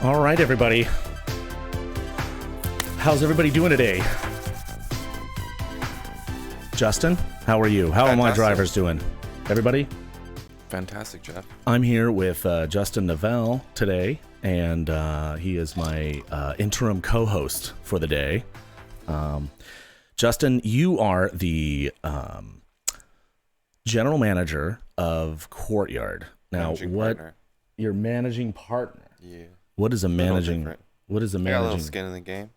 All right, everybody. How's everybody doing today? Justin, how are you? How are my drivers doing? Everybody? Fantastic, Jeff. I'm here with Justin Navalle today, and he is my interim co-host for the day. Justin, you are the general manager of Courtyard. Now, your managing partner? Yeah. What is a managing? What is a managing? I got a little skin in the game.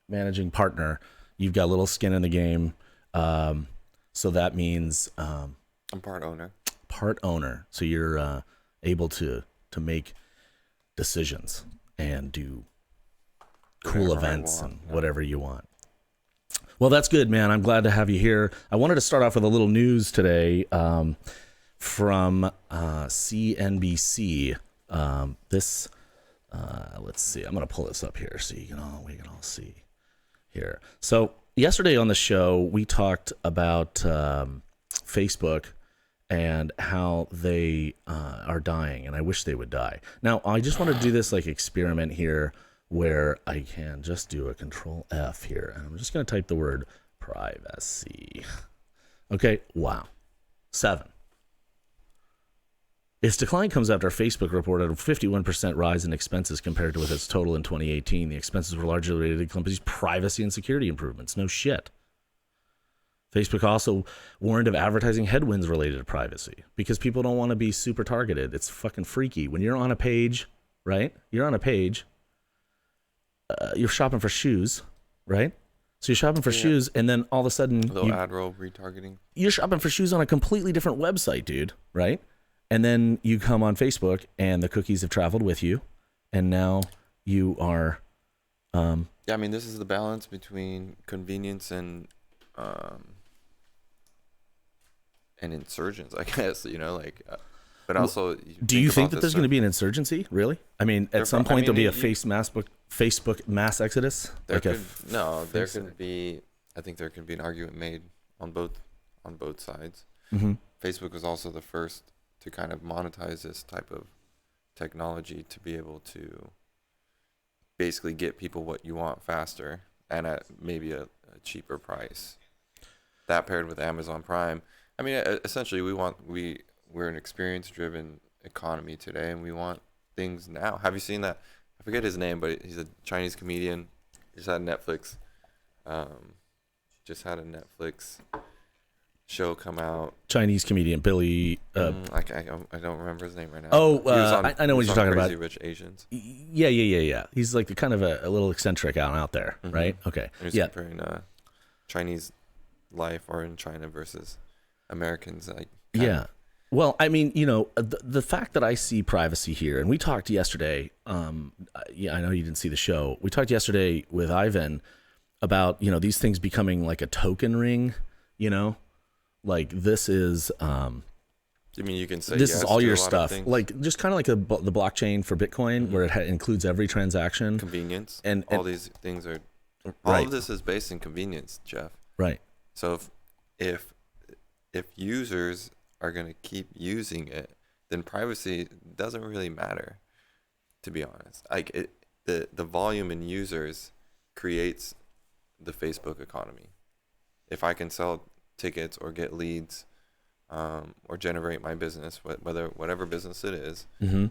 Managing partner. You've got a little skin in the game. So that means I'm part owner. Part owner. So you're able to make decisions and do cool events and whatever you want. Well, that's good, man. I'm glad to have you here. I wanted to start off with a little news today from CNBC. Let's see. I'm going to pull this up here so we can all see here. So yesterday on the show, we talked about Facebook and how they are dying, and I wish they would die. Now, I just want to do this like experiment here where I can just do a Control F here, and I'm just going to type the word privacy. Okay, wow. 7. Its decline comes after Facebook reported a 51% rise in expenses compared to with its total in 2018. The expenses were largely related to the company's privacy and security improvements. No shit. Facebook also warned of advertising headwinds related to privacy because people don't want to be super targeted. It's fucking freaky. When you're on a page, right? You're on a page. You're shopping for shoes, right? So you're shopping for shoes, and then all of a sudden, a little ad roll retargeting. You're shopping for shoes on a completely different website, dude, right? And then you come on Facebook, and the cookies have traveled with you, and now you are. Yeah, I mean, this is the balance between convenience and insurgents, I guess. You know, like. But also, do you think that there's going to be an insurgency? Really? I mean, at some point there'll be a Facebook mass exodus. There could be. I think there could be an argument made on both sides. Mm-hmm. Facebook was also the first to kind of monetize this type of technology to be able to basically get people what you want faster and at maybe a cheaper price. That paired with Amazon Prime. I mean, essentially, we're an experience-driven economy today, and we want things now. Have you seen that? I forget his name, but he's a Chinese comedian. Just had Netflix. Just had a Netflix show come out. Chinese comedian Billy. I don't remember his name right now. Oh, I know what you're talking about. Crazy Rich Asians. Yeah. He's like kind of a little eccentric out there, mm-hmm. right? Okay. And he's comparing Chinese life or in China versus Americans. Yeah. Well, I mean, you know, the fact that I see privacy here, and we talked yesterday, I know you didn't see the show. We talked yesterday with Ivan about, you know, these things becoming like a token ring, you know, like this is, you mean you can say this is all your stuff, like just kind of like the blockchain for Bitcoin, mm-hmm. where it includes every transaction. Convenience. And all these things are, all of this is based in convenience, Jeff. Right. So if users are going to keep using it, then privacy doesn't really matter, to be honest. Like the volume in users creates the Facebook economy. If I can sell tickets or get leads or generate my business, whatever business it is, mm-hmm.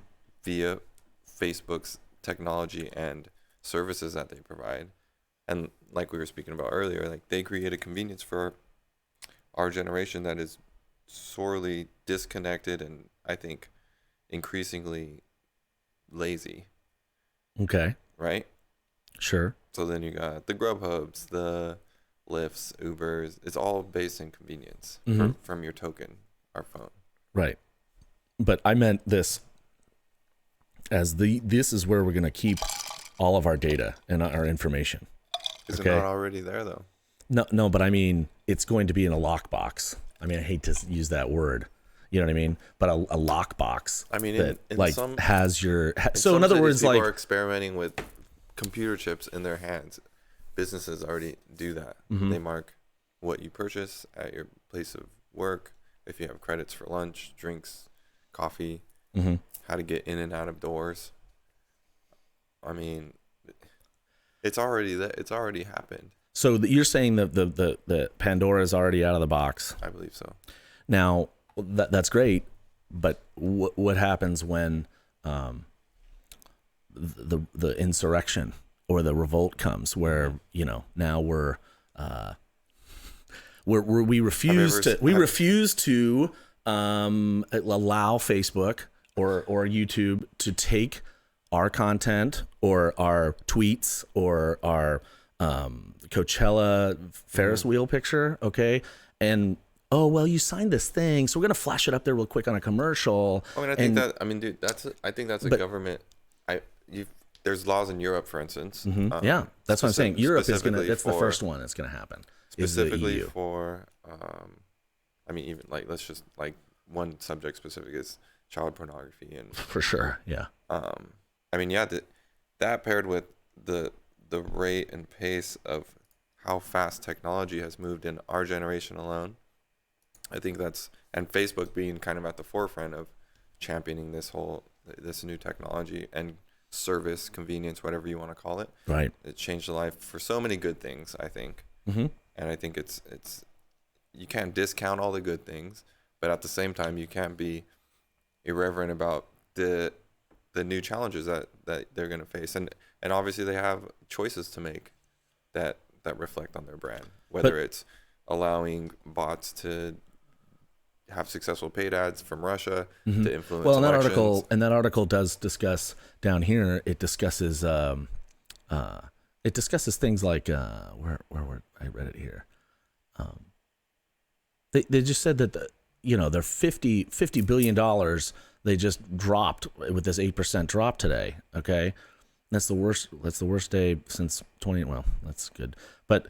via Facebook's technology and services that they provide, and like we were speaking about earlier, like they create a convenience for our generation that is sorely disconnected and I think increasingly lazy. Okay. Right? Sure. So then you got the Grubhubs, the Lyfts, Ubers. It's all based in convenience mm-hmm. from your token, our phone. Right. But I meant this as this is where we're going to keep all of our data and our information. Is it not already there though? No, but I mean, it's going to be in a lockbox. I mean, I hate to use that word, you know what I mean? But a lockbox. I mean, that in like some, has your. So in other cities, words, people like are experimenting with computer chips in their hands. Businesses already do that. Mm-hmm. They mark what you purchase at your place of work. If you have credits for lunch, drinks, coffee, mm-hmm. how to get in and out of doors. I mean, it's already happened. So you're saying that the Pandora is already out of the box. I believe so. Now that's great, but what happens when the insurrection or the revolt comes, where now we refuse to allow Facebook or YouTube to take our content or our tweets or our Coachella Ferris wheel picture, okay? And you signed this thing, so we're gonna flash it up there real quick on a commercial. I think that's a government. There's laws in Europe, for instance. Yeah, that's what I'm saying. Europe is gonna. That's the first one that's gonna happen. Specifically for, even let's just one subject specific is child pornography and for sure, yeah. That paired with the rate and pace of how fast technology has moved in our generation alone, I think and Facebook being kind of at the forefront of championing this new technology and service, convenience, whatever you want to call it. Right. It changed the life for so many good things, I think. Mm-hmm. And I think it's you can't discount all the good things, but at the same time you can't be irreverent about the new challenges that they're going to face, and obviously they have choices to make that reflect on their brand, whether it's allowing bots to have successful paid ads from Russia to influence elections. That article does discuss down here. It discusses things like where I read it here. They just said that they're $50 billion they just dropped with this 8% drop today. Okay, that's the worst day since 20. Well, that's good, but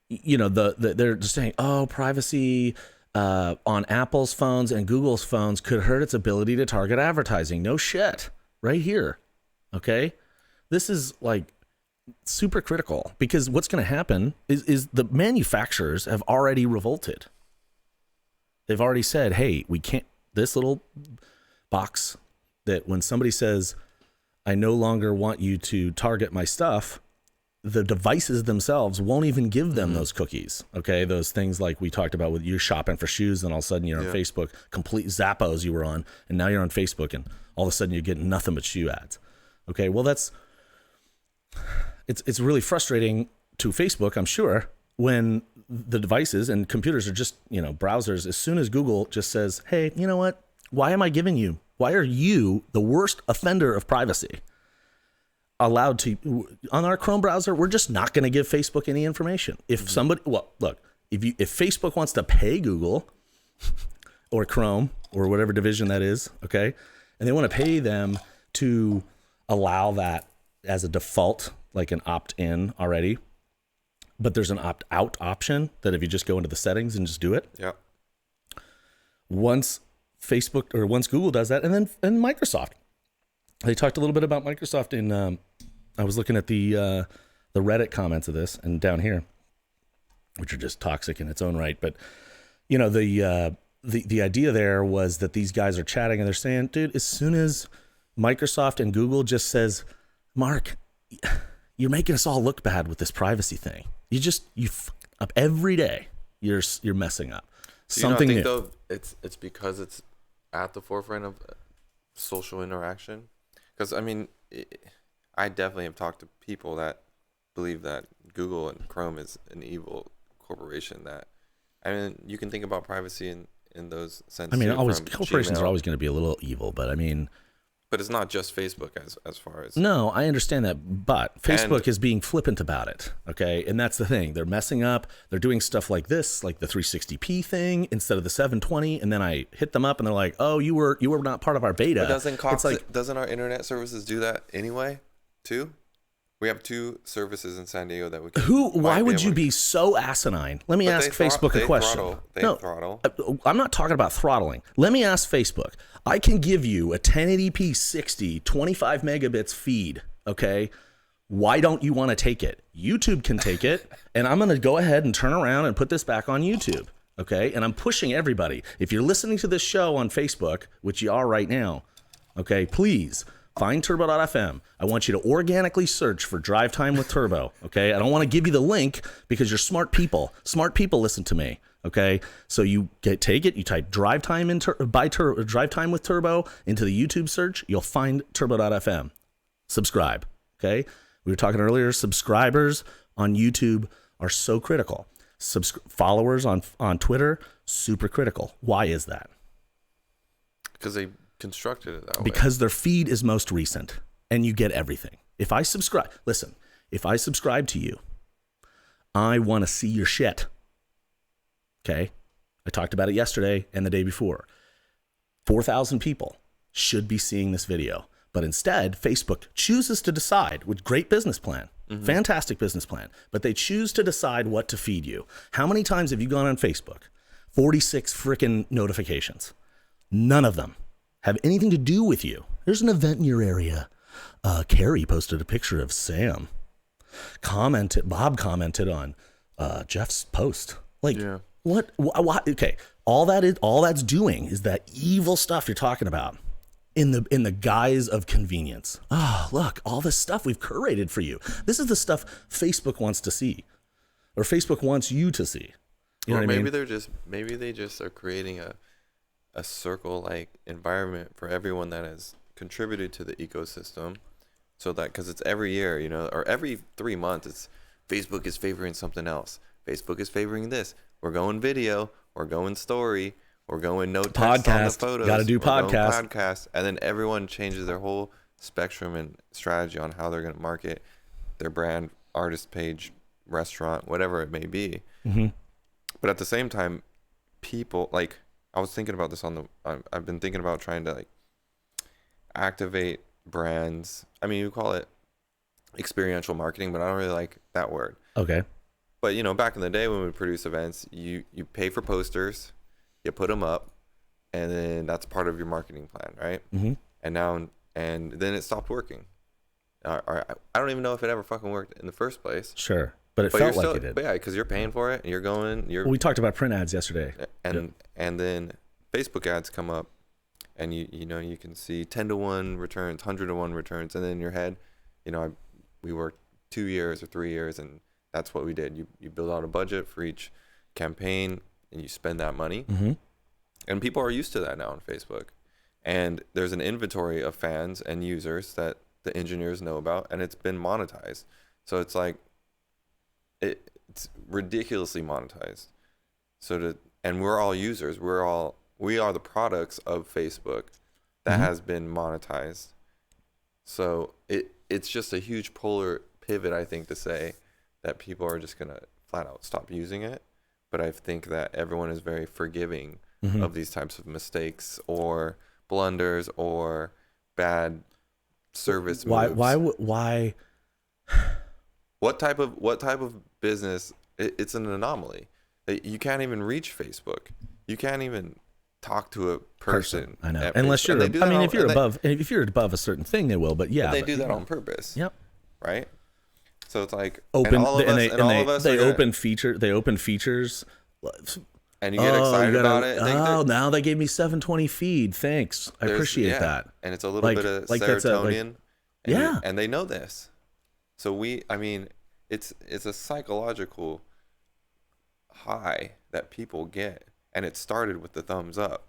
they're just saying, privacy on Apple's phones and Google's phones could hurt its ability to target advertising. No shit, right here. Okay, this is super critical, because what's going to happen is the manufacturers have already revolted. They've already said, hey, we can't, this little box that when somebody says, I no longer want you to target my stuff, the devices themselves won't even give them those cookies. Okay. Those things like we talked about with you shopping for shoes, and all of a sudden you're on Facebook, complete Zappos you were on, and now you're on Facebook, and all of a sudden you're getting nothing but shoe ads. Okay. Well, it's really frustrating to Facebook, I'm sure, when the devices and computers are just, browsers, as soon as Google just says, hey, you know what? Why are you, the worst offender of privacy, allowed to, on our Chrome browser, we're just not going to give Facebook any information. If if Facebook wants to pay Google or Chrome or whatever division that is, okay, and they want to pay them to allow that as a default, like an opt-in already, but there's an opt-out option that if you just go into the settings and just do it. Yeah. Once Google does that, and Microsoft. They talked a little bit about Microsoft in. I was looking at the Reddit comments of this, and down here, which are just toxic in its own right. But the idea there was that these guys are chatting and they're saying, dude, as soon as Microsoft and Google just says, Mark, you're making us all look bad with this privacy thing. You f up every day. You're messing up. Something new. Though it's because it's at the forefront of social interaction. Because I definitely have talked to people that believe that Google and Chrome is an evil corporation. You can think about privacy in those senses. Corporations are always going to be a little evil, but but it's not just Facebook as far as. No, I understand that, but Facebook is being flippant about it, okay? And that's the thing. They're messing up. They're doing stuff like this, like the 360p thing instead of the 720, and then I hit them up and they're like, "Oh, you were not part of our beta." But doesn't our internet services do that anyway, too? We have 2 services in San Diego that we can. Why would you be so asinine? Let me ask Facebook a question. Throttle. I'm not talking about throttling. Let me ask Facebook. I can give you a 1080p 60, 25 megabits feed, okay? Why don't you want to take it? YouTube can take it, and I'm going to go ahead and turn around and put this back on YouTube, okay? And I'm pushing everybody. If you're listening to this show on Facebook, which you are right now, okay, please Find turbo.fm. I want you to organically search for Drive Time with Turbo, okay? I don't want to give you the link because you're smart people. Smart people listen to me, okay? So you take it, you type Drive Time Drive Time with Turbo into the YouTube search, you'll find turbo.fm. Subscribe, okay? We were talking earlier, subscribers on YouTube are so critical. Followers on Twitter, super critical. Why is that? Because they constructed it that way. Because their feed is most recent and you get everything. If I subscribe to you, I want to see your shit. Okay? I talked about it yesterday and the day before. 4,000 people should be seeing this video. But instead, Facebook chooses to decide with great business plan, fantastic business plan, but they choose to decide what to feed you. How many times have you gone on Facebook? 46 freaking notifications. None of them have anything to do with you. There's an event in your area. Carrie posted a picture of Sam. Bob commented on Jeff's post. Like, Yeah. what? Okay, all that's doing is that evil stuff you're talking about in the guise of convenience. Oh, look, all this stuff we've curated for you. This is the stuff Facebook wants to see, or Facebook wants you to see. You know Or what I maybe mean? maybe they just are creating a circle like environment for everyone that has contributed to the ecosystem, so that because it's every year, or every 3 months, it's Facebook is favoring something else. Facebook is favoring this. We're going video. We're going story. We're going no text on the Podcast. photos. Gotta do we're going podcast. podcast, and then everyone changes their whole spectrum and strategy on how they're going to market their brand, artist page, restaurant, whatever it may be. Mm-hmm. But at the same time, people like. I was thinking about this I've been thinking about trying to like activate brands. I mean, you call it experiential marketing, but I don't really like that word. Okay. But back in the day when we produce events, you pay for posters, you put them up, and then that's part of your marketing plan, right? Mm-hmm. And then it stopped working. I don't even know if it ever fucking worked in the first place. Sure. But it But felt you're like still, it did. but yeah, because you're paying for it, and you're going, Well, we talked about print ads yesterday. and then Facebook ads come up, and you can see 10-to-1 returns, 100-to-1 returns, and then in your head, we worked 2 years or 3 years, and that's what we did. You build out a budget for each campaign, and you spend that money, Mm-hmm. and people are used to that now on Facebook, and there's an inventory of fans and users that the engineers know about, and it's been monetized. So it's like it's ridiculously monetized. And we're all users. We are the products of Facebook that has been monetized. So it's just a huge polar pivot, I think, to say that people are just gonna flat out stop using it. But I think that everyone is very forgiving of these types of mistakes or blunders or bad service moves. Why? What type of business? It's an anomaly. You can't even reach Facebook. You can't even talk to a person. I know. at Unless Facebook. you're, And they do that if you're above a certain thing, they will. But yeah, they do that on purpose. Yep. Right. So it's like Open. and all of us They are gonna- open features. and you get excited about it. Now they gave me 720 feed. Thanks. I appreciate that. And it's a little bit of that's serotonin. yeah. And they know this. So it's a psychological high that people get, and it started with the thumbs up,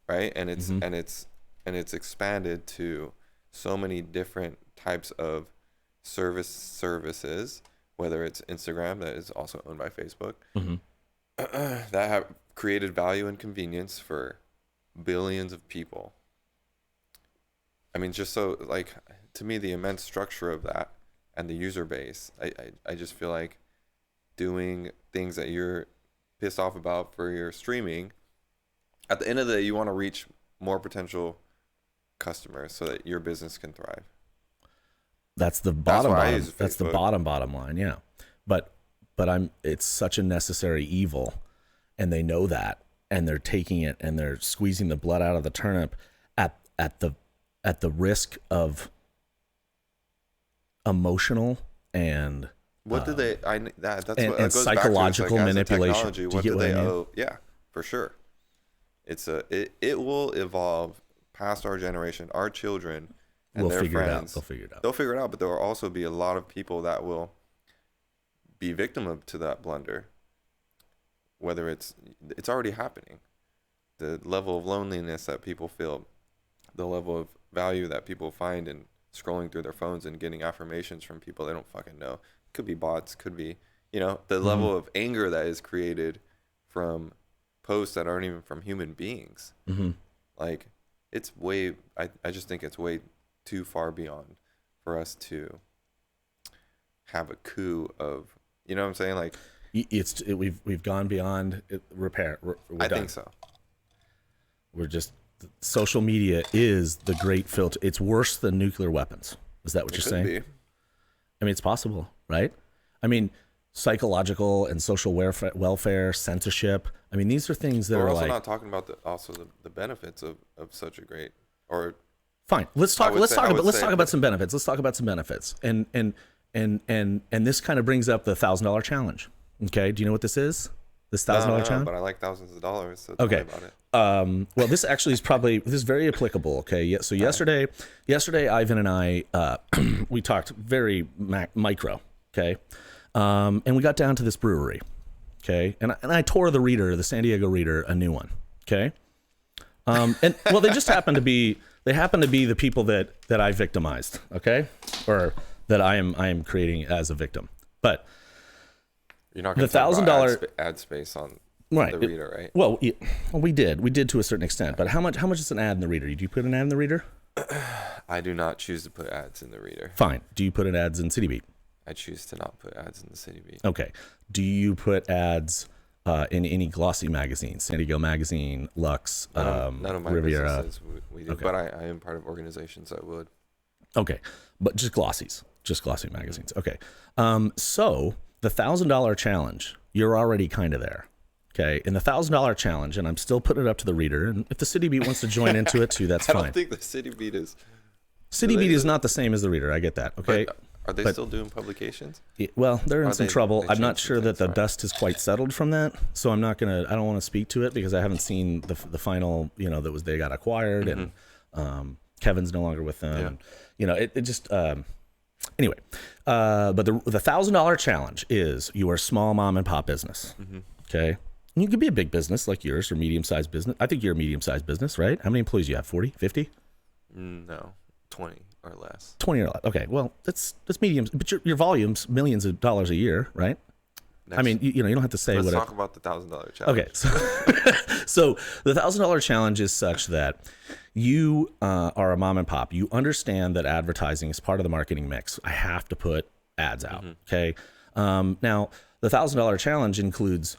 right? And it's expanded to so many different types of services, whether it's Instagram, that is also owned by Facebook, that have created value and convenience for billions of people. I mean, just so like, to me, the immense structure of that and the user base, I just feel like doing things that you're pissed off about for your streaming, at the end of the day, you want to reach more potential customers so that your business can thrive. That's the bottom. why I use That's the Facebook. bottom line. Yeah, but it's such a necessary evil, and they know that, and they're taking it and they're squeezing the blood out of the turnip at the risk of emotional and What do they? That's what and it goes psychological back to, manipulation. Technology, Do you what get do what I they mean? owe? Yeah, for sure. It will evolve past our generation. Our children and We'll their figure it out. friends. They'll figure it out. They'll figure it out, but there will also be a lot of people that will be victim to that blunder. Whether it's already happening. The level of loneliness that people feel, the level of value that people find in scrolling through their phones and getting affirmations from people they don't fucking know. Could be bots, could be, the level of anger that is created from posts that aren't even from human beings. Like, it's way, I just think it's way too far beyond for us to have a coup of, you know what I'm saying? Like, we've gone beyond repair. We're I done. think so. We're just, social media is the great filter. It's worse than nuclear weapons. Is that what you're saying? Be. I mean, it's possible, right? I mean, psychological and social welfare, censorship. I mean, these are things that We're are also like. not talking about the benefits of such a great, or Fine. Let's talk about some benefits. Let's talk about some benefits. And this kind of brings up the $1,000 challenge. Okay. Do you know what this is? This $1,000 challenge? But I like thousands of dollars. So tell me about it. Well, this actually is this is very applicable. Okay. So yesterday, Ivan and I, we talked very micro. Okay. And we got down to this brewery. Okay. And I tore the San Diego Reader, a new one. Okay. And well, they just happen to be the people that I victimized. Okay. Or that I am creating as a victim. But you're not going to talk about ad space on the Reader, right? Well, we did to a certain extent. But how much is an ad in the Reader? Do you put an ad in the Reader? I do not choose to put ads in the Reader. Fine. Do you put ads in City Beat? I choose to not put ads in the City Beat. Okay. Do you put ads in any glossy magazines? San Diego Magazine, Lux, none of my Riviera. businesses we do, okay. But I am part of organizations that would. Okay, but just glossy magazines. Okay. So the $1,000 challenge, you're already kind of there. Okay, in the $1,000 challenge, and I'm still putting it up to the Reader, and if the City Beat wants to join into it too, that's fine. I don't think the City Beat is. City Beat is not the same as the Reader. I get that. Okay. But are they still doing publications? Well, they're in some trouble. I'm not sure that the dust has quite settled from that, so I don't want to speak to it because I haven't seen the final. They got acquired, and Kevin's no longer with them. Yeah. And, it just. Anyway, but the $1,000 challenge is you are a small mom and pop business. Okay. And you could be a big business like yours or medium-sized business. I think you're a medium-sized business, right? How many employees do you have? 40, 50? No, 20 or less. 20 or less. Okay. Well, that's medium, but your volume's millions of dollars a year, right? I mean, you don't have to say Let's talk about the $1,000 challenge. Okay. So the $1,000 challenge is such that you are a mom and pop. You understand that advertising is part of the marketing mix. I have to put ads out. Okay. Now the $1,000 challenge includes,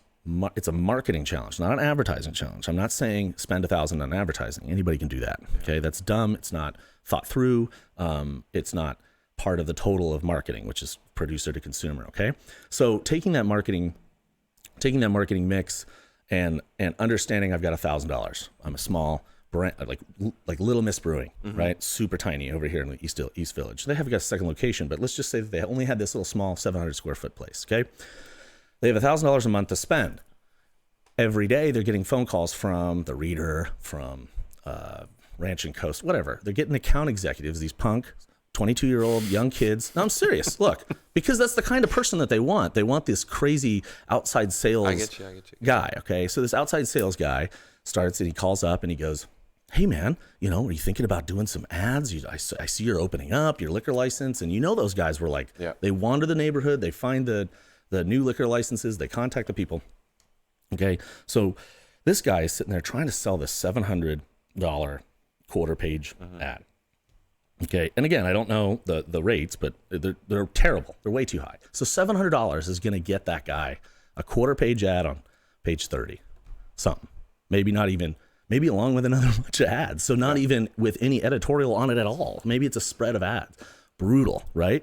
it's a marketing challenge, not an advertising challenge. I'm not saying spend $1,000 on advertising. Anybody can do that. Okay. That's dumb. It's not thought through. It's not part of the total of marketing, which is producer to consumer. Okay. So taking that marketing mix and understanding I've got $1,000. I'm a small brand, like Little Miss Brewing, right? Super tiny over here in the East Village. They have got a second location, but let's just say that they only had this little small 700 square foot place. Okay. They have $1,000 a month to spend. Every day they're getting phone calls from the Reader, from Ranch and Coast, whatever. They're getting account executives, these punk 22-year-old young kids. No, I'm serious. Look, because that's the kind of person that they want. They want this crazy outside sales I get you. guy. Okay. So this outside sales guy starts and he calls up and he goes, "Hey man, are you thinking about doing some ads? I see you're opening up your liquor license." And those guys were like, They wander the neighborhood. They find the new liquor licenses. They contact the people. Okay. So this guy is sitting there trying to sell this $700 quarter page ad. Okay. And again, I don't know the rates, but they're terrible. They're way too high. So $700 is going to get that guy a quarter page ad on page 30, something. Maybe along with another bunch of ads. So not even with any editorial on it at all. Maybe it's a spread of ads. Brutal, right?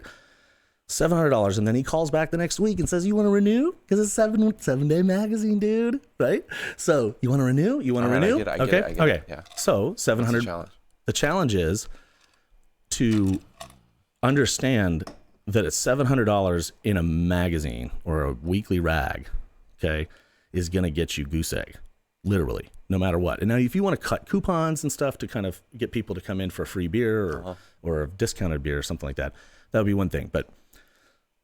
$700. And then he calls back the next week and says, "You want to renew? Because it's a 7-day magazine, dude." Right? So you want to renew? I get it. Yeah. So $700. The challenge is to understand that it's $700 in a magazine or a weekly rag, okay, is going to get you goose egg. literally, no matter what. And now if you want to cut coupons and stuff to kind of get people to come in for a free beer or a discounted beer or something like that, that would be one thing. But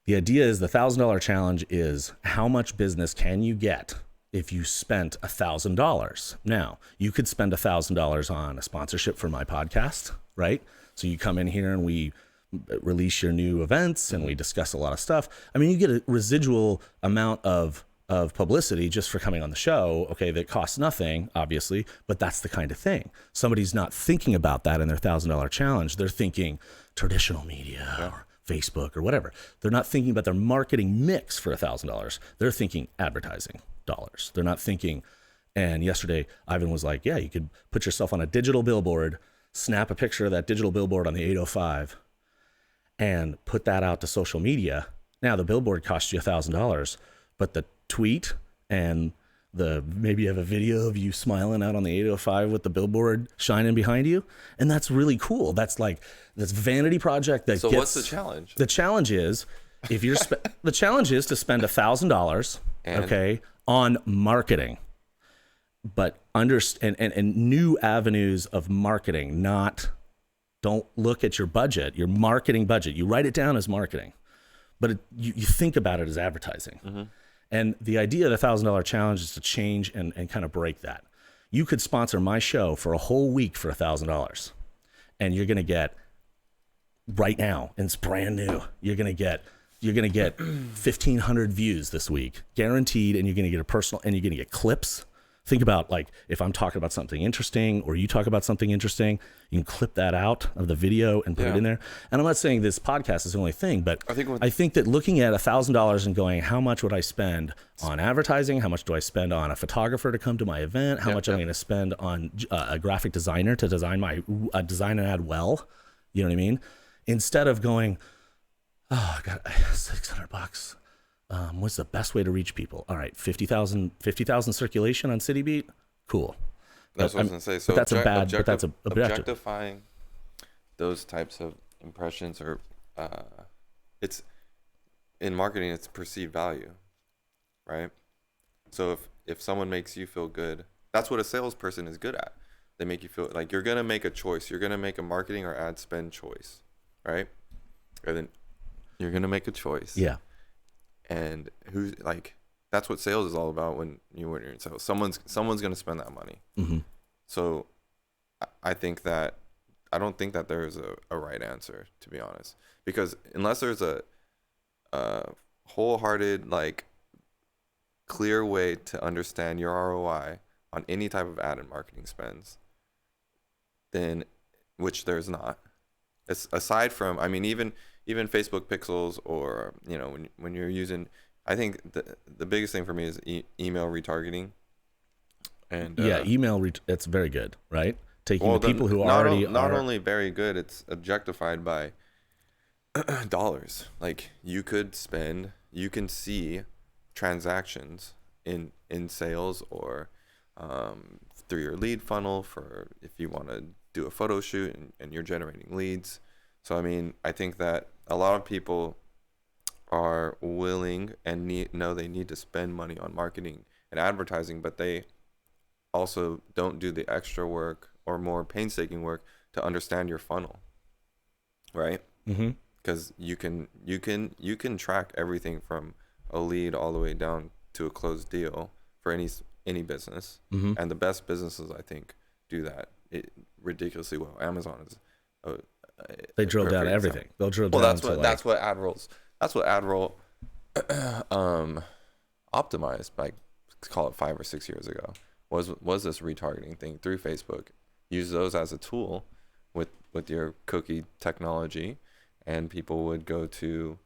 the idea is the $1,000 challenge is how much business can you get if you spent $1,000? Now, you could spend $1,000 on a sponsorship for my podcast, right? So you come in here and we release your new events and we discuss a lot of stuff. I mean, you get a residual amount of publicity just for coming on the show, okay, that costs nothing, obviously, but that's the kind of thing. Somebody's not thinking about that in their $1,000 challenge. They're thinking traditional media or Facebook or whatever. They're not thinking about their marketing mix for $1,000. They're thinking advertising dollars. They're not thinking, and yesterday Ivan was like, yeah, you could put yourself on a digital billboard, snap a picture of that digital billboard on the 805 and put that out to social media. Now the billboard costs you $1,000, but the tweet and maybe you have a video of you smiling out on the 805 with the billboard shining behind you, and that's really cool. That's vanity project that. So what's the challenge? The challenge is if you're the challenge is to spend $1,000, okay, on marketing, but and new avenues of marketing. Don't look at your budget, your marketing budget. You write it down as marketing, but you think about it as advertising. Mm-hmm. And the idea of the $1,000 challenge is to change and kind of break that. You could sponsor my show for a whole week for $1,000, and you're going to get right now, and it's brand new. You're going to get 1,500 views this week, guaranteed, and you're going to get a personal, and you're going to get clips. Think about, like, if I'm talking about something interesting or you talk about something interesting, you can clip that out of the video and put it in there. And I'm not saying this podcast is the only thing, but I think that looking at $1,000 and going, how much would I spend on advertising? How much do I spend on a photographer to come to my event? How much am I going to spend on a graphic designer to design design an ad well? You know what I mean? Instead of going, oh, I got $600. What's the best way to reach people? All right, 50,000 circulation on City Beat. Cool. That's what I was gonna say. So but that's objectifying those types of impressions, or it's in marketing. It's perceived value, right? So if someone makes you feel good, that's what a salesperson is good at. They make you feel like you're gonna make a choice. You're gonna make a marketing or ad spend choice, right? Or then you're gonna make a choice. Yeah. And who's like, that's what sales is all about. When you're in sales, someone's going to spend that money. Mm-hmm. So I don't think that there's a right answer, to be honest, because unless there's a wholehearted, like, clear way to understand your ROI on any type of ad and marketing spends, then, which there's not. It's aside from, I mean, even Facebook pixels, or, you know, when you're using, I think the biggest thing for me is email retargeting. And it's very good, right? Taking the people who not only very good, it's objectified by dollars. Like, you can see transactions in sales, or through your lead funnel, for if you want to do a photo shoot and you're generating leads. So, I mean, I think that a lot of people are willing and know they need to spend money on marketing and advertising, but they also don't do the extra work or more painstaking work to understand your funnel, right? Mm-hmm. Because you can track everything from a lead all the way down to a closed deal for any business, mm-hmm. and the best businesses, I think, do that ridiculously well. Amazon is they drill down everything. Example. They'll drill down. That's what AdRoll optimized, like, call it 5 or 6 years ago, was this retargeting thing through Facebook. Use those as a tool with your cookie technology, and people would go to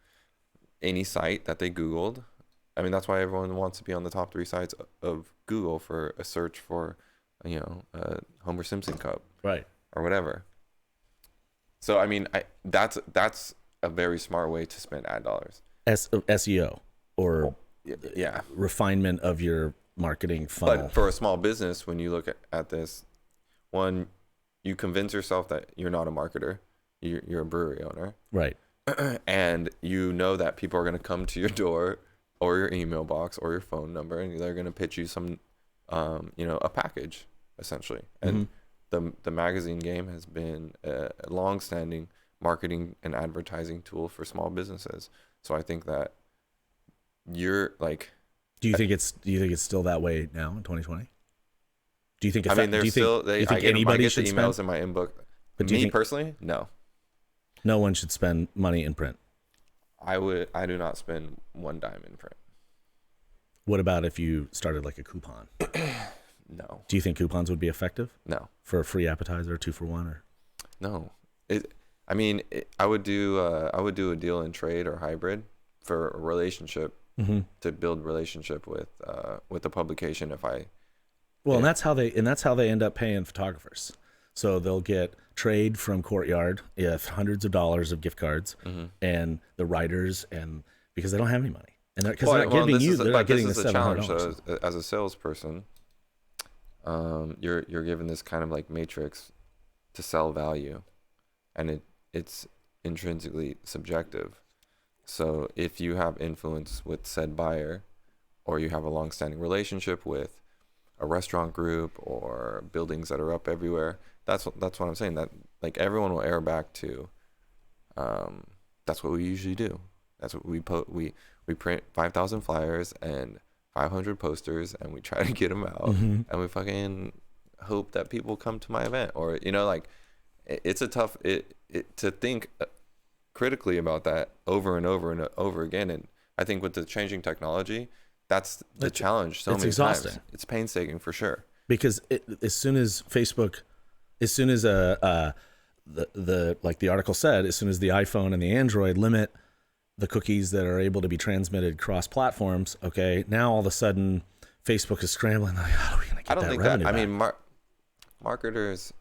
any site that they Googled. I mean, that's why everyone wants to be on the top 3 sites of Google for a search for, you know, a Homer Simpson cup, right, or whatever. So, I mean, that's a very smart way to spend ad dollars. SEO, or refinement of your marketing funnel. But for a small business, when you look at this, one, you convince yourself that you're not a marketer. You're a brewery owner. Right. And you know that people are going to come to your door or your email box or your phone number, and they're going to pitch you some a package essentially. And the magazine game has been a long-standing marketing and advertising tool for small businesses. So I think that you're like, do you think it's still that way now in 2020? Do you think? I mean, do you think I get anybody the should emails spend? in my inbox. But Me personally, no. No one should spend money in print. I do not spend one dime in print. What about if you started like a coupon? No. Do you think coupons would be effective? No. For a free appetizer, 2 for 1, or? No. I would do a deal in trade or hybrid for a relationship, to build relationship with the publication. And that's how they end up paying photographers. So they'll get trade from Courtyard, hundreds of dollars of gift cards, and the writers, and because they don't have any money, and because they're not getting the $700. So as a salesperson, you're given this kind of like matrix to sell value, and it's intrinsically subjective. So if you have influence with said buyer, or you have a long-standing relationship with a restaurant group or buildings that are up everywhere, that's what I'm saying. That like everyone will err back to. That's what we usually do. That's what we we print 5,000 flyers and 500 posters, and we try to get them out, and we fucking hope that people come to my event, or like it's a tough to think critically about that over and over and over again. And I think with the changing technology, that's the challenge. So many exhausting. times it's painstaking for sure. Because as soon as the like the article said, as soon as the iPhone and the Android limit the cookies that are able to be transmitted cross platforms, okay, now all of a sudden Facebook is scrambling like, how are we going to get that revenue back? I mean, marketers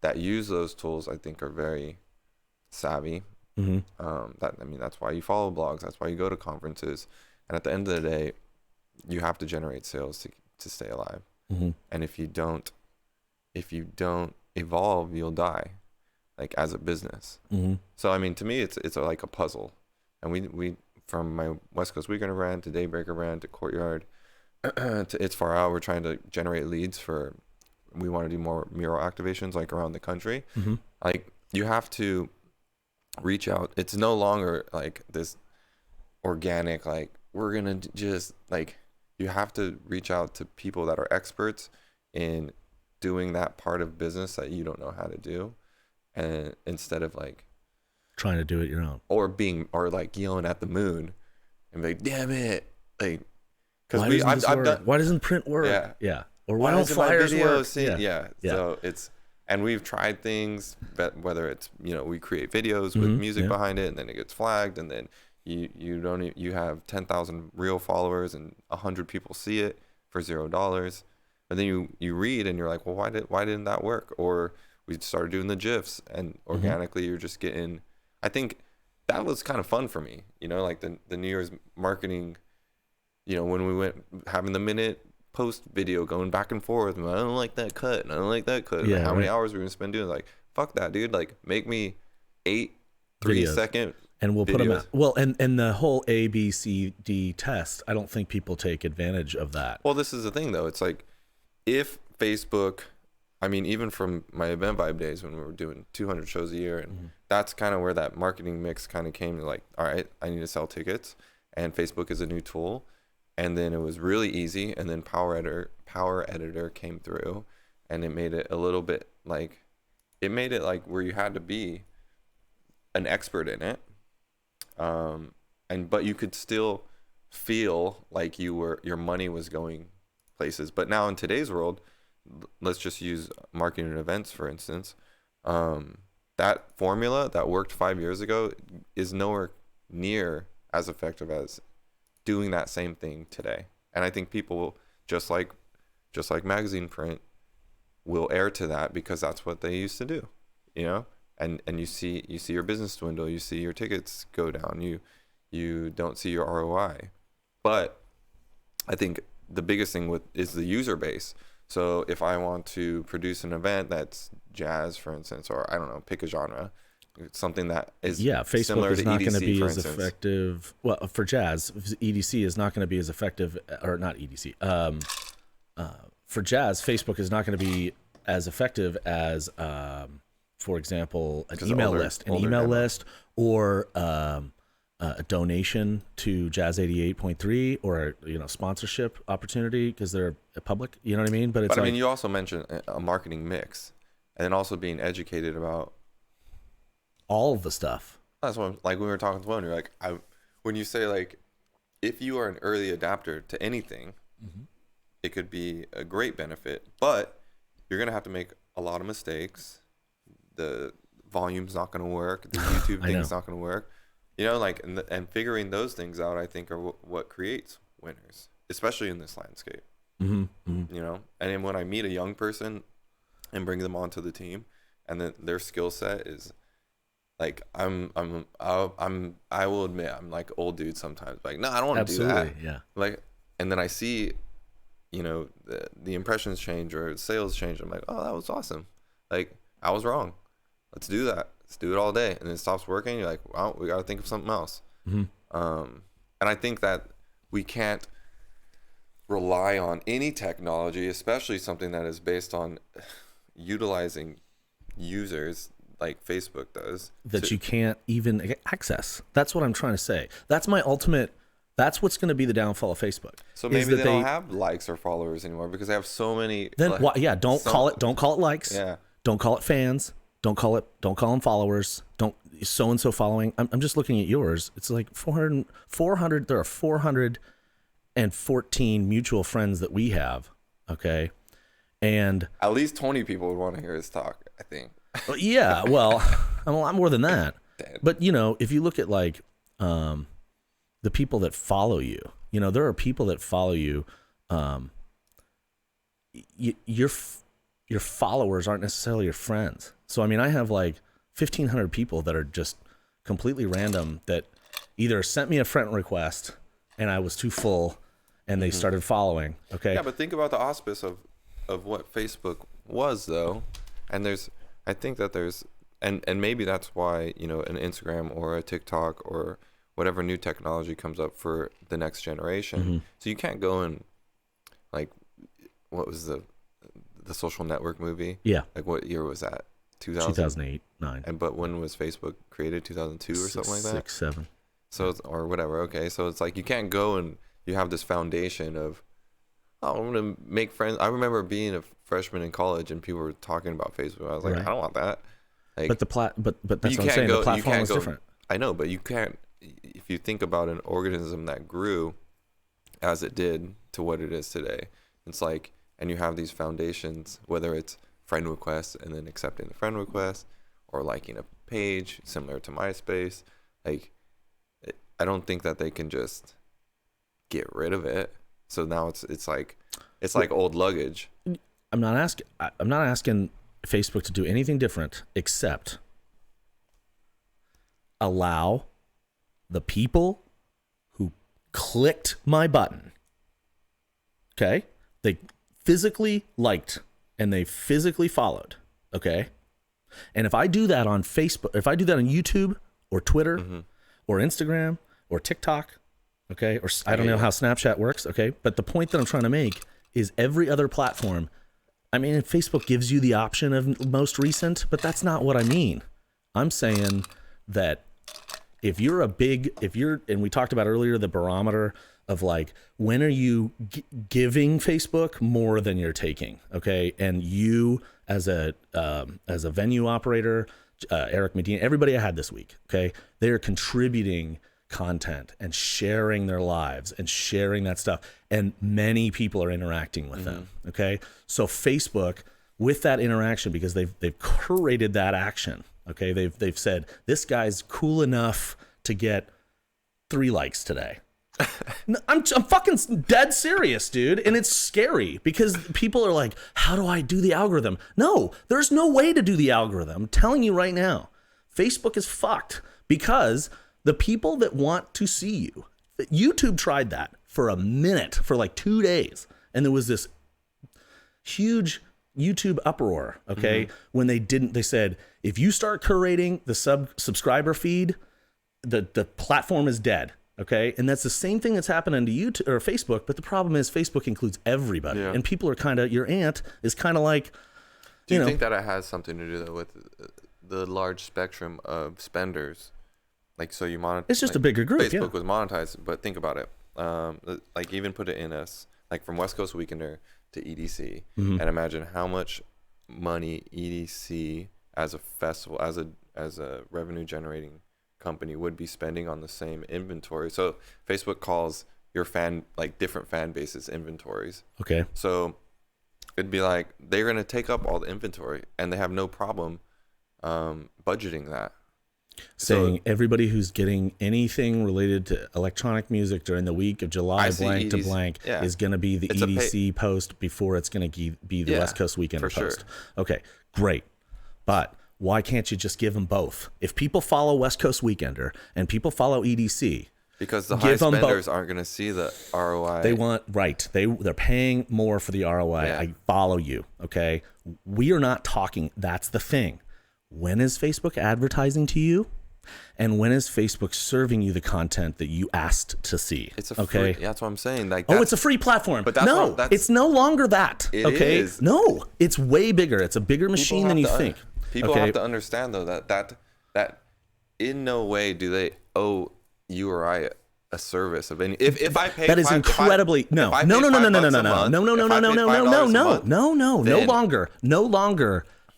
that use those tools, I think, are very savvy. That's why you follow blogs. That's why you go to conferences. And at the end of the day, you have to generate sales to stay alive. And if you don't evolve, you'll die, like as a business. So I mean, to me, it's like a puzzle. And we from my West Coast Weekender brand to Daybreaker brand to Courtyard to It's Far Out, we're trying to generate leads we want to do more mural activations like around the country. Like you have to reach out. It's no longer like this organic, like we're gonna just like, you have to reach out to people that are experts in doing that part of business that you don't know how to do, and instead of like trying to do it your own, or like yelling at the moon and be like, damn it, like, because why doesn't print work? Or why don't flyers work? So and we've tried things, but whether it's we create videos with music behind it, and then it gets flagged, and then you have 10,000 real followers and 100 people see it for $0, and then you read and you're like, well, why didn't that work? Or we started doing the GIFs, and organically you're just getting. I think that was kind of fun for me, like the New Year's marketing, when we went having the minute post video going back and forth, and I don't like that cut, and I don't like that cut. Yeah, how many hours we're gonna spend doing? Like, fuck that, dude. Like, make me 8 3-second, and we'll videos. Put them out. Well, and the whole A, B, C, D test, I don't think people take advantage of that. Well, this is the thing though. It's like if Facebook, I mean, even from my Event Vibe days when we were doing 200 shows a year, and that's kind of where that marketing mix kind of came to, like, all right, I need to sell tickets, and Facebook is a new tool. And then it was really easy, and then Power Editor came through, and it made it a little bit like, where you had to be an expert in it, but you could still feel like your money was going places. But now in today's world, let's just use marketing and events for instance. That formula that worked 5 years ago is nowhere near as effective as doing that same thing today. And I think people, just like magazine print, will err to that because that's what they used to do, and you see your business dwindle, you see your tickets go down, you don't see your ROI. But I think the biggest thing is the user base. So if I want to produce an event that's jazz, for instance, or I don't know, pick a genre, something that is Facebook is not going to be as instance. Effective. Well, for jazz, EDC is not going to be as effective, or not EDC. for jazz, Facebook is not going to be as effective as, for example, an email list, or a donation to Jazz 88.3, or sponsorship opportunity because they're public. You know what I mean? But I mean, you also mentioned a marketing mix, and then also being educated about all of the stuff. That's what, like, when we were talking to one, you're like, when you say, like, if you are an early adapter to anything, it could be a great benefit, but you're going to have to make a lot of mistakes. The volume's not going to work. The YouTube thing's not going to work. Like, and figuring those things out, I think, are what creates winners, especially in this landscape. And then when I meet a young person and bring them onto the team, and then their skill set is, like, I will admit, I'm like old dude sometimes. Like, no, I don't want to do that. Yeah. Like, and then I see, the impressions change or sales change. I'm like, oh, that was awesome. Like, I was wrong. Let's do that. Let's do it all day. And then it stops working. You're like, well, we got to think of something else. And I think that we can't rely on any technology, especially something that is based on utilizing users like Facebook does, that you can't even access. That's what I'm trying to say. That's my ultimate. That's what's going to be the downfall of Facebook. So maybe they don't have likes or followers anymore because they have so many. Then don't call it likes. Yeah. Don't call it fans. Don't call them followers. Don't so and so following. I'm just looking at yours. It's like 400. There are 414 mutual friends that we have. Okay, and at least 20 people would want to hear us talk, I think. Yeah, well, I'm a lot more than that. But if you look at like the people that follow you, there are people that follow you. Your followers aren't necessarily your friends. So I mean, I have like 1,500 people that are just completely random that either sent me a friend request and I was too full, and they started following. Okay. Yeah, but think about the auspice of what Facebook was, though, and I think that there's, and maybe that's why, an Instagram or a TikTok or whatever new technology comes up for the next generation. So you can't go and, like, what was the Social Network movie? Yeah. Like, what year was that? 2008, 9. But when was Facebook created? 2002 or something like that? 6, 7. So or whatever. Okay, so it's like you can't go and you have this foundation of, oh, I'm gonna make friends. I remember being a freshman in college and people were talking about Facebook. I was like, I don't want that. Like, but that's what I'm saying. The platform is different. I know, but you can't. If you think about an organism that grew as it did to what it is today, it's like, and you have these foundations, whether it's friend requests and then accepting the friend request, or liking a page similar to MySpace. Like, I don't think that they can just get rid of it. So now it's like old luggage. I'm not asking Facebook to do anything different except allow the people who clicked my button. Okay? They physically liked and they physically followed. Okay? And if I do that on Facebook, if I do that on YouTube or Twitter or Instagram or TikTok, okay, or I don't know how Snapchat works, okay, but the point that I'm trying to make is every other platform, I mean, Facebook gives you the option of most recent, but that's not what I mean. I'm saying that if you're and we talked about earlier, the barometer of like, when are you giving Facebook more than you're taking, okay? And you as a venue operator, Eric Medina, everybody I had this week, okay, they are contributing content and sharing their lives and sharing that stuff, and many people are interacting with them, okay? So Facebook, with that interaction, because they've curated that action, okay, they've said this guy's cool enough to get 3 likes today. I'm fucking dead serious, dude. And it's scary because people are like, how do I do the algorithm? No, there's no way to do the algorithm. I'm telling you right now, Facebook is fucked because the people that want to see you, YouTube tried that for a minute, for like 2 days. And there was this huge YouTube uproar, okay? When they said, if you start curating the subscriber feed, the platform is dead. Okay, and that's the same thing that's happening to YouTube or Facebook, but the problem is Facebook includes everybody, and people are kind of, your aunt is kind of like, do you think that it has something to do though with the large spectrum of spenders? Like, so you monetize. It's just a bigger group. Facebook was monetized, but think about it. Like, even put it in us, like from West Coast Weekender to EDC, and imagine how much money EDC as a festival, as a revenue generating company would be spending on the same inventory. So Facebook calls your different fan bases inventories. Okay. So it'd be like they're going to take up all the inventory, and they have no problem budgeting that. Saying So everybody who's getting anything related to electronic music during the week of July blank to EDC, blank is going to be the It's EDC post before it's going to be the West Coast Weekend post. Sure. Okay, great. But why can't you just give them both? If people follow West Coast Weekender and people follow EDC, because the high spenders aren't going to see the ROI. They want, right. They're paying more for the ROI. Yeah. I follow you. Okay. We are not talking. That's the thing. When is Facebook advertising to you? And when is Facebook serving you the content that you asked to see? It's a okay. free, that's what I'm saying. Like, it's a free platform. But it's no longer that. It okay. is. No, it's way bigger. It's a bigger machine than you think. People have to understand though that in no way do they owe you or I a service of any. If I pay, that is incredibly no longer.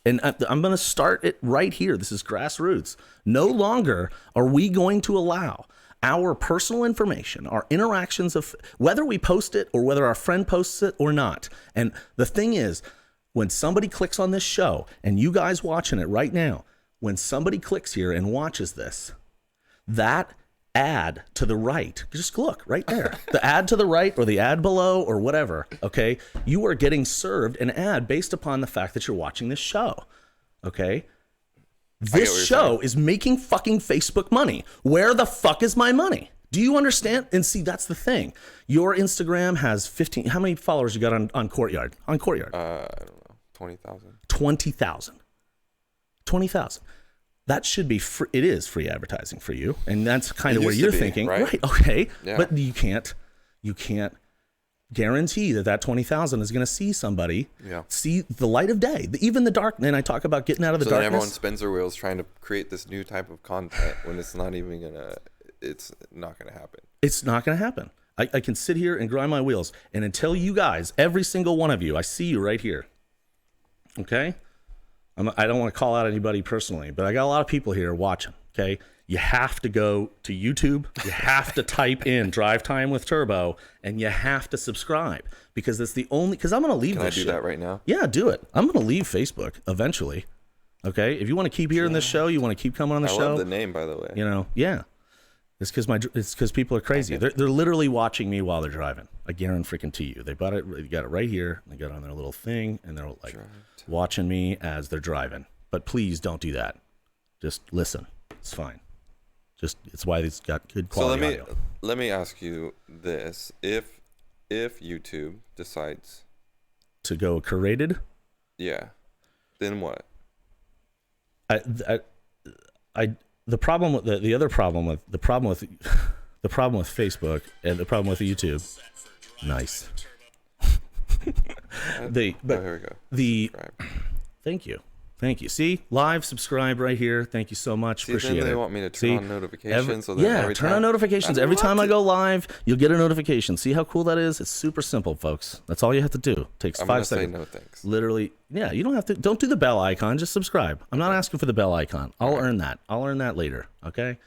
And I'm going to start it right here. This is grassroots. No longer are we going to allow our personal information, our interactions of whether we post it or whether our friend posts it or not. And the thing is, when somebody clicks on this show, and you guys watching it right now, when somebody clicks here and watches this, that ad to the right, just look right there, the ad to the right or the ad below or whatever, okay, you are getting served an ad based upon the fact that you're watching this show, okay? This show is making fucking Facebook money. Where the fuck is my money? Do you understand? And see, that's the thing. Your Instagram has 15, how many followers you got on Courtyard? On Courtyard? I don't know, 20,000. 20,000. 20,000. That should be free. It is free advertising for you, and that's kind of where you're thinking, right? Okay, yeah. But you can't guarantee that 20,000 is going to see somebody see the light of day, even the dark. And I talk about getting out of the darkness. Then everyone spins their wheels trying to create this new type of content when it's not gonna happen. It's not gonna happen. I can sit here and grind my wheels, and until you guys, every single one of you, I see you right here. Okay. I don't want to call out anybody personally, but I got a lot of people here watching, okay? You have to go to YouTube. You have to type in Drive Time with Turbo, and you have to subscribe because that's the only, because I'm going to leave this shit. Can I do that right now? Yeah, do it. I'm going to leave Facebook eventually, okay? If you want to keep hearing this show, you want to keep coming on the show. I love the name, by the way. You know, yeah. It's because people are crazy. They're literally watching me while they're driving. I guarantee you. They got it right here. They got it on their little thing, and they're like watching me as they're driving. But please don't do that. Just listen. It's fine. It's why it's got good quality audio. So let me ask you this: if YouTube decides to go curated, then what? The problem with the problem with Facebook and the problem with YouTube. Nice. Here we go. Thank you. See, live, subscribe right here. Thank you so much. Appreciate it. They want me to turn on notifications. Turn on notifications. Every time I go live, you'll get a notification. See how cool that is? It's super simple, folks. That's all you have to do. It takes 5 seconds. Say no thanks. Literally, you don't have to. Don't do the bell icon. Just subscribe. I'm not asking for the bell icon. I'll earn that. I'll earn that later. Okay.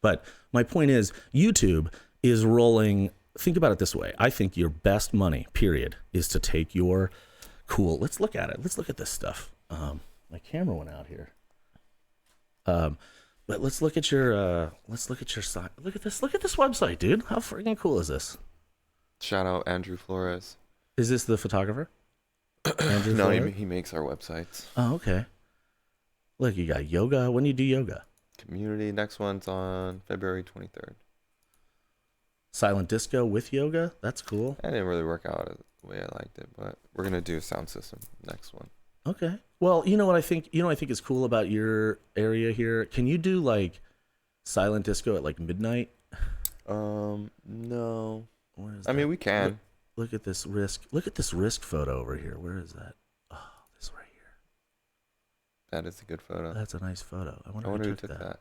But my point is, YouTube is rolling. Think about it this way. I think your best money, period, is to take your cool. Let's look at it. Let's look at this stuff. My camera went out here. But let's look at your site. Look at this website, dude. How freaking cool is this? Shout out Andrew Flores. Is this the photographer? Andrew No, Flores? he makes our websites. Oh, okay. Look, you got yoga. When do you do yoga? Community. Next one's on February 23rd. Silent disco with yoga. That's cool. I didn't really work out the way I liked it, but we're gonna do a sound system next one. Okay. Well, you know what I think is cool about your area here? Can you do like silent disco at like midnight? No. Where is I that? mean, we can. Look at this risk. Look at this risk photo over here. Where is that? Oh, this right here. That is a good photo. That's a nice photo. I wonder, who who took that.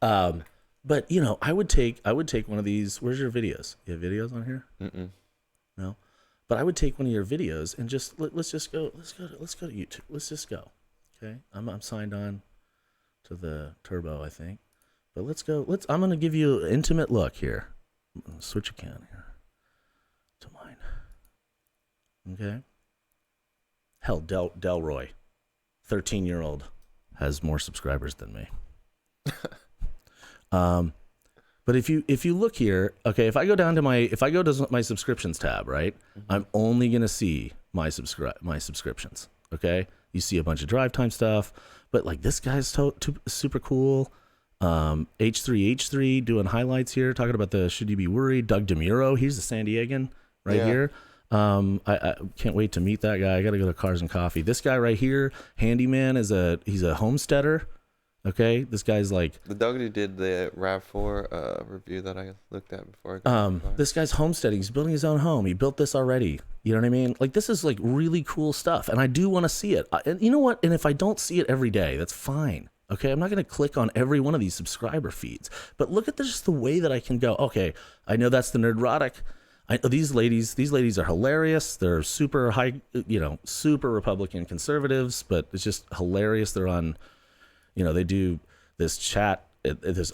that. But you know, I would take one of these. Where's your videos? You have videos on here? Mm-mm. No, but I would take one of your videos and just let's go to YouTube. Let's just go. Okay, I'm signed on to the Turbo, I think, but let's go. I'm gonna give you an intimate look here. Switch account here to mine. Okay. Hell, Delroy, 13-year-old, has more subscribers than me. But if you look here, okay, if I go to my subscriptions tab, right, I'm only gonna see my subscriptions. Okay, you see a bunch of drive time stuff, but like this guy's super cool. H3 doing highlights here, talking about the Should You Be Worried. Doug DeMuro, he's the San Diegan right here. I can't wait to meet that guy. I got to go to Cars and Coffee. This guy right here, Handyman, he's a homesteader. Okay, this guy's like the dog who did the RAV4 review that I looked at before. This guy's homesteading. He's building his own home. He built this already. You know what I mean? Like this is like really cool stuff, and I do want to see it. And you know what? And if I don't see it every day, that's fine. Okay, I'm not going to click on every one of these subscriber feeds, but look at just the way that I can go. Okay, I know that's the Nerdrotic. These ladies are hilarious. They're super high, super Republican conservatives, but it's just hilarious. They're on, they do this chat. It's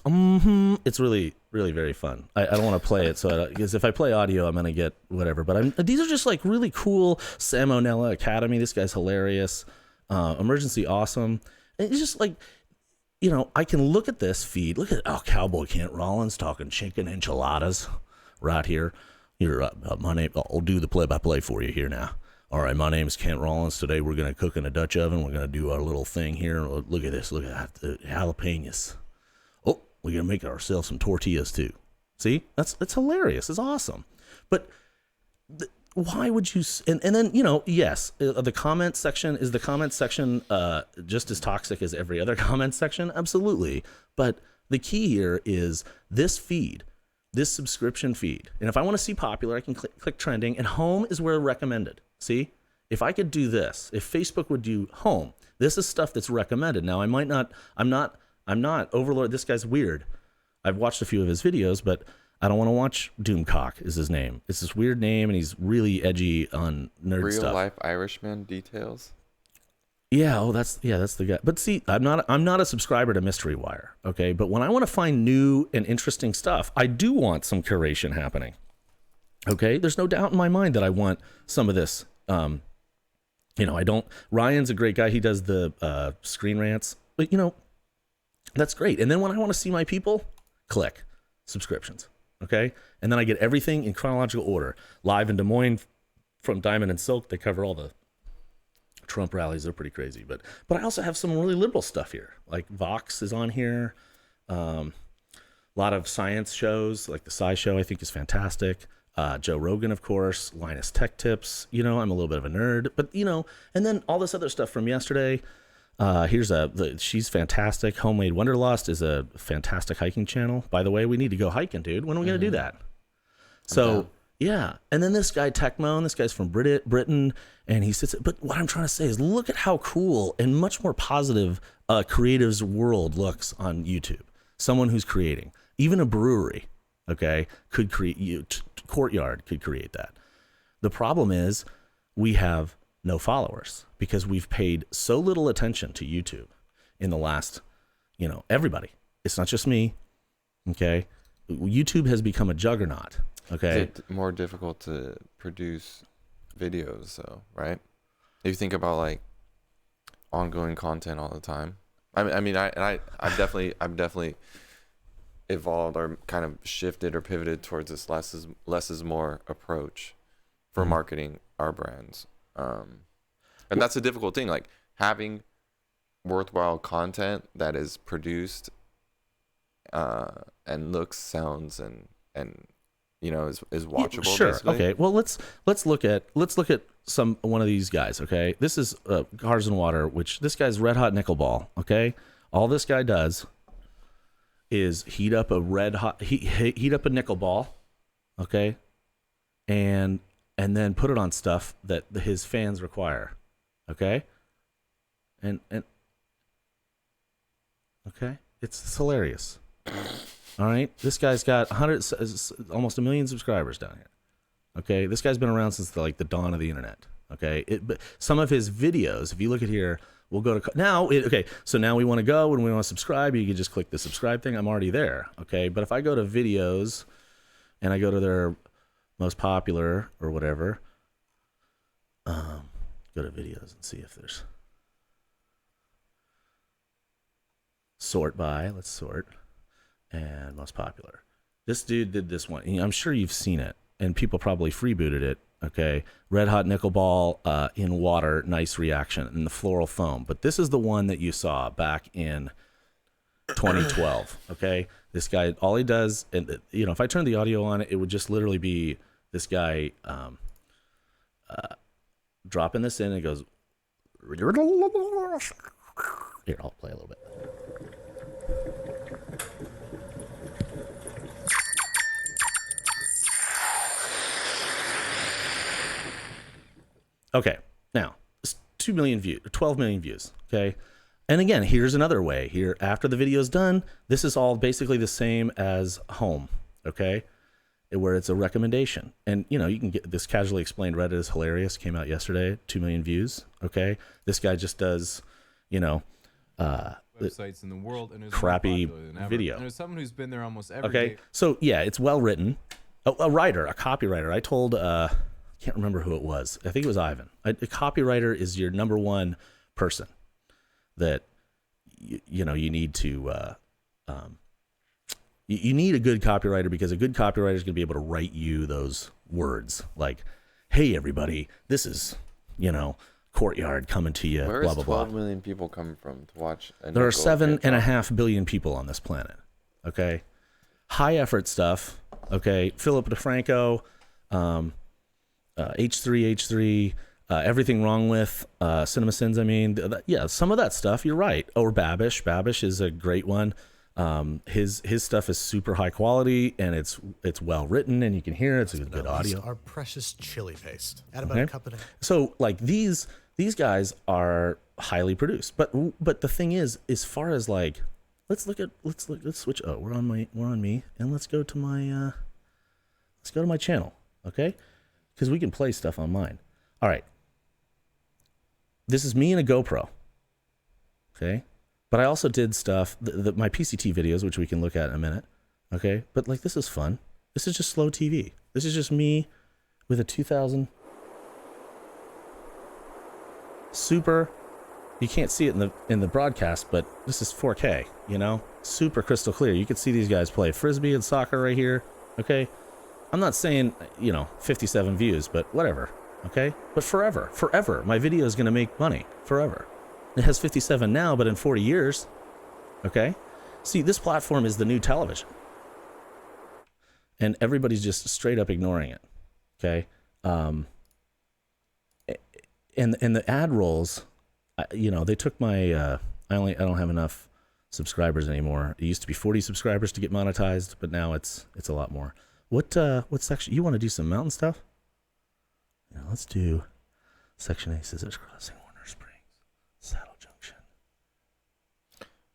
really, really very fun. I don't want to play it, because if I play audio, I'm gonna get whatever. But these are just like really cool. Salmonella Academy. This guy's hilarious. Emergency Awesome. And it's just like, I can look at this feed. Look at Cowboy Kent Rollins talking chicken enchiladas right here. Here, my name. I'll do the play-by-play for you here now. All right, my name is Kent Rollins. Today we're gonna cook in a Dutch oven. We're gonna do our little thing here. Look at this. Look at that, the jalapenos. Oh, we're gonna make ourselves some tortillas too. See, it's hilarious. It's awesome. But why would you? And then yes, the comment section is just as toxic as every other comment section. Absolutely. But the key here is this feed. This subscription feed. And if I want to see popular, I can click trending, and home is where recommended. See, if I could do this, if Facebook would do home, this is stuff that's recommended. Now I'm not Overlord. This guy's weird. I've watched a few of his videos, but I don't want to watch Doomcock is his name. It's this weird name, and he's really edgy on nerd stuff. Real life Irishman details. Yeah, that's the guy. But see, I'm not a subscriber to Mystery Wire, okay? But when I want to find new and interesting stuff, I do want some curation happening. Okay? There's no doubt in my mind that I want some of this. I don't. Ryan's a great guy. He does the screen rants. But that's great. And then when I want to see my people, click subscriptions. Okay? And then I get everything in chronological order. Live in Des Moines from Diamond and Silk, they cover all the Trump rallies. Are pretty crazy, but I also have some really liberal stuff here. Like Vox is on here. A lot of science shows, like the Sci Show, I think is fantastic. Joe Rogan, of course. Linus Tech Tips. I'm a little bit of a nerd, but and then all this other stuff from yesterday. She's fantastic. Homemade Wanderlust is a fantastic hiking channel. By the way, we need to go hiking, dude. When are we gonna do that? So. Yeah, and then this guy Techmoan, this guy's from Britain, and he sits. But what I'm trying to say is, look at how cool and much more positive creative's world looks on YouTube. Someone who's creating, even a brewery, okay, could create. Courtyard could create that. The problem is, we have no followers because we've paid so little attention to YouTube in the last, everybody. It's not just me, okay. YouTube has become a juggernaut. Okay. Is it more difficult to produce videos, though, right? If you think about like ongoing content all the time. I've definitely evolved or kind of shifted or pivoted towards this less is more approach for marketing our brands. And that's a difficult thing, like having worthwhile content that is produced and looks, sounds, and is watchable. Sure. Basically. Okay. Well, let's look at one of these guys. Okay. This is Cars and Water, which this guy's Red Hot Nickelball. Okay. All this guy does is heat up a heat up a nickel ball, okay, and then put it on stuff that his fans require, okay, and okay, it's hilarious. All right, this guy's got almost 1 million subscribers down here. Okay, this guy's been around since the dawn of the internet. Okay, but some of his videos, if you look at here, we'll go to now. Okay, so now we want to go and we want to subscribe. You can just click the subscribe thing. I'm already there. Okay, but if I go to videos and I go to their most popular or whatever, go to videos and see if there's sort by. Let's sort and most popular. This dude did this one. I'm sure you've seen it, and people probably freebooted it. Okay, red hot nickel ball in water, nice reaction, and the floral foam. But this is the one that you saw back in 2012. Okay, this guy, all he does, and if I turn the audio on, it would just literally be this guy dropping this in, and it goes. Here, I'll play a little bit. Okay, now it's 2 million views, 12 million views. Okay, and again, here's another way. Here, after the video's done, this is all basically the same as home. Okay, where it's a recommendation, and you can get this. Casually Explained Reddit is hilarious. Came out yesterday, 2 million views. Okay, this guy just does, websites in the world, and crappy video. And there's someone who's been there almost every day. So yeah, it's well written. A writer, a copywriter. I told. Can't remember who it was. I think it was Ivan. A copywriter is your number one person that you need to. You need a good copywriter, because a good copywriter is going to be able to write you those words like, "Hey, everybody, this is Courtyard coming to you." Where blah is blah 12 blah. million people coming from to watch? There are 7.5 billion people on this planet. Okay, high effort stuff. Okay, Philip DeFranco. H3, Everything Wrong With, Cinema Sins. I mean, yeah, some of that stuff, you're right. Or Babish. Babish is a great one. His stuff is super high quality, and it's well written, and you can hear it. It's a good audio. Our precious chili paste. Add about a cup and a half. So like these guys are highly produced, but the thing is, as far as like, let's switch. Oh, we're on me, and let's go to my channel, okay? Because we can play stuff on mine. All right. This is me and a GoPro. Okay. But I also did stuff, my PCT videos, which we can look at in a minute. Okay. But like, this is fun. This is just slow TV. This is just me with a 2000 super. You can't see it in the broadcast, but this is 4K, super crystal clear. You can see these guys play Frisbee and soccer right here. Okay. I'm not saying, 57 views, but whatever, okay? But forever, my video is going to make money, forever. It has 57 now, but in 40 years, okay? See, this platform is the new television. And everybody's just straight up ignoring it, okay? And the ad rolls, they took my, I don't have enough subscribers anymore. It used to be 40 subscribers to get monetized, but now it's a lot more. What section? You want to do some mountain stuff? Yeah, let's do Section A, Scissors Crossing, Warner Springs, Saddle Junction.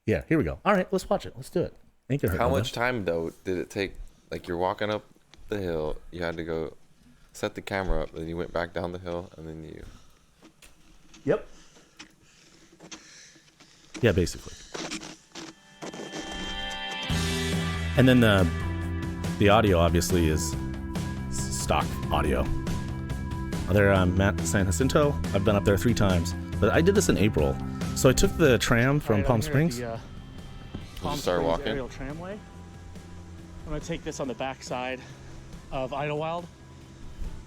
Yeah, here we go. All right, let's watch it. Let's do it. Ain't gonna hurt How no much though. time, though, did it take? Like, you're walking up the hill, you had to go set the camera up, then you went back down the hill, and then you... Yep. Yeah, basically. And then the audio obviously is stock audio. There, I'm Matt San Jacinto. I've been up there 3 times, but I did this in April. So I took the tram from Palm Springs. Palm start Springs walking? Aerial tramway. I'm gonna take this on the back side of Idlewild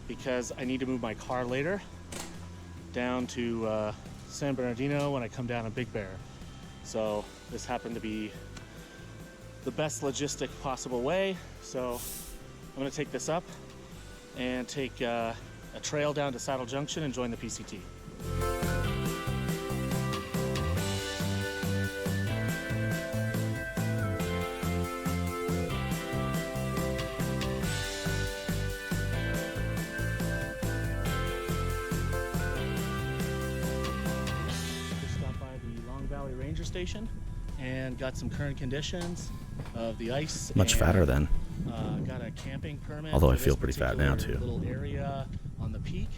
because I need to move my car later down to San Bernardino when I come down to Big Bear. So this happened to be the best logistic possible way. So I'm gonna take this up and take a trail down to Saddle Junction and join the PCT. ranger station and got some current conditions of the ice. Much and, fatter then. Got a camping permit. Although I for feel this pretty fat now, particular too. Little area on the peak,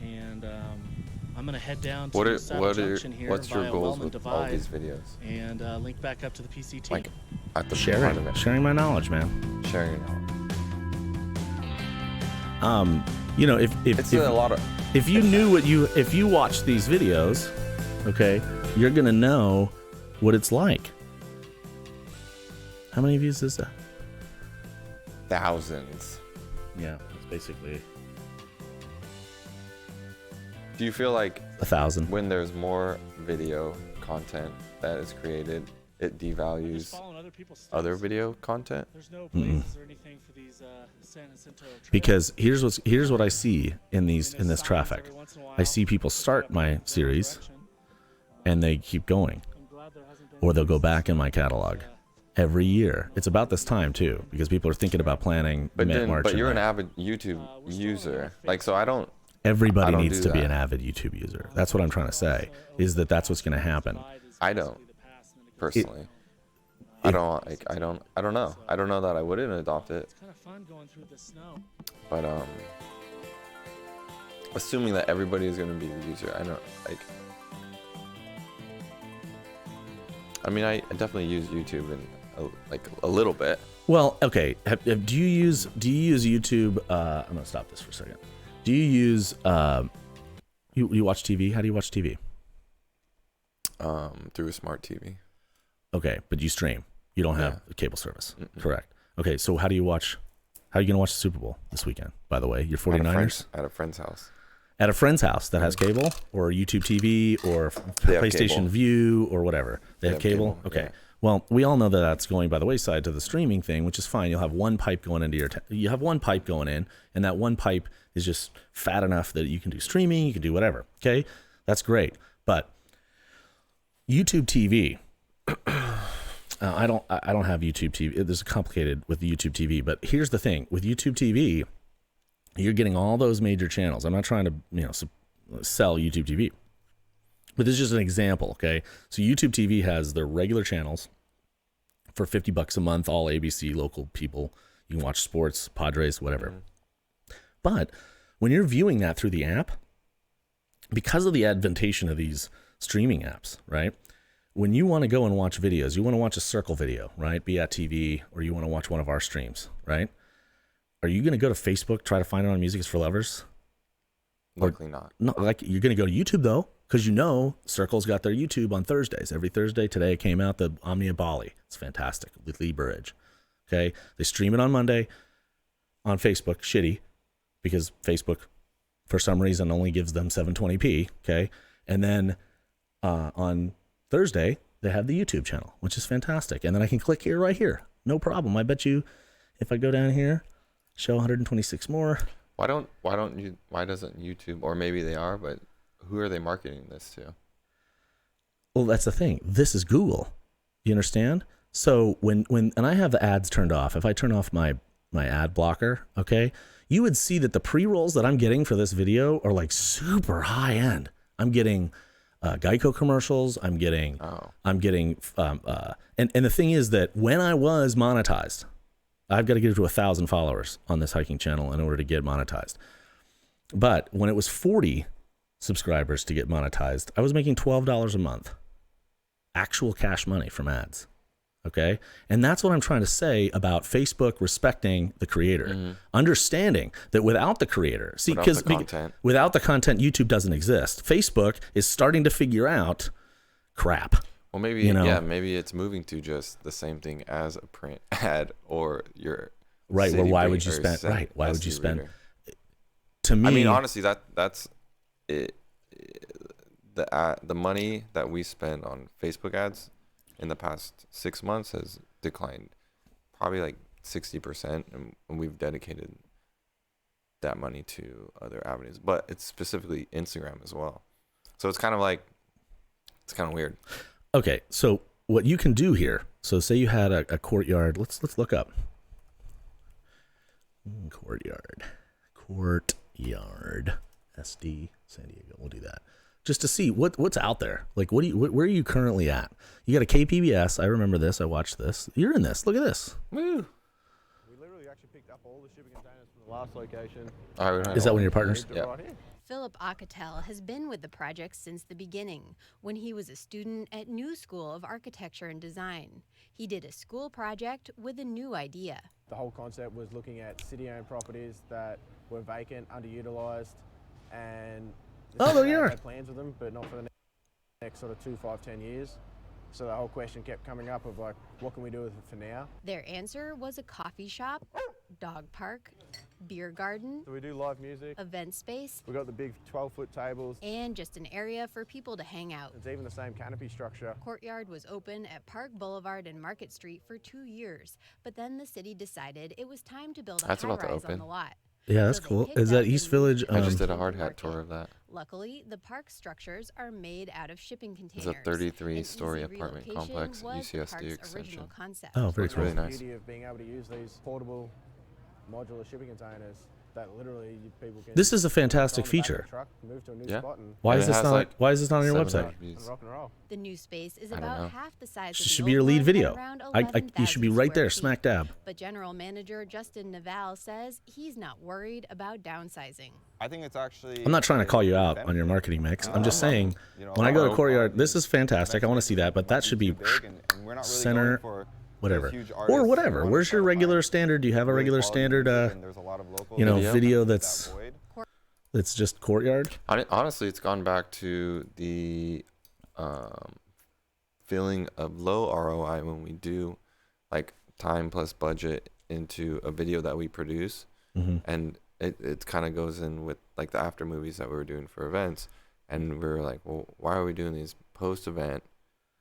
and I'm gonna head down to What are Saddle Junction here what's your via goals Wellman with all Divide these videos? and link back up to the PCT. Like at the front of it, Sharing my knowledge, man. sharing your knowledge. You know, if It's a lot of. if you knew if you watch these videos, okay, you're gonna know what it's like. How many views is that? Thousands. Yeah, it's basically Do you feel like 1,000. when there's more video content that is created, it Just devalues following other people's steps. other video content? There's no blazes or anything for these San Jacinto trails. Because here's what I see in this Signs traffic. every once in a while I see people start up my that series direction. and they keep going, I'm glad there hasn't been or they'll go back in my catalog every year. It's about this time too, because people are thinking about planning But mid-March. but and you're an like- avid YouTube user, like so. I don't. Everybody I don't needs do to be that. an avid YouTube user. That's what I'm trying to say. Is that's what's going to happen. I don't personally. I don't like. I don't know. I don't know that I wouldn't adopt it. It's kind of fun going through the snow. But assuming that everybody is going to be the user, I don't like. I mean, I definitely use YouTube and a little bit. Well, okay. Do you use YouTube? I'm gonna stop this for a second. Do you use you watch TV? How do you watch TV? Through a smart TV. Okay, but you stream. You don't have cable service. Correct. Okay, so how are you gonna watch the Super Bowl this weekend? By the way, your 49ers At a friend's house. at a friend's house that has cable, or YouTube TV, or They have PlayStation cable. View, or whatever. They have have cable. cable, Okay. yeah. Well, we all know that that's going by the wayside to the streaming thing, which is fine. You'll have one pipe going into you have one pipe going in, and that one pipe is just fat enough that you can do streaming, you can do whatever. Okay, that's great. But YouTube TV, I don't have YouTube TV. There's complicated with the YouTube TV, but here's the thing: with YouTube TV, you're getting all those major channels. I'm not trying to sell YouTube TV. But this is just an example, okay? So YouTube TV has their regular channels for $50 a month, all ABC, local people. You can watch sports, Padres, whatever. But when you're viewing that through the app, because of the adventation of these streaming apps, right? When you want to go and watch videos, you want to watch a circle video, right? Be at TV, or you want to watch one of our streams, right? Are you going to go to Facebook, try to find it on Music is for Lovers? Likely not. No, like you're going to go to YouTube though, because Circle's got their YouTube on Thursdays. Every Thursday. Today it came out, the Omnia Bali. It's fantastic with Lee Burridge. Okay, they stream it on Monday on Facebook. Shitty, because Facebook, for some reason, only gives them 720p. Okay, and then on Thursday they have the YouTube channel, which is fantastic. And then I can click here, right here, no problem. I bet you, if I go down here, show 126 more. Why doesn't YouTube, or maybe they are, but who are they marketing this to? Well, that's the thing. This is Google. You understand? So when and I have the ads turned off. If I turn off my ad blocker, okay, you would see that the pre-rolls that I'm getting for this video are like super high end. I'm getting Geico commercials. I'm getting and the thing is that when I was monetized, I've got to get to 1,000 followers on this hiking channel in order to get monetized. But when it was 40 subscribers to get monetized, I was making $12 a month, actual cash money from ads. Okay. And that's what I'm trying to say about Facebook respecting the creator, understanding that without the creator, without the content, YouTube doesn't exist. Facebook is starting to figure out crap. Well, maybe maybe it's moving to just the same thing as a print ad or your right. Well, why would you spend? Right. Why would you spend? To me, I mean, honestly, that's it. The money that we spend on Facebook ads in the past 6 months has declined probably like 60%, and we've dedicated that money to other avenues. But it's specifically Instagram as well. So it's kind of weird. Okay, so what you can do here, so say you had a courtyard, let's look up. Courtyard, SD, San Diego, we'll do that. just to see what's out there. Like, where are you currently at? You got a KPBS. I remember this. I watched this. You're in this. Look at this. Woo. We literally actually picked up all the shipping containers from the last location. All right, Is that one of your partners? Moved it right here. Philip Akatel has been with the project since the beginning, when he was a student at New School of Architecture and Design. He did a school project with a new idea. The whole concept was looking at city-owned properties that were vacant, underutilized, and the Oh, city there you are. had plans with them, but not for the next sort of 2, 5, 10 years. So the whole question kept coming up of like, what can we do with it for now? Their answer was a coffee shop, dog park, beer garden, So we do live music. event space, We got the big 12-foot tables. and just an area for people to hang out. It's even the same canopy structure. Courtyard was open at Park Boulevard and Market Street for 2 years, but then the city decided it was time to build a That's about to high-rise on open. the lot. Yeah, that's So they cool. picked Is that up the East new Village? I just Shipping did a hard hat Market. tour of that. Luckily, the park structures are made out of shipping It's containers. a 33-story An easy apartment relocation complex, was the UCSD park's extension. original concept. Oh, very It's cool. really That's nice. the beauty of being able to use these portable modular shipping containers that literally people can. This is a fantastic throw on the back of feature. the truck, move to a new Yeah. spot and Why And is it this has, not? like, Why is this not on your 7 website? RVs. rock and roll. The new space is I don't about know. half the size of Should the be your old lead one video. at around You should be 11,000 right there, square smack feet. dab. But general manager Justin Navalle says he's not worried about downsizing. I think it's actually. I'm not trying to call you out benefit. on your marketing mix. I'm No, just no, saying, you know, when I go to our Courtyard, own this is fantastic. I want to see that, but that should be too big, and we're not really center, going for those whatever, huge or artists. whatever. We wanna Where's your try to regular find standard? Do you have a really regular quality standard, music, and there's a lot of local video Video? that's that void. just Courtyard? Honestly, it's gone back to the feeling of low ROI when we do like time plus budget into a video that we produce, and it kind of goes in with like the after movies that we were doing for events, and we were like, well, why are we doing these post event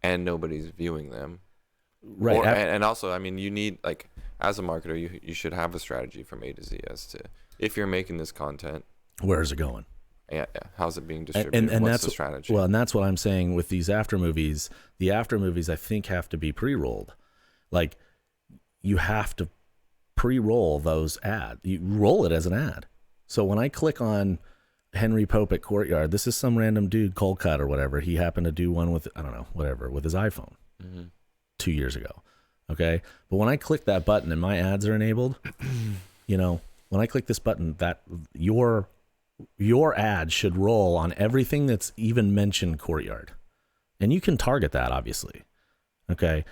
and nobody's viewing them? Right. Or, and also, I mean, you need, like, as a marketer, you should have a strategy from A to Z as to if you're making this content, Where is it going? yeah, how's it being distributed? And What's that's the strategy? Well, and that's what I'm saying with these after movies. The after movies, I think, have to be pre-rolled. Like, you have to pre-roll those ads. You roll it as an ad. So when I click on Henry Pope at Courtyard, this is some random dude, cold cut or whatever. He happened to do one with, I don't know, whatever, with his iPhone 2 years ago. Okay. But when I click that button and my ads are enabled, when I click this button, that your ad should roll on everything that's even mentioned Courtyard. And you can target that, obviously. Okay.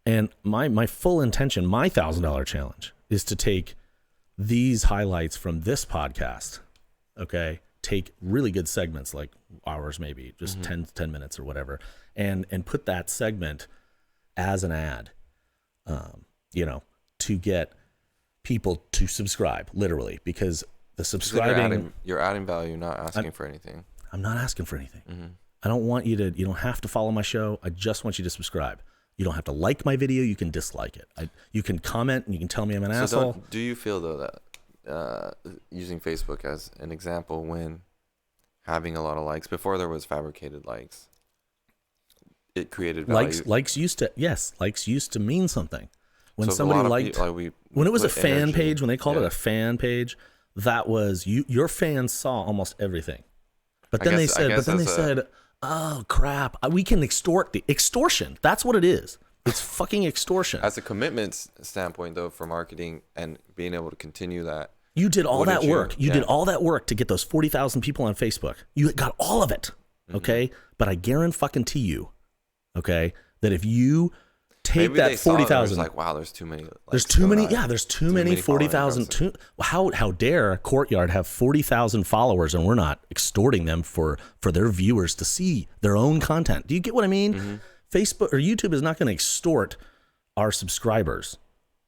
And my full intention, my $1,000 challenge is to take these highlights from this podcast. Okay. Take really good segments like ours, maybe just 10 minutes or whatever, and put that segment as an ad, to get people to subscribe, literally, because the subscribing, you're adding value, not asking for anything. I'm not asking for anything. I don't want you don't have to follow my show. I just want you to subscribe. You don't have to like my video. You can dislike it. You can comment and you can tell me I'm an asshole. Do you feel, though, that using Facebook as an example, when having a lot of likes, before there was fabricated likes, it created value? Likes used to mean something. When So somebody a lot of liked, when it was a put fan energy- page, when they called it yeah. a fan page, that was your fans saw almost everything. But I then guess they as said, oh crap, we can extortion. That's what it is. It's fucking extortion. As a commitment standpoint, though, for marketing and being able to continue that, You did all What that did you- work. You yeah. did all that work to get those 40,000 people on Facebook. You got all of it. Okay. But I guarantee you, okay, that if you take maybe they that saw it and it was 40,000, like, wow, there's too many. there's likes too going many. on. Yeah, there's too many following 40,000. accounts. How dare Courtyard have 40,000 followers and we're not extorting them for their viewers to see their own content? Do you get what I mean? Facebook or YouTube is not going to extort our subscribers.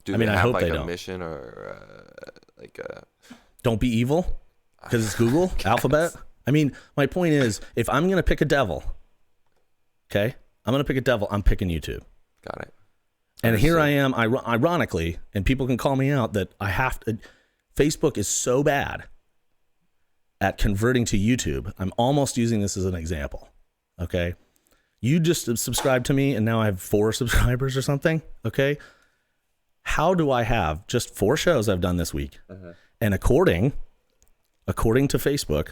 Do I mean, they I have hope like they a don't. mission or Don't be evil because it's Google Alphabet. I mean, my point is, if I'm going to pick a devil, okay, I'm going to pick a devil. I'm picking YouTube. got it? And here I am, ironically, and people can call me out that I have to. Facebook is so bad at converting to YouTube. I'm almost using this as an example. Okay, you just subscribed to me, and now I have 4 subscribers or something. Okay, how do I have just 4 shows I've done this week? And according to Facebook,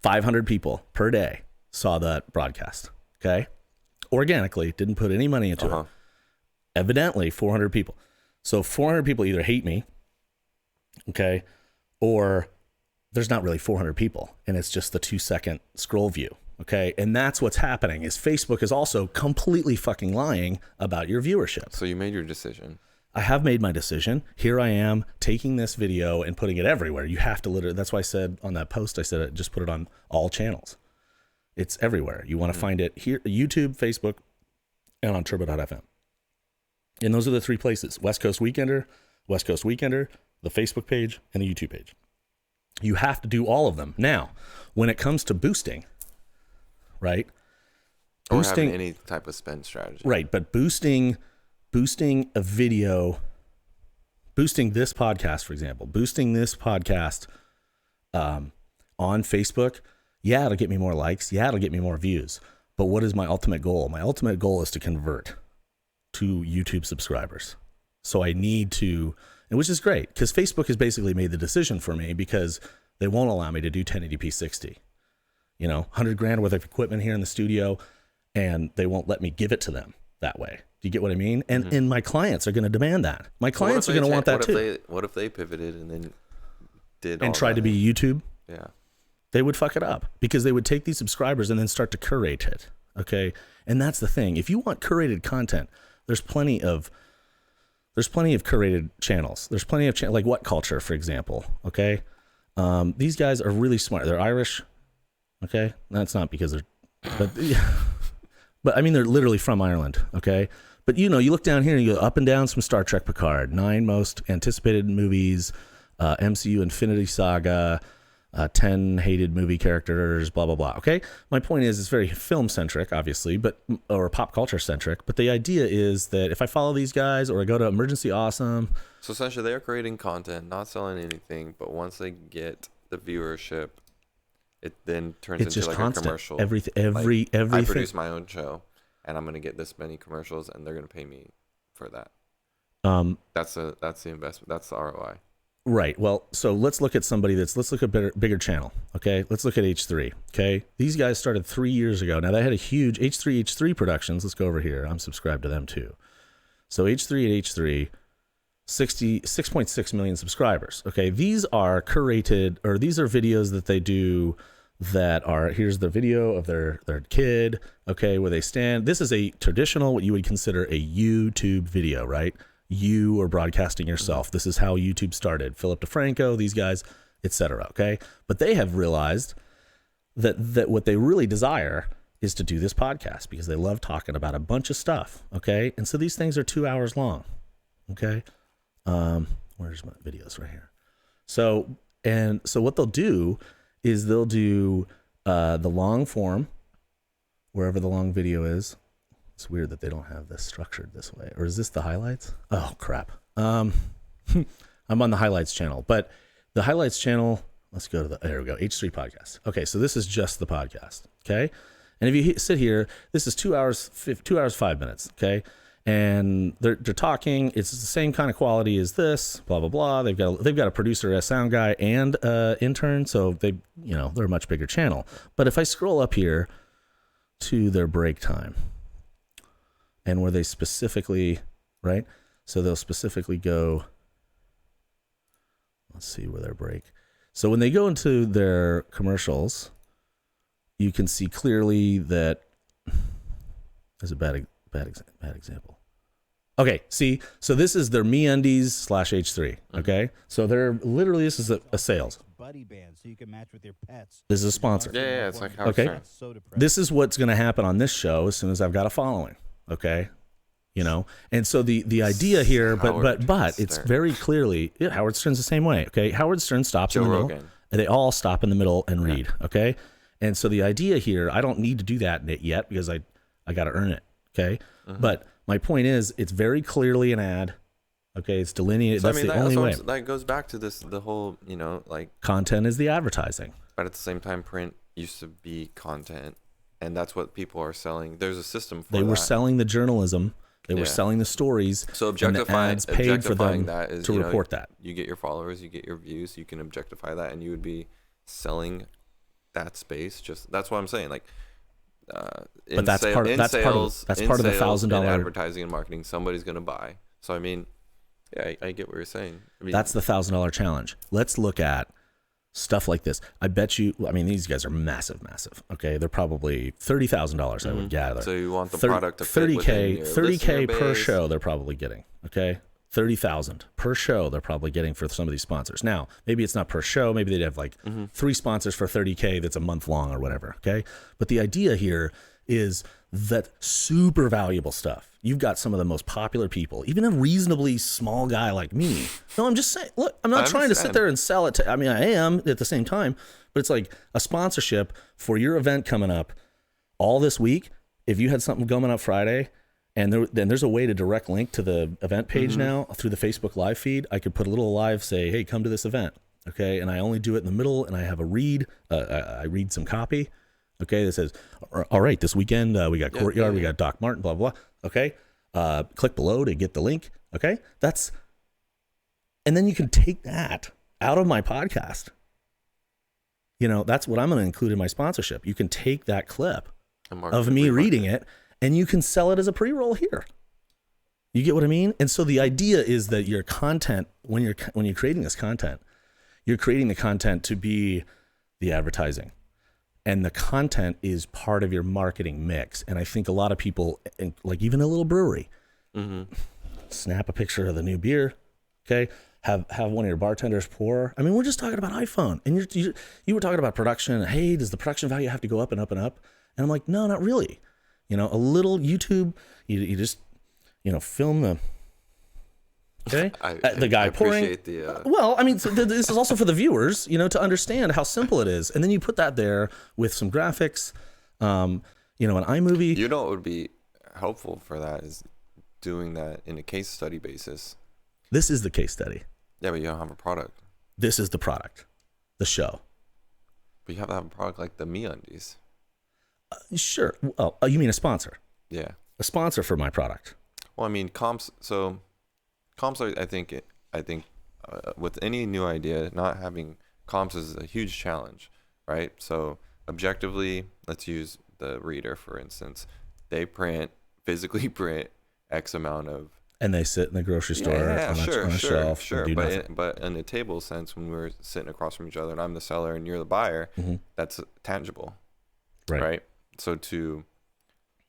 500 people per day saw that broadcast. Okay. Organically, didn't put any money into it. Evidently, 400 people. So 400 people either hate me, okay, or there's not really 400 people, and it's just the 2-second scroll view, okay? And that's what's happening, is Facebook is also completely fucking lying about your viewership. So you made your decision. I have made my decision. Here I am taking this video and putting it everywhere. You have to literally, that's why I said on that post, I said just put it on all channels. It's everywhere. You want to find it here, YouTube, Facebook, and on turbo.fm. And those are the 3 places: West Coast Weekender, the Facebook page, and the YouTube page. You have to do all of them. Now, when it comes to boosting, right? Or having any type of spend strategy. Right, but boosting a video, boosting this podcast, for example, boosting this podcast on Facebook, yeah, it'll get me more likes. Yeah, it'll get me more views. But what is my ultimate goal? My ultimate goal is to convert to YouTube subscribers. So I need to, and which is great, because Facebook has basically made the decision for me, because they won't allow me to do 1080p 60. You know, $100,000 worth of equipment here in the studio, and they won't let me give it to them that way. Do you get what I mean? And my clients are going to demand that. My clients are going to want that too. What if they pivoted and then did and tried to be YouTube? Yeah. They would fuck it up, because they would take these subscribers and then start to curate it. Okay. And that's the thing. If you want curated content, there's plenty of curated channels. There's plenty of like What Culture, for example. Okay. These guys are really smart. They're Irish. Okay. That's not because they're, but I mean, they're literally from Ireland. Okay. But you know, you look down here and you go up and down from Star Trek Picard, 9 most anticipated movies, MCU Infinity Saga, 10 hated movie characters, blah, blah, blah. Okay. My point is, it's very film centric, obviously, or pop culture centric. But the idea is that if I follow these guys, or I go to Emergency Awesome. So essentially they're creating content, not selling anything, but once they get the viewership, it then turns into like constant. A commercial. Everything. I produce my own show, and I'm going to get this many commercials, and they're going to pay me for that. That's the investment. That's the ROI. Right. Well, so let's look at let's look at bigger channel. Okay. Let's look at H3. Okay. These guys started 3 years ago. Now they had a huge H3 Productions. Let's go over here. I'm subscribed to them too. So H3, 6.6 million subscribers. Okay. These are curated, or these are videos that they do that are, here's the video of their kid. Okay. Where they stand. This is a traditional, what you would consider a YouTube video, right? You are broadcasting yourself. This is how YouTube started. Philip DeFranco, these guys, etc. Okay, but they have realized that what they really desire is to do this podcast, because they love talking about a bunch of stuff. Okay, and so these things are 2 hours long. Okay, where's my videos right here? So what they'll do is they'll do the long form, wherever the long video is. It's weird that they don't have this structured this way. Or is this the highlights? Oh, crap. I'm on the highlights channel. But the highlights channel, let's go to there we go, H3 Podcast. Okay, so this is just the podcast, okay? And if you sit here, this is 2 hours, 5 minutes, okay? And they're talking. It's the same kind of quality as this, blah, blah, blah. They've got a producer, a sound guy, and intern, so they're a much bigger channel. But if I scroll up here to their break time, and where they specifically, right? So they'll specifically go, let's see where their break. So when they go into their commercials, you can see clearly that there's a bad example. Okay, see, so this is their MeUndies /H3, okay? So they're literally, this is a sales. Buddy band, so you can match with your pets. This is a sponsor. Yeah, it's like how okay. This is what's going to happen on this show as soon as I've got a following. Okay. And so the idea here, but it's very clearly, Howard Stern's the same way. Okay. Howard Stern stops in the middle, and they all stop in the middle and read. Okay. And so the idea here, I don't need to do that yet, because I got to earn it. Okay. But my point is, it's very clearly an ad. Okay. It's delineated. So, that's the only way. That goes back to the whole, like content is the advertising. But at the same time, print used to be content. And that's what people are selling. There's a system for that. They were selling the journalism. They were selling the stories. So objectifying paid for them that is, to report that. You get your followers, you get your views. You can objectify that, and you would be selling that space. Just that's what I'm saying. Like, but that's part of the $1,000 advertising and marketing. Somebody's gonna buy. So I mean, yeah, I get what you're saying. I mean, that's the $1,000 challenge. Let's look at stuff like this. I bet you. I mean, these guys are massive. Okay, they're probably $30,000. I would gather. So you want the product to fit 30K per show. They're probably getting. Okay. 30,000 per show they're probably getting for some of these sponsors. Now, maybe it's not per show. Maybe they'd have like 3 sponsors for 30K that's a month long or whatever, okay? But the idea here is that super valuable stuff. You've got some of the most popular people, even a reasonably small guy like me. No, I'm just saying, look, I'm not trying to sit there and sell it to, I mean, I am at the same time, but it's like a sponsorship for your event coming up all this week. If you had something coming up Friday, and then there's a way to direct link to the event page now through the Facebook live feed. I could put a little live, say, hey, come to this event. Okay. And I only do it in the middle, and I have a read. I read some copy. Okay. That says, all right, this weekend we got Courtyard, we got Doc Martin, blah, blah, blah. Okay. Click below to get the link. Okay. And then you can take that out of my podcast. You know, that's what I'm going to include in my sponsorship. You can take that clip of me reading it, and you can sell it as a pre-roll here. You get what I mean? And so the idea is that your content, when you're creating this content, you're creating the content to be the advertising. And the content is part of your marketing mix. And I think a lot of people, like even a little brewery, snap a picture of the new beer, okay? Have one of your bartenders pour. I mean, we're just talking about iPhone. And you were talking about production. Hey, does the production value have to go up and up and up? And I'm like, no, not really. You know, a little YouTube, you just, you know, film the guy pouring. Well, I mean, so this is also for the viewers, you know, to understand how simple it is. And then you put that there with some graphics, you know, an iMovie. You know what would be helpful for that is doing that in a case study basis. This is the case study. Yeah, but you don't have a product. This is the product, the show. But you have to have a product like the MeUndies. Sure. Oh, you mean a sponsor? Yeah. A sponsor for my product. Well, I mean, comps are, I think with any new idea, not having comps is a huge challenge, right? So objectively, let's use the reader, for instance. They physically print X amount of. And they sit in the grocery store on a shelf. Sure. But in a table sense, when we're sitting across from each other and I'm the seller and you're the buyer, that's tangible, right? So to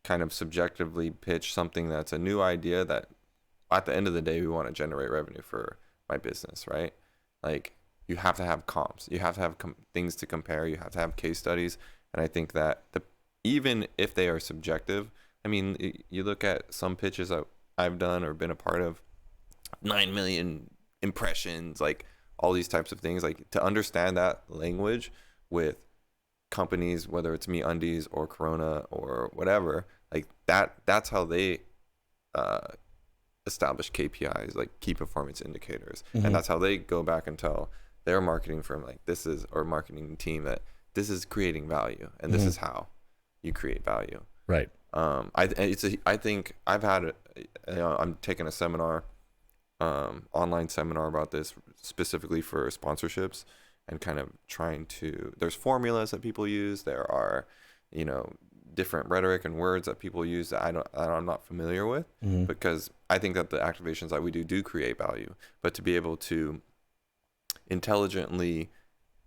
kind of subjectively pitch something that's a new idea that at the end of the day, we want to generate revenue for my business, right? Like you have to have comps. You have to have things to compare. You have to have case studies. And I think that even if they are subjective, I mean, you look at some pitches that I've done or been a part of, 9 million impressions, like all these types of things, like to understand that language with companies, whether it's MeUndies or Corona or whatever, like that's how they establish KPIs, like key performance indicators. And that's how they go back and tell their marketing firm, like or marketing team, that this is creating value and this is how you create value. Right. I think I've had I'm taking a seminar, online seminar about this specifically for sponsorships, and kind of trying to, there's formulas that people use. There are, you know, different rhetoric and words that people use that I'm not familiar with, because I think that the activations that we do create value, but to be able to intelligently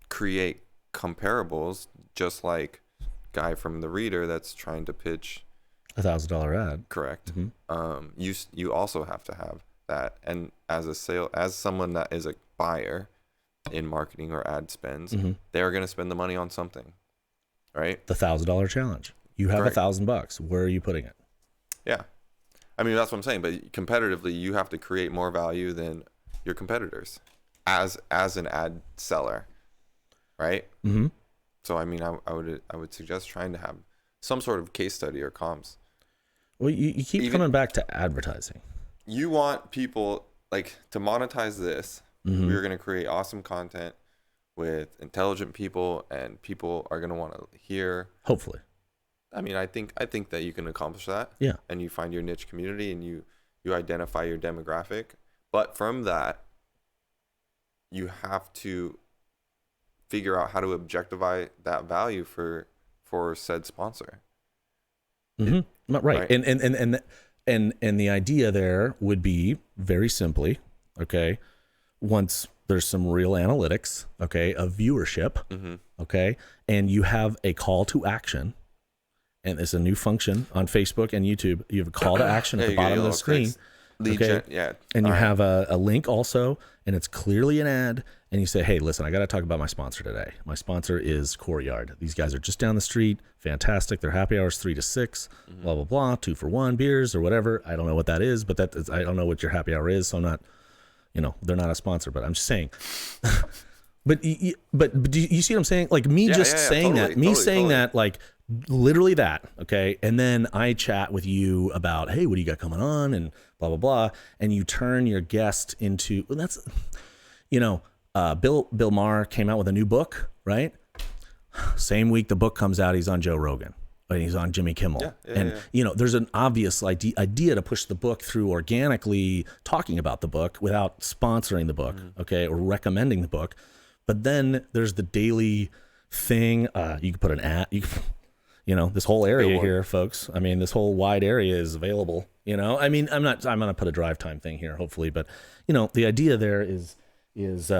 create comparables, just like guy from the reader that's trying to pitch $1,000 ad. Correct. You also have to have that, and as someone that is a buyer in marketing or ad spends, they are going to spend the money on something, right? The $1,000 challenge. You have $1,000. Where are you putting it? Yeah, I mean, that's what I'm saying. But competitively, you have to create more value than your competitors as an ad seller, right? So I mean, I would suggest trying to have some sort of case study or comps. Well, you keep coming back to advertising. You want people, like, to monetize this. We're going to create awesome content with intelligent people, and people are going to want to hear. Hopefully. I mean, I think that you can accomplish that. Yeah. And you find your niche community, and you identify your demographic. But from that, you have to figure out how to objectify that value for said sponsor. Mm-hmm. Right. Right. And the idea there would be very simply, okay, once there's some real analytics, okay, of viewership, okay, and you have a call to action, and it's a new function on Facebook and YouTube. You have a call to action at the bottom of the screen. And you have a link also, and it's clearly an ad, and you say, hey, listen, I got to talk about my sponsor today. My sponsor is Courtyard. These guys are just down the street. Fantastic. Their happy hours 3 to 6, blah, blah, blah, 2 for 1 beers or whatever. I don't know what that is, but I don't know what your happy hour is, so I'm not, they're not a sponsor, but I'm just saying. But do you see what I'm saying? Like me saying that, like literally that, okay? And then I chat with you about, hey, what do you got coming on? And blah, blah, blah. And you turn your guest into, well, that's, Bill Maher came out with a new book, right? Same week the book comes out, he's on Joe Rogan. And he's on Jimmy Kimmel. There's an obvious idea to push the book through organically talking about the book without sponsoring the book, okay, or recommending the book. But then there's the daily thing. You can put an ad, this whole area here, folks. I mean, this whole wide area is available, I mean, I'm going to put a drive time thing here, hopefully. But, the idea there is it's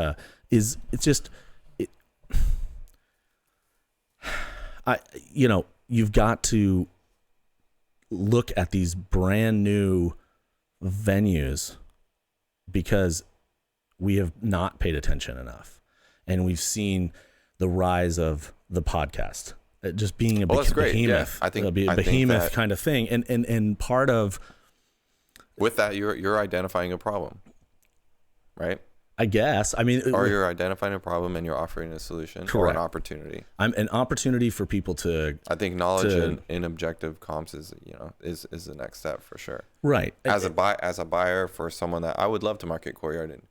just, you've got to look at these brand new venues because we have not paid attention enough. And we've seen the rise of the podcast just being a behemoth. I think a behemoth kind of thing. And part of with that, you're identifying a problem, right? I guess. I mean, or you're identifying a problem and you're offering a solution or an opportunity. An opportunity for people to. I think knowledge in objective comps is the next step for sure. Right. As a buyer for someone that I would love to market Courtyard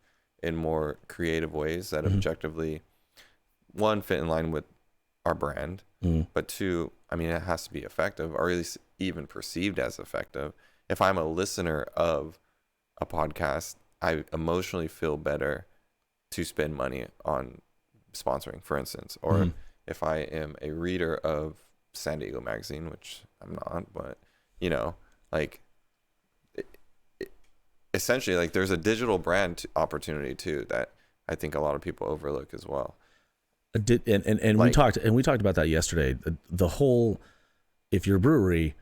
in more creative ways that objectively, one, fit in line with our brand, but two, I mean, it has to be effective, or at least even perceived as effective. If I'm a listener of a podcast, I emotionally feel better to spend money on sponsoring, for instance. Or if I am a reader of San Diego Magazine, which I'm not, but essentially, like, there's a digital brand opportunity too that I think a lot of people overlook as well. And we talked about that yesterday. The whole, if you're a brewery,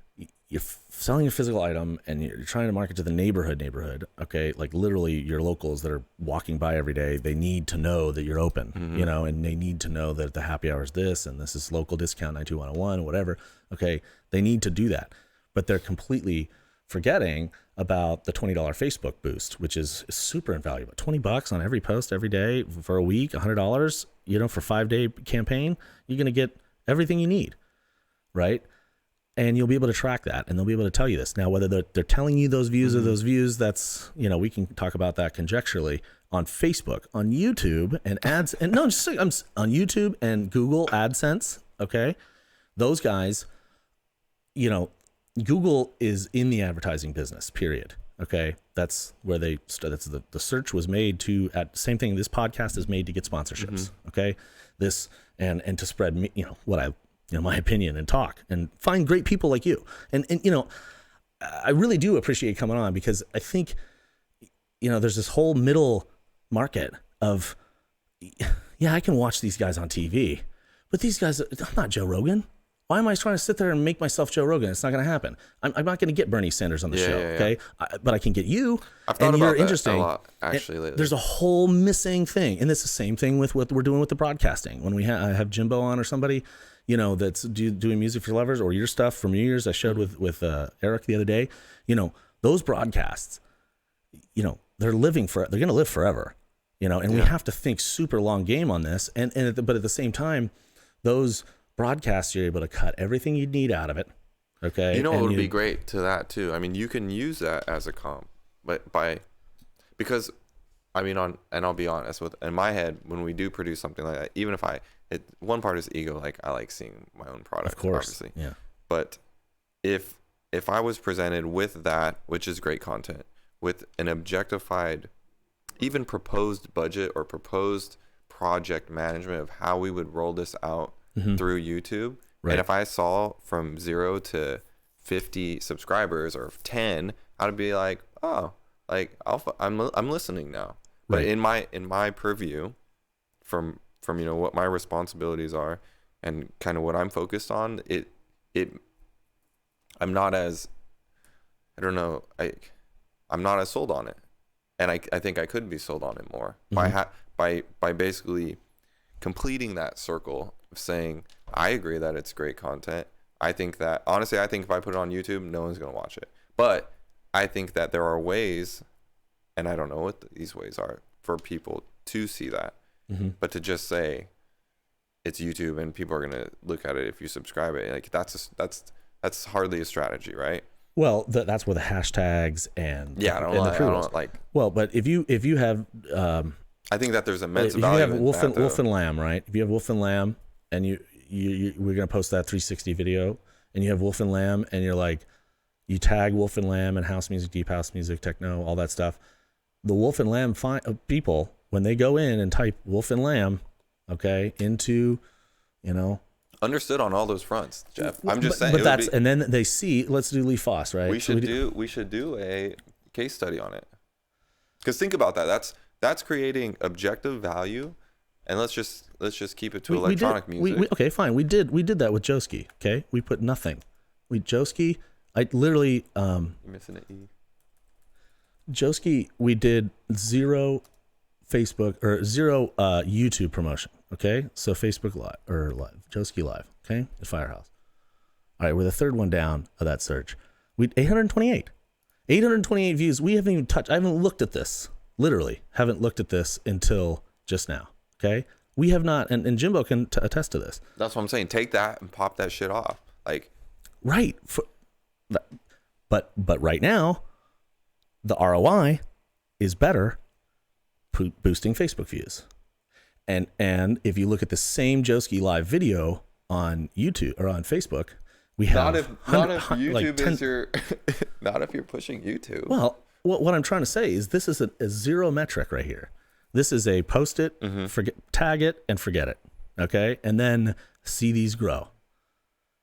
you're selling a physical item and you're trying to market to the neighborhood, okay? Like literally your locals that are walking by every day, they need to know that you're open, and they need to know that the happy hour is this, and this is local discount 92101, whatever. Okay. They need to do that, but they're completely forgetting about the $20 Facebook boost, which is super invaluable. $20 on every post every day for a week, $100, for 5-day campaign, you're going to get everything you need. Right. And you'll be able to track that, and they'll be able to tell you this. Now, whether they're telling you those views or those views, that's, we can talk about that conjecturally. On Facebook, on YouTube, and ads, and no, just on YouTube and Google AdSense, okay? Those guys, Google is in the advertising business, period. Okay, that's where that's the search was made same thing. This podcast is made to get sponsorships. Okay, this and to spread my opinion and talk and find great people like you. And I really do appreciate coming on, because I think, there's this whole middle market of, I can watch these guys on TV, but these guys, I'm not Joe Rogan. Why am I trying to sit there and make myself Joe Rogan? It's not going to happen. I'm not going to get Bernie Sanders on the show, okay? But I can get you, I've thought and about you're that interesting. a lot, actually, lately. There's a whole missing thing, and it's the same thing with what we're doing with the broadcasting. When I have Jimbo on or somebody, that's doing music for lovers, or your stuff from New Year's I showed with Eric the other day. Those broadcasts, they're going to live forever, and we have to think super long game on this. But at the same time, those broadcasts, you're able to cut everything you need out of it. Okay. What would be great to that too? I mean, you can use that as a comp, but because I mean, and I'll be honest, in my head, when we do produce something like that, even if one part is ego, like I like seeing my own product, of course, obviously. Yeah. But if I was presented with that, which is great content, with an objectified, even proposed budget or proposed project management of how we would roll this out through YouTube. Right. And if I saw from 0 to 50 subscribers or 10, I'd be like, oh, like I'm listening now. But Right. in my purview, from what my responsibilities are and kind of what I'm focused on, I'm not as, I don't know, I'm not as sold on it. And I think I could be sold on it more by basically completing that circle of saying, I agree that it's great content. I think that, honestly, I think if I put it on YouTube, no one's going to watch it. But I think that there are ways, and I don't know what these ways are, for people to see that. But to just say it's YouTube and people are going to look at it if you subscribe it, like that's hardly a strategy, right? Well, that's where the hashtags and I don't like. Well, but if you have I think that there's immense if you value have in Wolf that, and Lamb, right? If you have Wolf and Lamb, and we're gonna post that 360 video, and you have Wolf and Lamb, and you're like, you tag Wolf and Lamb and house music, deep house music, techno, all that stuff. The Wolf and Lamb people, when they go in and type Wolf and Lamb, okay, into, understood on all those fronts, Jeff. I'm just saying. But and then they see. Let's do Lee Foss, right? We should do a case study on it. Because think about that. That's creating objective value, and let's just keep it to electronic music. Okay, fine. We did that with Joski. Okay, we put nothing. Joski. I literally. You're missing an E. Joski. We did 0 Facebook or 0 YouTube promotion. Okay, so Facebook Live, Joski Live. Okay, at Firehouse. All right, we're the third one down of that search. We 828 views. We haven't even touched. I haven't looked at this. Literally, haven't looked at this until just now. Okay, we have not, and Jimbo can attest to this. That's what I'm saying. Take that and pop that shit off. Like, right. But right now, the ROI is better boosting Facebook views. And if you look at the same Joski Live video on YouTube or on Facebook, we have not if YouTube is your not if you're pushing YouTube. Well, what I'm trying to say is this is a 0 metric right here. This is a post it, tag it, and forget it. Okay, and then see these grow.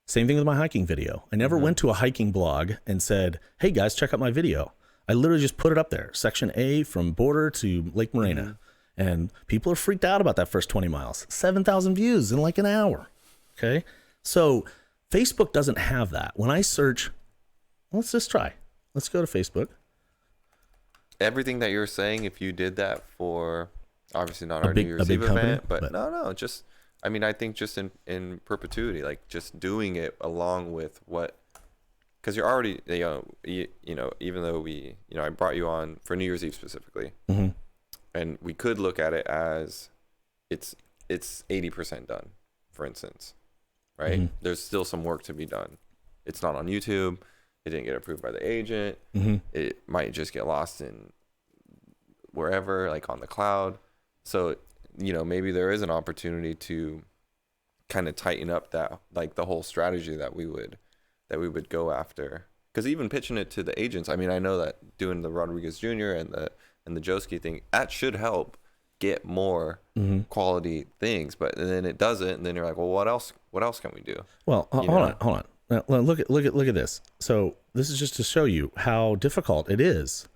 Same thing with my hiking video. I never went to a hiking blog and said, "Hey guys, check out my video." I literally just put it up there, section A from Border to Lake Morena. And people are freaked out about that first 20 miles. 7,000 views in like an hour. Okay. So Facebook doesn't have that. When I search, let's just try. Let's go to Facebook. Everything that you're saying, if you did that for, obviously not our New Year's Eve company, event, but no, just, I mean, I think just in perpetuity, like just doing it along with what, because you're already, even though I brought you on for New Year's Eve specifically. And we could look at it as it's 80% done, for instance, right? There's still some work to be done. It's not on YouTube. It didn't get approved by the agent. It might just get lost in wherever, like on the cloud. So, maybe there is an opportunity to kind of tighten up that, like the whole strategy that we would go after. Because even pitching it to the agents, I mean, I know that doing the Rodriguez Jr. and the Joski thing, that should help get more quality things, but then it doesn't, and then you're like, well, what else can we do? Well, hold on. Now, look at this. So this is just to show you how difficult it is.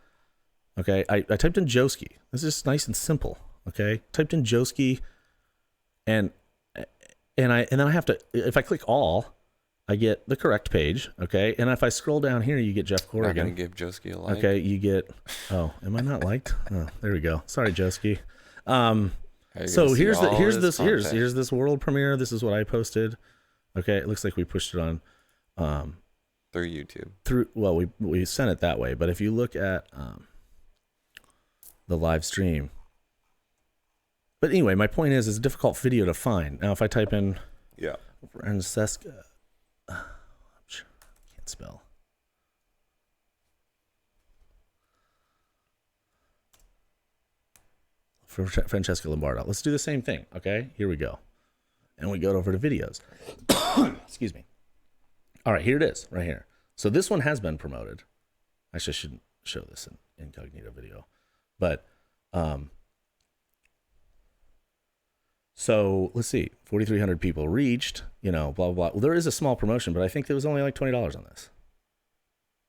Okay, I typed in Joski. This is nice and simple. Okay, typed in Joski, and then I have to, if I click all, I get the correct page, okay? And if I scroll down here, you get Jeff Corrigan. Not gonna give Joski a like. Okay, you get, am I not liked? Oh, there we go. Sorry, Joski. So here's this world premiere. This is what I posted. Okay, it looks like we pushed it on through YouTube. We sent it that way, but if you look at the live stream. But anyway, my point is, it's a difficult video to find. Now, if I type in Francesca, can't spell. Francesca Lombardo. Let's do the same thing. Okay, here we go. And we go over to videos. Excuse me. All right, here it is, right here. So this one has been promoted. Actually, I shouldn't show this in incognito video, but So let's see, 4,300 people reached, blah, blah, blah. Well, there is a small promotion, but I think there was only like $20 on this.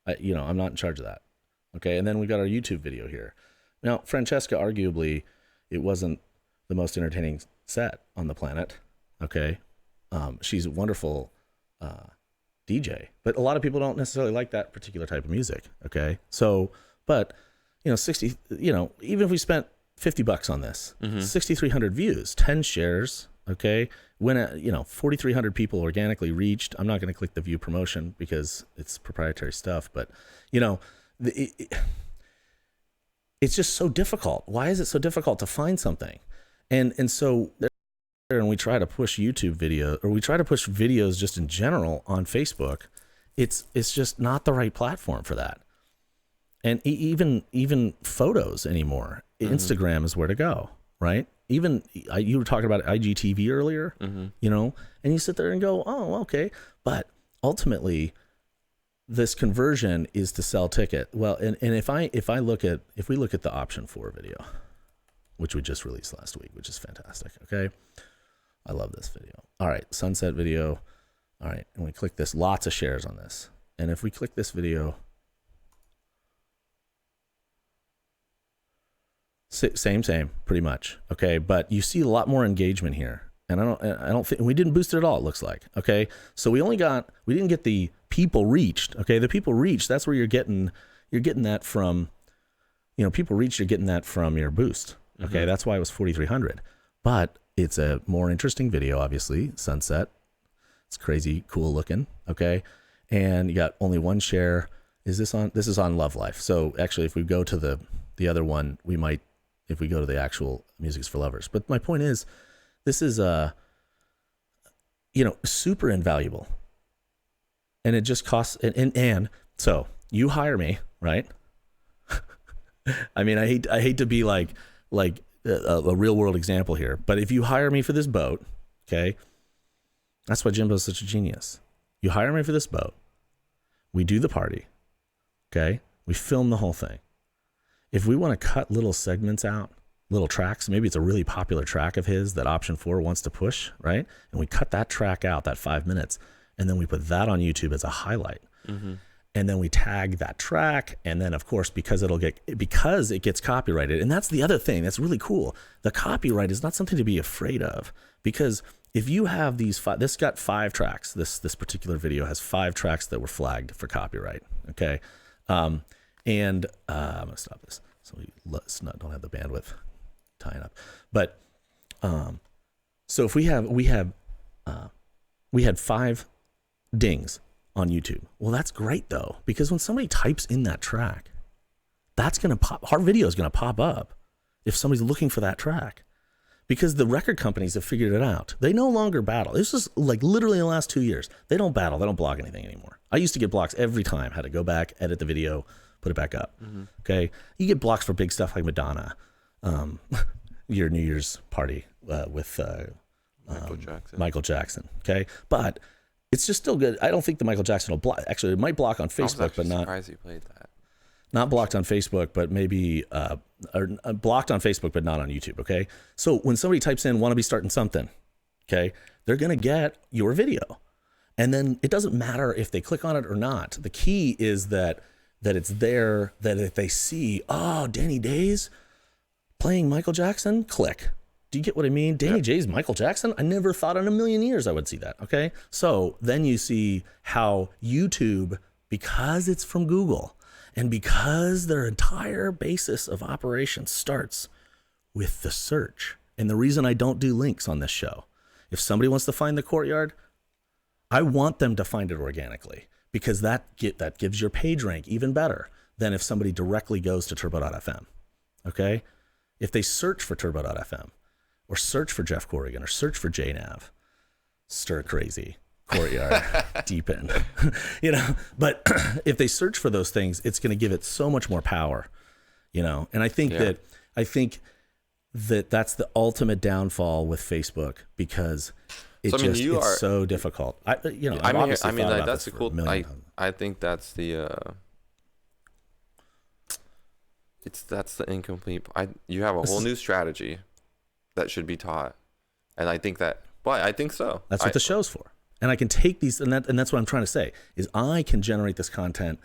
I'm not in charge of that. Okay. And then we got our YouTube video here. Now, Francesca, arguably, it wasn't the most entertaining set on the planet. Okay. She's a wonderful DJ, but a lot of people don't necessarily like that particular type of music. Okay. So, but 60, even if we spent $50 on this, 6,300 views, 10 shares. Okay. When, 4,300 people organically reached, I'm not going to click the view promotion because it's proprietary stuff, but it's just so difficult. Why is it so difficult to find something? And so and we try to push YouTube video, or we try to push videos just in general on Facebook. It's just not the right platform for that. And even photos anymore, Instagram is where to go, right? Even you were talking about IGTV earlier, and you sit there and go, oh, okay. But ultimately, this conversion is to sell ticket. Well, and if we look at the option 4 video, which we just released last week, which is fantastic. Okay. I love this video. All right. Sunset video. All right. And we click this, lots of shares on this. And if we click this video, same, pretty much. Okay. But you see a lot more engagement here. And I don't think we didn't boost it at all. It looks like, okay. So we didn't get the people reached. Okay. The people reached, that's where you're getting that from, people reached, you're getting that from your boost. Okay. That's why it was 4,300, but it's a more interesting video, obviously. Sunset. It's crazy, cool looking. Okay. And you got only one share. This is on Love Life. So actually, if we go to the other one, we might, if we go to the actual Music's for Lovers. But my point is, this is super invaluable. And it just costs, and so you hire me, right? I mean, I hate to be like a real world example here, but if you hire me for this boat, okay, that's why Jimbo's such a genius. You hire me for this boat, we do the party, okay, we film the whole thing. If we want to cut little segments out, little tracks, maybe it's a really popular track of his that option 4 wants to push, right? And we cut that track out, that 5 minutes, and then we put that on YouTube as a highlight. And then we tag that track, and then of course because it gets copyrighted, and that's the other thing that's really cool. The copyright is not something to be afraid of, because if you have this got 5 tracks. This particular video has 5 tracks that were flagged for copyright. Okay, and I'm gonna stop this so don't have the bandwidth tying up. But so if we had 5 dings on YouTube. Well, that's great though, because when somebody types in that track, that's going to pop, our video is going to pop up if somebody's looking for that track, because the record companies have figured it out. They no longer battle. This is like literally in the last 2 years. They don't battle. They don't block anything anymore. I used to get blocks every time. Had to go back, edit the video, put it back up. Okay. You get blocks for big stuff like Madonna, your New Year's party with Michael Jackson. Okay. But it's just still good. I don't think the Michael Jackson will block. Actually, it might block on Facebook, but not. Surprised he played that. Not blocked on Facebook, but maybe blocked on Facebook, but not on YouTube. Okay. So when somebody types in "want to be starting something," okay, they're gonna get your video, and then it doesn't matter if they click on it or not. The key is that it's there. That if they see, oh, Danny Days playing Michael Jackson, click. Do you get what I mean? Danny J's Michael Jackson? I never thought in a million years I would see that, okay? So then you see how YouTube, because it's from Google, and because their entire basis of operation starts with the search, and the reason I don't do links on this show, if somebody wants to find the courtyard, I want them to find it organically, because that gives your page rank even better than if somebody directly goes to turbo.fm, okay? If they search for turbo.fm, or search for Jeff Corrigan, or search for JNav, stir crazy, courtyard, deep end, but if they search for those things, it's going to give it so much more power, and I think that's the ultimate downfall with Facebook, because it's so difficult. That's the cool. I think that's the that's the incomplete. You have a whole new strategy that should be taught And I think that, well, I think so. That's what the show's for. And I can take these, and that's what I'm trying to say, is I can generate this content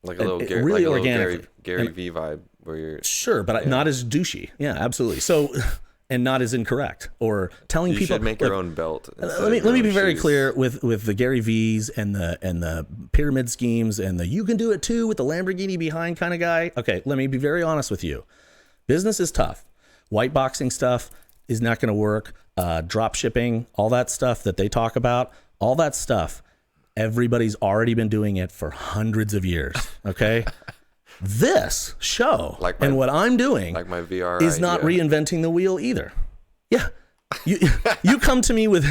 like a little really like organically. Gary V vibe where you're sure, but not as douchey. Yeah, absolutely. So, and not as incorrect or telling you people. should make your own belt. Let me be very clear with the Gary V's and the pyramid schemes and the you can do it too with the Lamborghini behind kind of guy. Okay, let me be very honest with you. Business is tough. White boxing stuff is not going to work. Drop shipping, all that stuff that they talk about, all that stuff. Everybody's already been doing it for hundreds of years. Okay. This show and what I'm doing like my VR is not reinventing the wheel either. Yeah. You come to me with a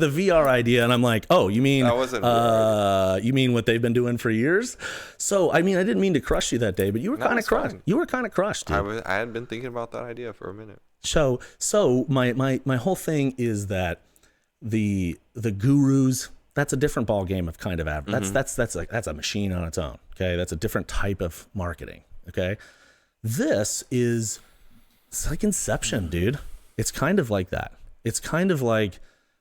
VR idea and I'm like, oh, you mean you mean what they've been doing for years? So I mean, I didn't mean to crush you that day, but you were kind of crushed. Fine. You were kind of crushed, dude. I had been thinking about that idea for a minute. So my whole thing is that the gurus, that's a different ball game of kind of that's a machine on its own. Okay, that's a different type of marketing. Okay, it's like Inception, dude. It's kind of like that. It's kind of like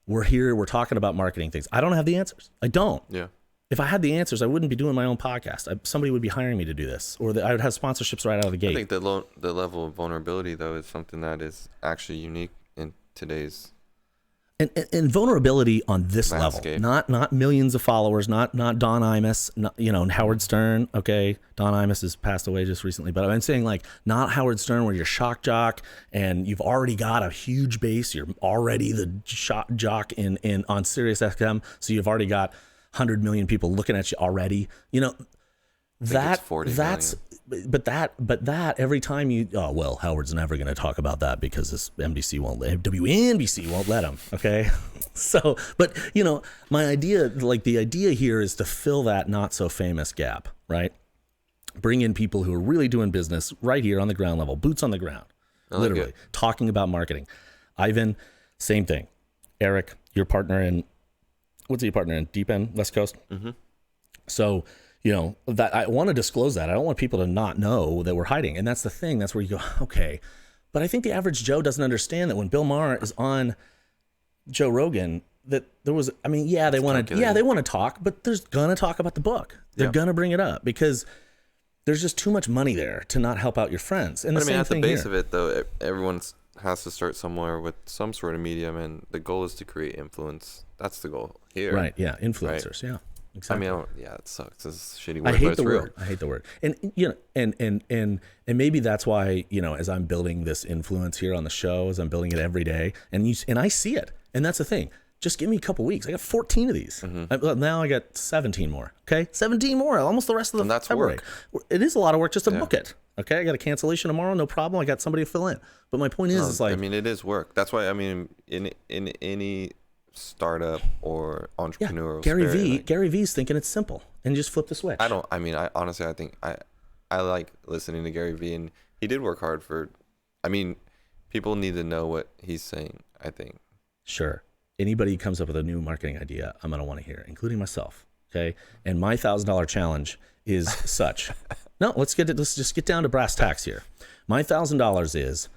we're talking about marketing things. I don't have the answers. I don't. Yeah. If I had the answers, I wouldn't be doing my own podcast. Somebody would be hiring me to do this, or I would have sponsorships right out of the gate. I think the level of vulnerability, though, is something that is actually unique in today's and vulnerability on this landscape. Level, not millions of followers, not Don Imus, not, Howard Stern. Okay, Don Imus has passed away just recently, but I'm saying like not Howard Stern, where you're shock jock and you've already got a huge base. You're already the shock jock in on Sirius XM, so you've already got 100 million people looking at you already. But that every time Howard's never going to talk about that because this WNBC won't let him. Okay. So, but my idea, the idea here is to fill that not so famous gap, right? Bring in people who are really doing business right here on the ground level, boots on the ground, literally talking about marketing. Ivan, same thing. Eric, your partner in, what's your partner in? Deep End, West Coast. Mm-hmm. So, that I want to disclose that. I don't want people to not know that we're hiding. And that's the thing. That's where you go, okay. But I think the average Joe doesn't understand that when Bill Maher is on Joe Rogan, that there was, they want to talk, but there's gonna talk about the book. They're gonna bring it up because there's just too much money there to not help out your friends. And at the base of it, though, everyone has to start somewhere with some sort of medium, and the goal is to create influence. That's the goal here. Right. Yeah. Influencers. Right? Yeah. Exactly. It sucks. It's a shitty word. I hate the word. And maybe that's why, as I'm building this influence here on the show, as I'm building it every day, and I see it. And that's the thing. Just give me a couple weeks. I got 14 of these. Mm-hmm. Now I got 17 more. Okay, 17 more. Almost the rest of the. And that's February. Work. It is a lot of work just to book it. Okay, I got a cancellation tomorrow. No problem. I got somebody to fill in. But my point is it is work. That's why in any startup or entrepreneurial Gary V's thinking it's simple and just flip the switch. I honestly think I like listening to Gary V, and he did work hard for, people need to know what he's saying, I think. Sure. Anybody who comes up with a new marketing idea, I'm going to want to hear, including myself. Okay. And my $1,000 challenge is such. No, let's just get down to brass tacks here. My $1,000 is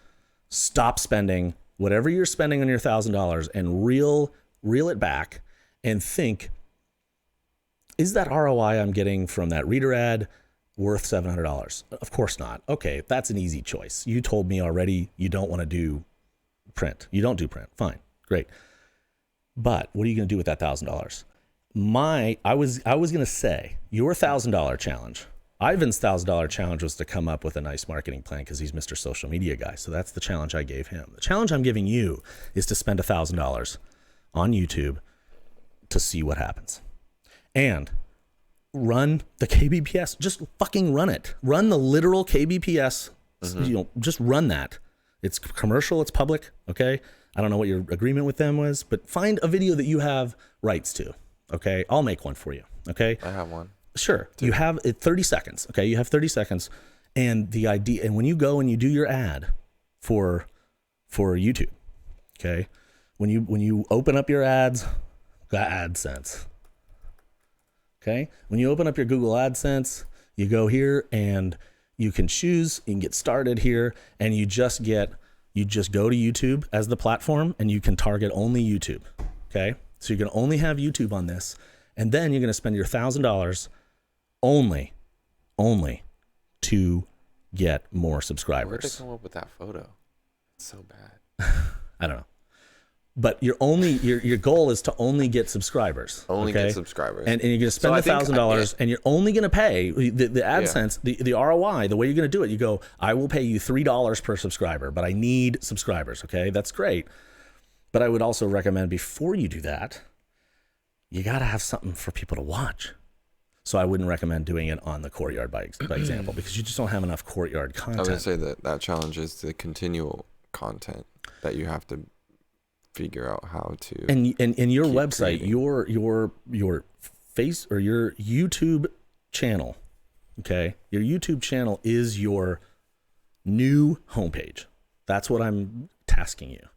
stop spending whatever you're spending on your $1,000 and reel it back and think, is that ROI I'm getting from that reader ad worth $700? Of course not. Okay, that's an easy choice. You told me already you don't want to do print. You don't do print. Fine, great. But what are you going to do with that $1,000? I was going to say your $1,000 challenge. Ivan's $1,000 challenge was to come up with a nice marketing plan because he's Mr. Social Media guy. So that's the challenge I gave him. The challenge I'm giving you is to spend $1,000 on YouTube to see what happens. And run the KBPS. Just fucking run it. Run the literal KBPS. Mm-hmm. Just run that. It's commercial. It's public. Okay. I don't know what your agreement with them was, but find a video that you have rights to. Okay. I'll make one for you. Okay. I have one. Sure. You have 30 seconds. Okay. You have 30 seconds. And the idea, and when you go and you do your ad for YouTube, okay, when you open up your ads, AdSense. Okay. When you open up your Google AdSense, you go here and you can choose, you can get started here, and you just get you just go to YouTube as the platform and you can target only YouTube. Okay. So you're going to only have YouTube on this. And then you're going to spend your $1,000 only to get more Where'd they subscribers. come up with that photo? It's so bad. I don't know. But your goal is to only get subscribers. Only okay? get subscribers. And you're going to spend So I think $1,000 and you're only going to pay the AdSense, the ROI, the way you're going to do it. You go, I will pay you $3 per subscriber, but I need subscribers. Okay. That's great. But I would also recommend before you do that, you got to have something for people to watch. So I wouldn't recommend doing it on the Courtyard by example, because you just don't have enough Courtyard I content. would say that challenge is the continual content that you have to figure out how to. And your keep website, creating. your face or your YouTube channel, okay? Your YouTube channel is your new homepage. That's what I'm tasking you.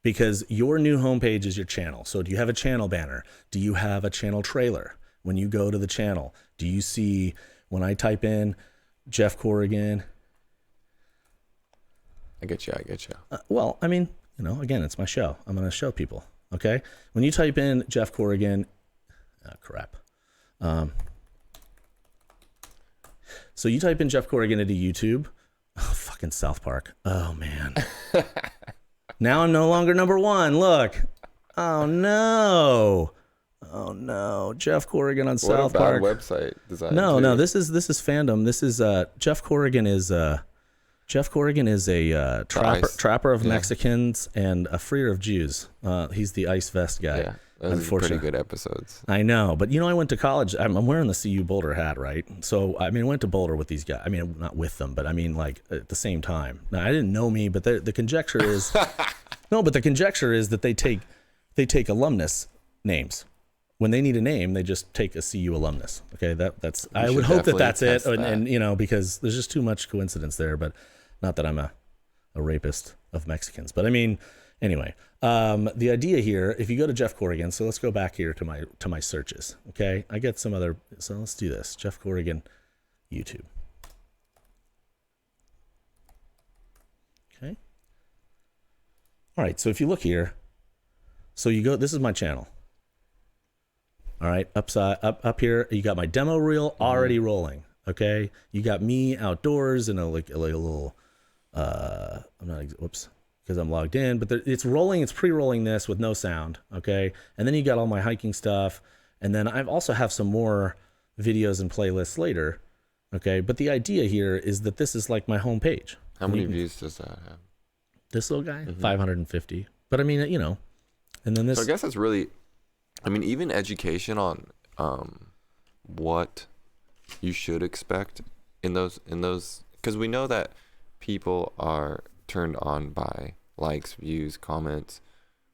Because your new homepage is your channel. So do you have a channel banner? Do you have a channel trailer? When you go to the channel, do you see when I type in Jeff Corrigan? I get you. Well, I mean, again, it's my show. I'm going to show people. Okay. When you type in Jeff Corrigan, crap. So you type in Jeff Corrigan into YouTube. Oh, fucking South Park. Oh man. Now I'm no longer number one. Look. Oh no. Oh no. Jeff Corrigan on South Park. What a bad website design. No, too. this is fandom. This is Jeff Corrigan is a trapper of Mexicans and a freer of Jews. He's the ice vest guy. Yeah, those are pretty good episodes. I know, but I went to college. I'm wearing the CU Boulder hat, right? So I went to Boulder with these guys. I mean, not with them, but I mean, like at the same time. Now, I didn't know me, but the conjecture is that they take alumnus names. When they need a name, they just take a CU alumnus. Okay, that's. I would hope that's it, and because there's just too much coincidence there. But not that I'm a rapist of Mexicans, but I mean, anyway, the idea here, if you go to Jeff Corrigan, so let's go back here to my searches. Okay, I get some other. So let's do this. Jeff Corrigan, YouTube. Okay. All right. So if you look here, so you go. This is my channel. All right, up here, you got my demo reel already rolling. Okay, you got me outdoors in a little. I'm not. Whoops, because I'm logged in, but it's rolling. It's pre-rolling this with no sound. Okay, and then you got all my hiking stuff, and then I also have some more videos and playlists later. Okay, but the idea here is that this is like my home page. How many views does that have? This little guy, 550. But I mean, and then this. So I guess that's really. I mean, even education on what you should expect in those, because we know that people are turned on by likes, views, comments,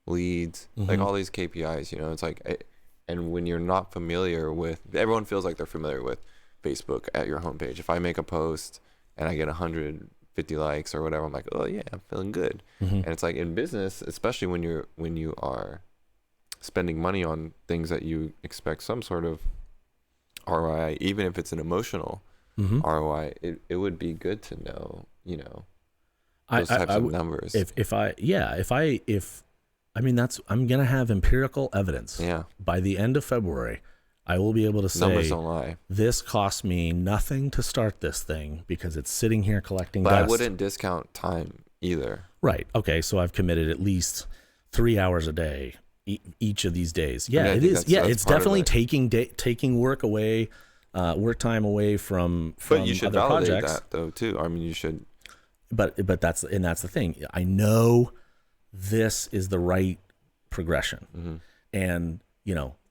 leads, like all these KPIs. It's like, and when you're not familiar with, everyone feels like they're familiar with Facebook at your homepage. If I make a post and I get 150 likes or whatever, I'm like, oh yeah, I'm feeling good. And it's like in business, especially when you are spending money on things that you expect some sort of ROI, even if it's an emotional ROI, it would be good to know, those types of numbers. I'm gonna have empirical evidence. Yeah. By the end of February, I will be able to say numbers don't lie. This cost me nothing to start this thing because it's sitting here collecting But dust. I wouldn't discount time either. Right. Okay. So I've committed at least 3 hours a day each of these days. Yeah, I it think is. that's It's part of definitely it. taking work away, work time away from But you should other validate projects. that though too. I mean, you should. But that's the thing. I know this is the right progression, and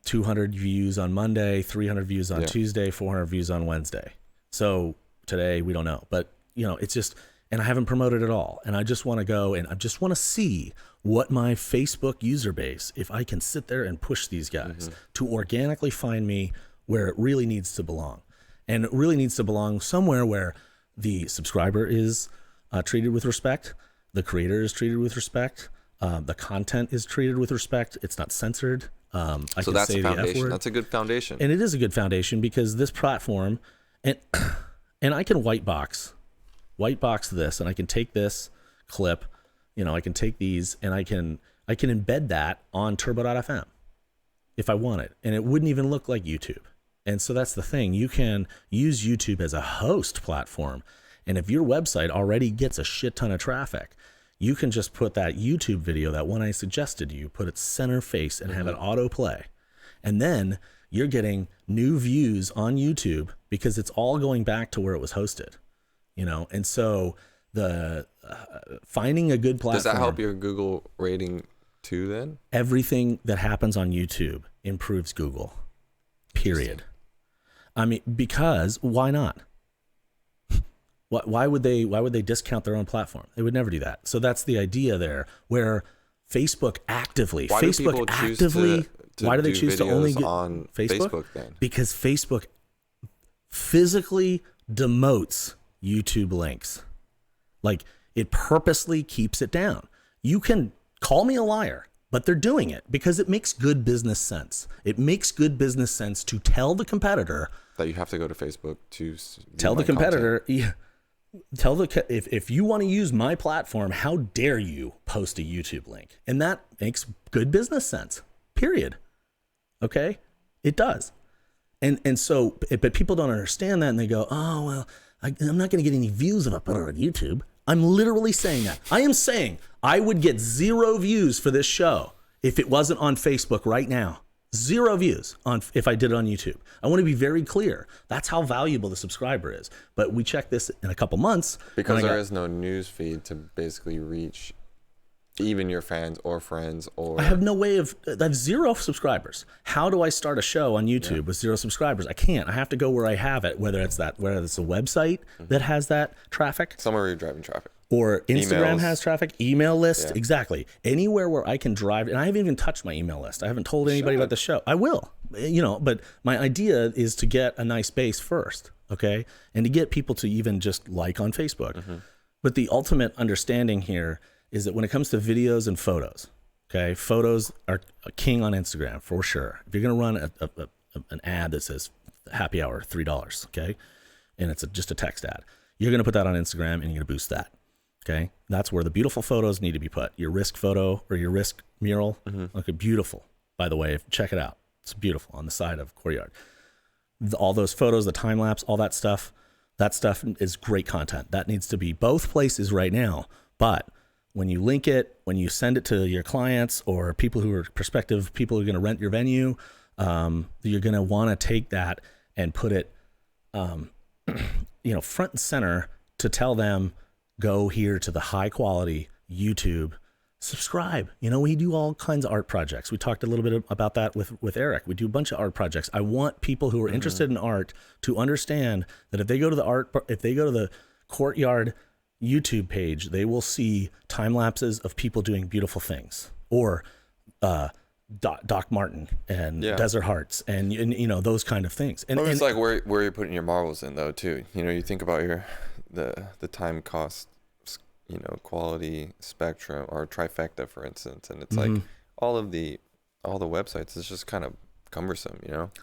200 views on Monday, 300 views on Tuesday, 400 views on Wednesday. So today we don't know, but it's just, and I haven't promoted at all. And I just want to go and I just want to see what my Facebook user base, if I can sit there and push these guys to organically find me where it really needs to belong. And it really needs to belong somewhere where the subscriber is treated with respect, the creator is treated with respect, the content is treated with respect. It's not censored. I So can that's say a the F foundation. word. That's a good foundation. And it is a good foundation because this platform, and I can white box this, and I can take this clip I can take these and I can embed that on Turbo.fm if I want it, and it wouldn't even look like YouTube. And so that's the thing. You can use YouTube as a host platform, and if your website already gets a shit ton of traffic, you can just put that YouTube video, that one I suggested to you, put it center face and have it autoplay, and then you're getting new views on YouTube because it's all going back to where it was hosted, And so the finding a good platform. Does that help your Google rating too then? Everything that happens on YouTube improves Google, period. I mean, because why not? Why would they discount their own platform? They would never do that. So that's the idea there, where Facebook actively, Why do they choose to only get on Facebook then? Because Facebook physically demotes YouTube links. Like, it purposely keeps it down. You can call me a liar, but they're doing it because it makes good business sense. It makes good business sense to tell the competitor that you have to go to Facebook to tell the competitor. If you want to use my platform, how dare you post a YouTube link? And that makes good business sense. Period. Okay, it does. And so, but people don't understand that, and they go, "Oh well, I'm not going to get any views if I put it on YouTube." I'm literally saying that. I am saying I would get 0 views for this show if it wasn't on Facebook right now. 0 views if I did it on YouTube. I want to be very clear. That's how valuable the subscriber is. But we check this in a couple months. Because there is no news feed to basically reach even your fans or friends or... I have no way of... I have 0 subscribers. How do I start a show on YouTube with 0 subscribers? I can't. I have to go where I have it, whether it's a website that has that traffic. Somewhere where you're driving traffic. Or Instagram has traffic, email list, Yeah. Exactly. Anywhere where I can drive, and I haven't even touched my email list. I haven't told anybody about the show. I will, but my idea is to get a nice base first, okay? And to get people to even just like on Facebook. Mm-hmm. But the ultimate understanding here is that when it comes to videos and photos, okay, photos are a king on Instagram for sure. If you're going to run an ad that says happy hour, $3, okay, and it's just a text ad, you're going to put that on Instagram and you're going to boost that. Okay, that's where the beautiful photos need to be put. Your risk photo or your risk mural, okay, beautiful. By the way, check it out. It's beautiful on the side of Courtyard. All those photos, the time lapse, all that stuff is great content. That needs to be both places right now. But when you link it, when you send it to your clients or people who are prospective people who are going to rent your venue, you're going to want to take that and put it, front and center to tell them, go here to the high quality YouTube, subscribe. We do all kinds of art projects. We talked a little bit about that with Eric. We do a bunch of art projects. I want people who are interested in art to understand that if they go to the Courtyard YouTube page, they will see time lapses of people doing beautiful things, or Doc Martin and Desert Hearts and those kind of things. And it's like where you're putting your marbles in though too. You think about the time cost, quality spectrum or trifecta, for instance, and it's like all the websites is just kind of cumbersome.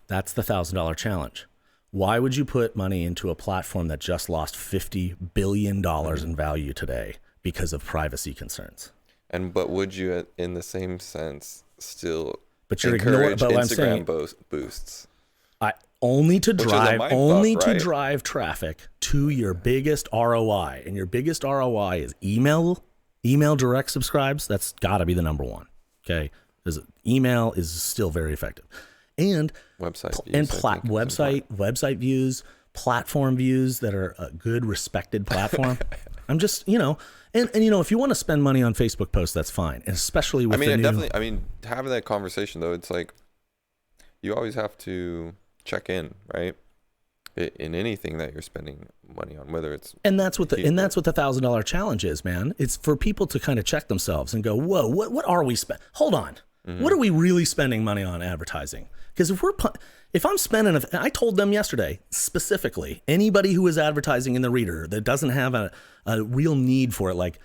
That's the $1,000 challenge. Why would you put money into a platform that just lost $50 billion in value today because of privacy concerns? But would you, in the same sense, still encourage Instagram boosts? Only to drive traffic to your biggest ROI, and your biggest ROI is email direct subscribes. That's got to be the number one. Okay, because email is still very effective, and website views, platform views that are a good respected platform. I'm just and if you want to spend money on Facebook posts, that's fine, and especially with having that conversation though, it's like you always have to check in, right? In anything that you're spending money on, whether it's that's what the $1,000 challenge is, man. It's for people to kind of check themselves and go, whoa, what are we spending? Hold on, what are we really spending money on advertising? Because if I'm spending, I told them yesterday specifically, anybody who is advertising in the Reader that doesn't have a real need for it, like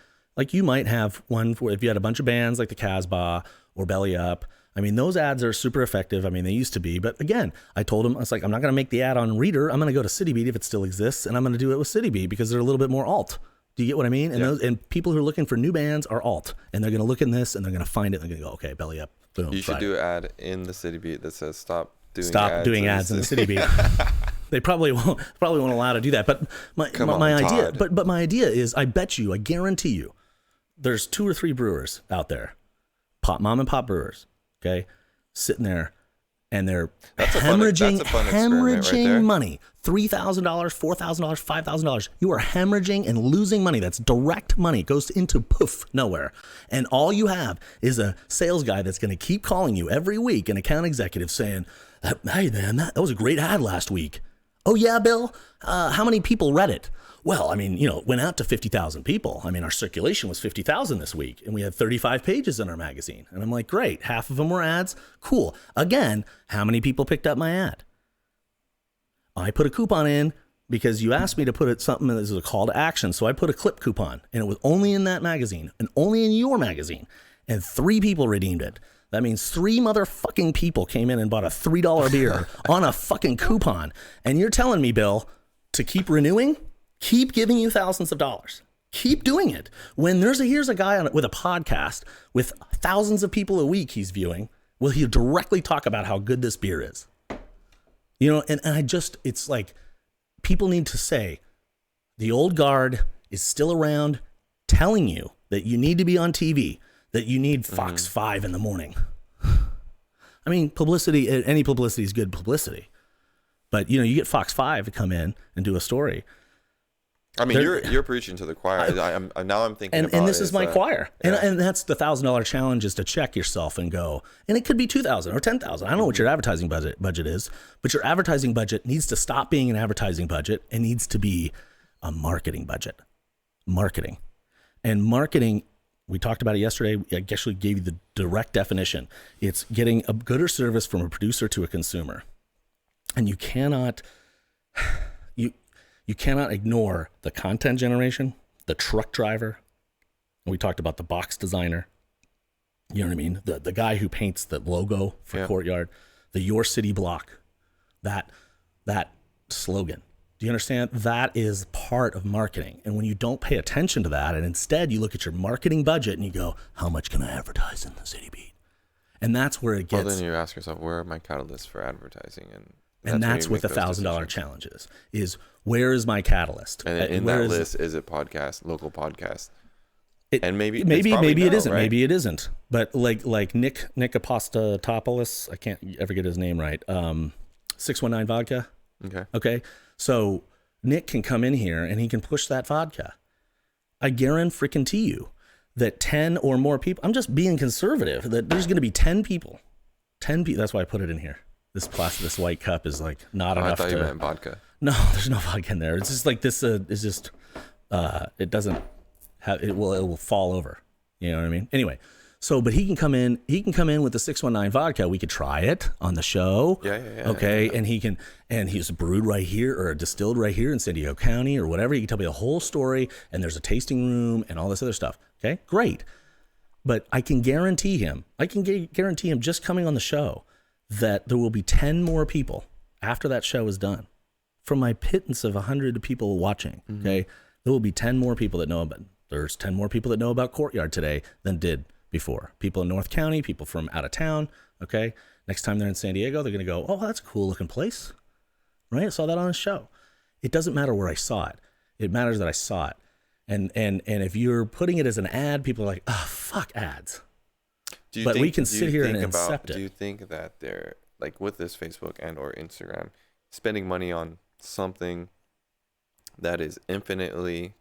you might have one for if you had a bunch of bands like the Casbah or Belly Up. I mean, those ads are super effective. I mean, they used to be. But again, I told them, I'm not going to make the ad on Reader. I'm going to go to CityBeat if it still exists, and I'm going to do it with CityBeat because they're a little bit more alt. Do you get what I mean? And Yeah. those and people who are looking for new bands are alt, and they're going to look in this and they're going to find it. And they're going to go, okay, belly up, boom. You should Friday. do an ad in the City Beat that says stop doing ads in the City Beat. They probably won't allow to do that. But my idea, Todd. but my idea is, I guarantee you, there's 2 or 3 brewers out there, mom and pop brewers, okay, sitting there, and they're hemorrhaging right money. $3,000, $4,000, $5,000. You are hemorrhaging and losing money. That's direct money. It goes into poof, nowhere. And all you have is a sales guy that's going to keep calling you every week, an account executive saying, hey man, that was a great ad last week. Oh yeah, Bill? How many people read it? Well, I mean, it went out to 50,000 people. I mean, our circulation was 50,000 this week, and we had 35 pages in our magazine. And I'm like, great, half of them were ads. Cool. Again, how many people picked up my ad? I put a coupon in because you asked me to put something as a call to action. So I put a clip coupon, and it was only in that magazine and only in your magazine. And 3 people redeemed it. That means 3 motherfucking people came in and bought a $3 beer on a fucking coupon. And you're telling me, Bill, to keep renewing? Keep giving you thousands of dollars. Keep doing it. When here's a guy with a podcast with thousands of people a week he's viewing, will he directly talk about how good this beer is? And it's like, people need to say, the old guard is still around telling you that you need to be on TV, that you need Fox 5 in the morning. I mean, any publicity is good publicity. But, you get Fox 5 to come in and do a story. I mean, you're preaching to the choir. I'm thinking about and this is my choir. Yeah. And that's the $1,000 challenge, is to check yourself and go, and it could be 2,000 or 10,000. I don't know what your advertising budget is, but your advertising budget needs to stop being an advertising budget and needs to be a marketing budget. Marketing. And marketing, we talked about it yesterday. I guess we gave you the direct definition. It's getting a good or service from a producer to a consumer. And you cannot ignore the content generation, the truck driver. We talked about the box designer. You know what I mean? The guy who paints the logo for Courtyard, the Your City block, that slogan. Do you understand? That is part of marketing. And when you don't pay attention to that, and instead you look at your marketing budget and you go, how much can I advertise in the City Beat? And that's where it gets. Well, then you ask yourself, where are my catalysts for advertising? And that's what the $1,000 challenge is where is my catalyst? And in that list, is it podcast, local podcast? And maybe it isn't. Right? Maybe it isn't. But like Nick Apostatopoulos, I can't ever get his name right. 619 Vodka. Okay. So Nick can come in here and he can push that vodka. I guarantee you that 10 or more people, I'm just being conservative, that there's going to be 10 people. 10 people. That's why I put it in here. This white cup is like not enough. I thought you meant vodka. No, there's no vodka in there. It's just like this. It's just it doesn't have. It will fall over. You know what I mean? Anyway, but he can come in. He can come in with the 619 vodka. We could try it on the show. Yeah. Okay, yeah. and he's brewed right here or distilled right here in San Diego County or whatever. He can tell me the whole story. And there's a tasting room and all this other stuff. Okay, great. But I can guarantee him. Just coming on the show, that there will be 10 more people after that show is done. From my pittance of 100 people watching, okay, there will be 10 more people that know about. There's 10 more people that know about Courtyard today than did before. People in North County, people from out of town, okay? Next time they're in San Diego, they're going to go, oh, that's a cool looking place, right? I saw that on a show. It doesn't matter where I saw it. It matters that I saw it. And if you're putting it as an ad, people are like, oh, fuck ads. We can sit here and accept it. Do you think that they're, like with this Facebook and or Instagram, spending money on something that is infinitely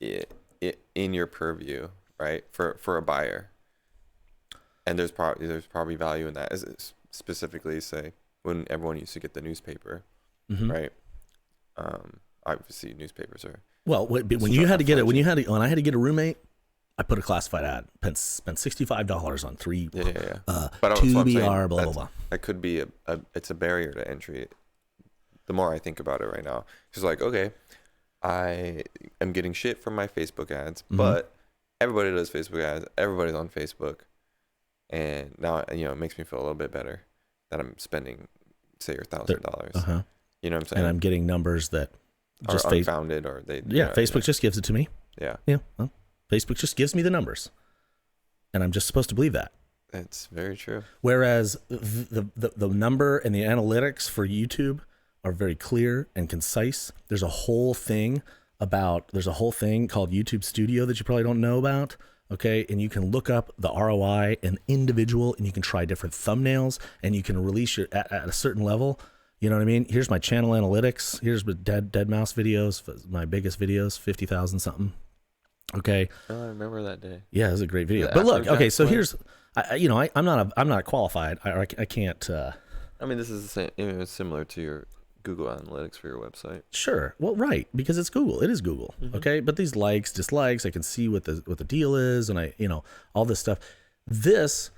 in your purview, right? For a buyer, and there's probably value in that. As specifically, say when everyone used to get the newspaper, right? Obviously, newspapers are when I had to get a roommate. I put a classified ad, spent $65 on 3 But TBR, blah, blah, blah. That could be it's a barrier to entry. The more I think about it right now, it's like, okay, I am getting shit from my Facebook ads, but everybody does Facebook ads. Everybody's on Facebook. And now, it makes me feel a little bit better that I'm spending, say, $1,000. You know what I'm saying? And I'm getting numbers that are just unfounded, or they Facebook just gives it to me. Yeah. Yeah, well, Facebook just gives me the numbers, and I'm just supposed to believe that. It's very true. Whereas the number and the analytics for YouTube are very clear and concise. There's a whole thing called YouTube Studio that you probably don't know about. Okay, and you can look up the ROI and individual, and you can try different thumbnails, and you can release your at a certain level. You know what I mean? Here's my channel analytics. Here's my dead mouse videos, my biggest videos, 50,000 something. Okay. Oh, I remember that day. Yeah, it was a great video. The But look, Afrojack okay, so play. here's, I'm not qualified. I can't. I mean, this is the same. It's similar to your Google Analytics for your website. Sure. Well, right, because it's Google. It is Google. Okay, but these likes, dislikes, I can see what the deal is, and all this stuff. This,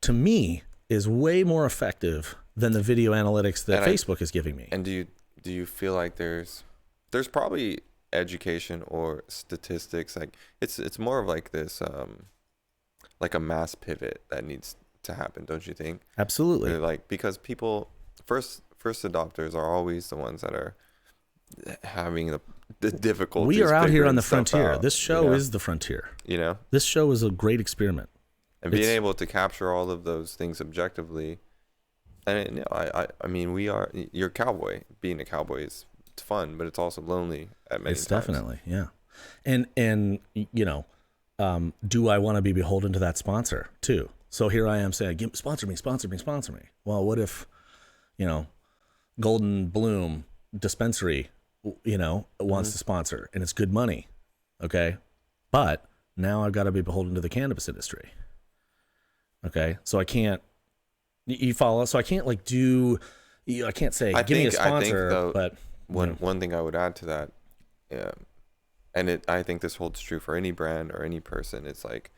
to me, is way more effective than the video analytics that Facebook is giving me. And do you feel like there's probably education or statistics, like it's more of like this like a mass pivot that needs to happen, don't you think? Absolutely. They're like, because people first adopters are always the ones that are having the difficulties. We are out here on figuring the stuff frontier. out, This show is the frontier. This show is a great experiment. And being able to capture all of those things objectively. And I mean, you're a cowboy. Being a cowboy is fun, but it's also lonely at many times. It's definitely, yeah. And do I want to be beholden to that sponsor too? So here I am saying, sponsor me. Well, what if, Golden Bloom Dispensary, wants to sponsor, and it's good money, okay? But now I've got to be beholden to the cannabis industry. Okay, so I can't. You follow? So I can't I can't say give me a sponsor. Though, but one thing I would add to that, I think this holds true for any brand or any person. It's like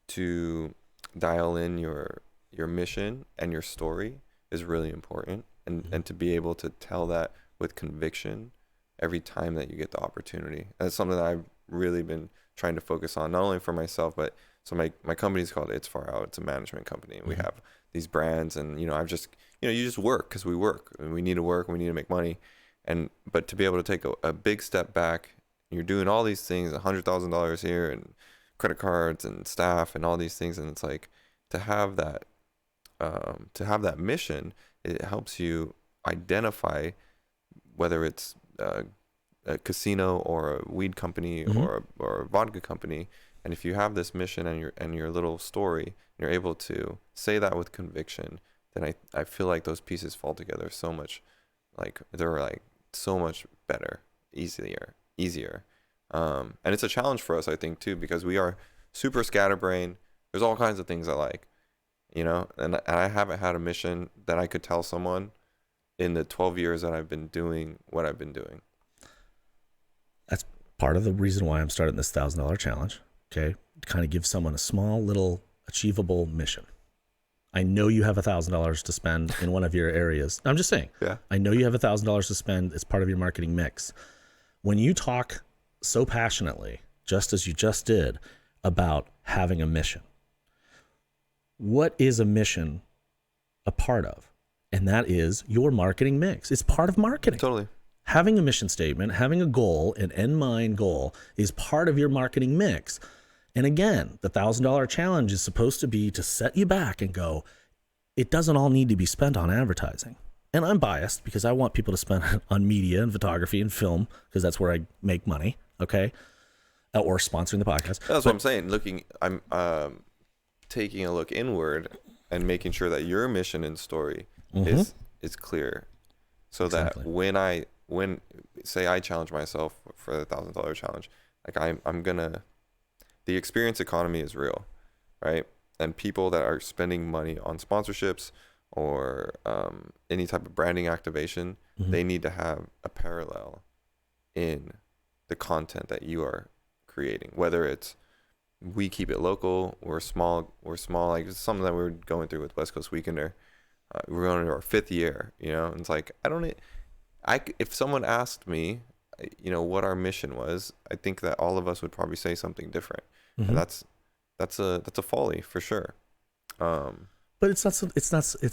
to dial in your mission and your story is really important, and to be able to tell that with conviction every time that you get the opportunity. That's something that I've really been trying to focus on, not only for myself, but so my company is called It's Far Out. It's a management company. We have these brands, and I've just you just work because we work and we need to work and we need to make money, but to be able to take a big step back, you're doing all these things, $100,000 here and credit cards and staff and all these things, and it's like to have that mission, it helps you identify whether it's a casino or a weed company or a vodka company. And if you have this mission and your little story, you're able to say that with conviction, then I feel like those pieces fall together so much, like they're like so much better, easier. And it's a challenge for us, I think, too, because we are super scatterbrained. There's all kinds of things I like, and I haven't had a mission that I could tell someone in the 12 years that I've been doing what I've been doing. That's part of the reason why I'm starting this $1,000 challenge. Okay, to kind of give someone a small, little, achievable mission. I know you have $1,000 to spend in one of your areas. I'm just saying. Yeah. I know you have $1,000 to spend as part of your marketing mix. When you talk so passionately, just as you just did, about having a mission, what is a mission a part of? And that is your marketing mix. It's part of marketing. Totally. Having a mission statement, having a goal, an end mind goal is part of your marketing mix. And again, the $1,000 challenge is supposed to be to set you back and go, it doesn't all need to be spent on advertising. And I'm biased because I want people to spend it on media and photography and film because that's where I make money, okay? Or sponsoring the podcast. That's what I'm saying. I'm taking a look inward and making sure that your mission and story is clear, so that when say I challenge myself for the $1,000 challenge, like I'm gonna, the experience economy is real, right? And people that are spending money on sponsorships or any type of branding activation, they need to have a parallel in the content that you are creating. Whether it's we keep it local, we're small. Like it's something that we're going through with West Coast Weekender. We're going into our 5th year, and it's like if someone asked me, what our mission was, I think that all of us would probably say something different, and that's a folly for sure. But it's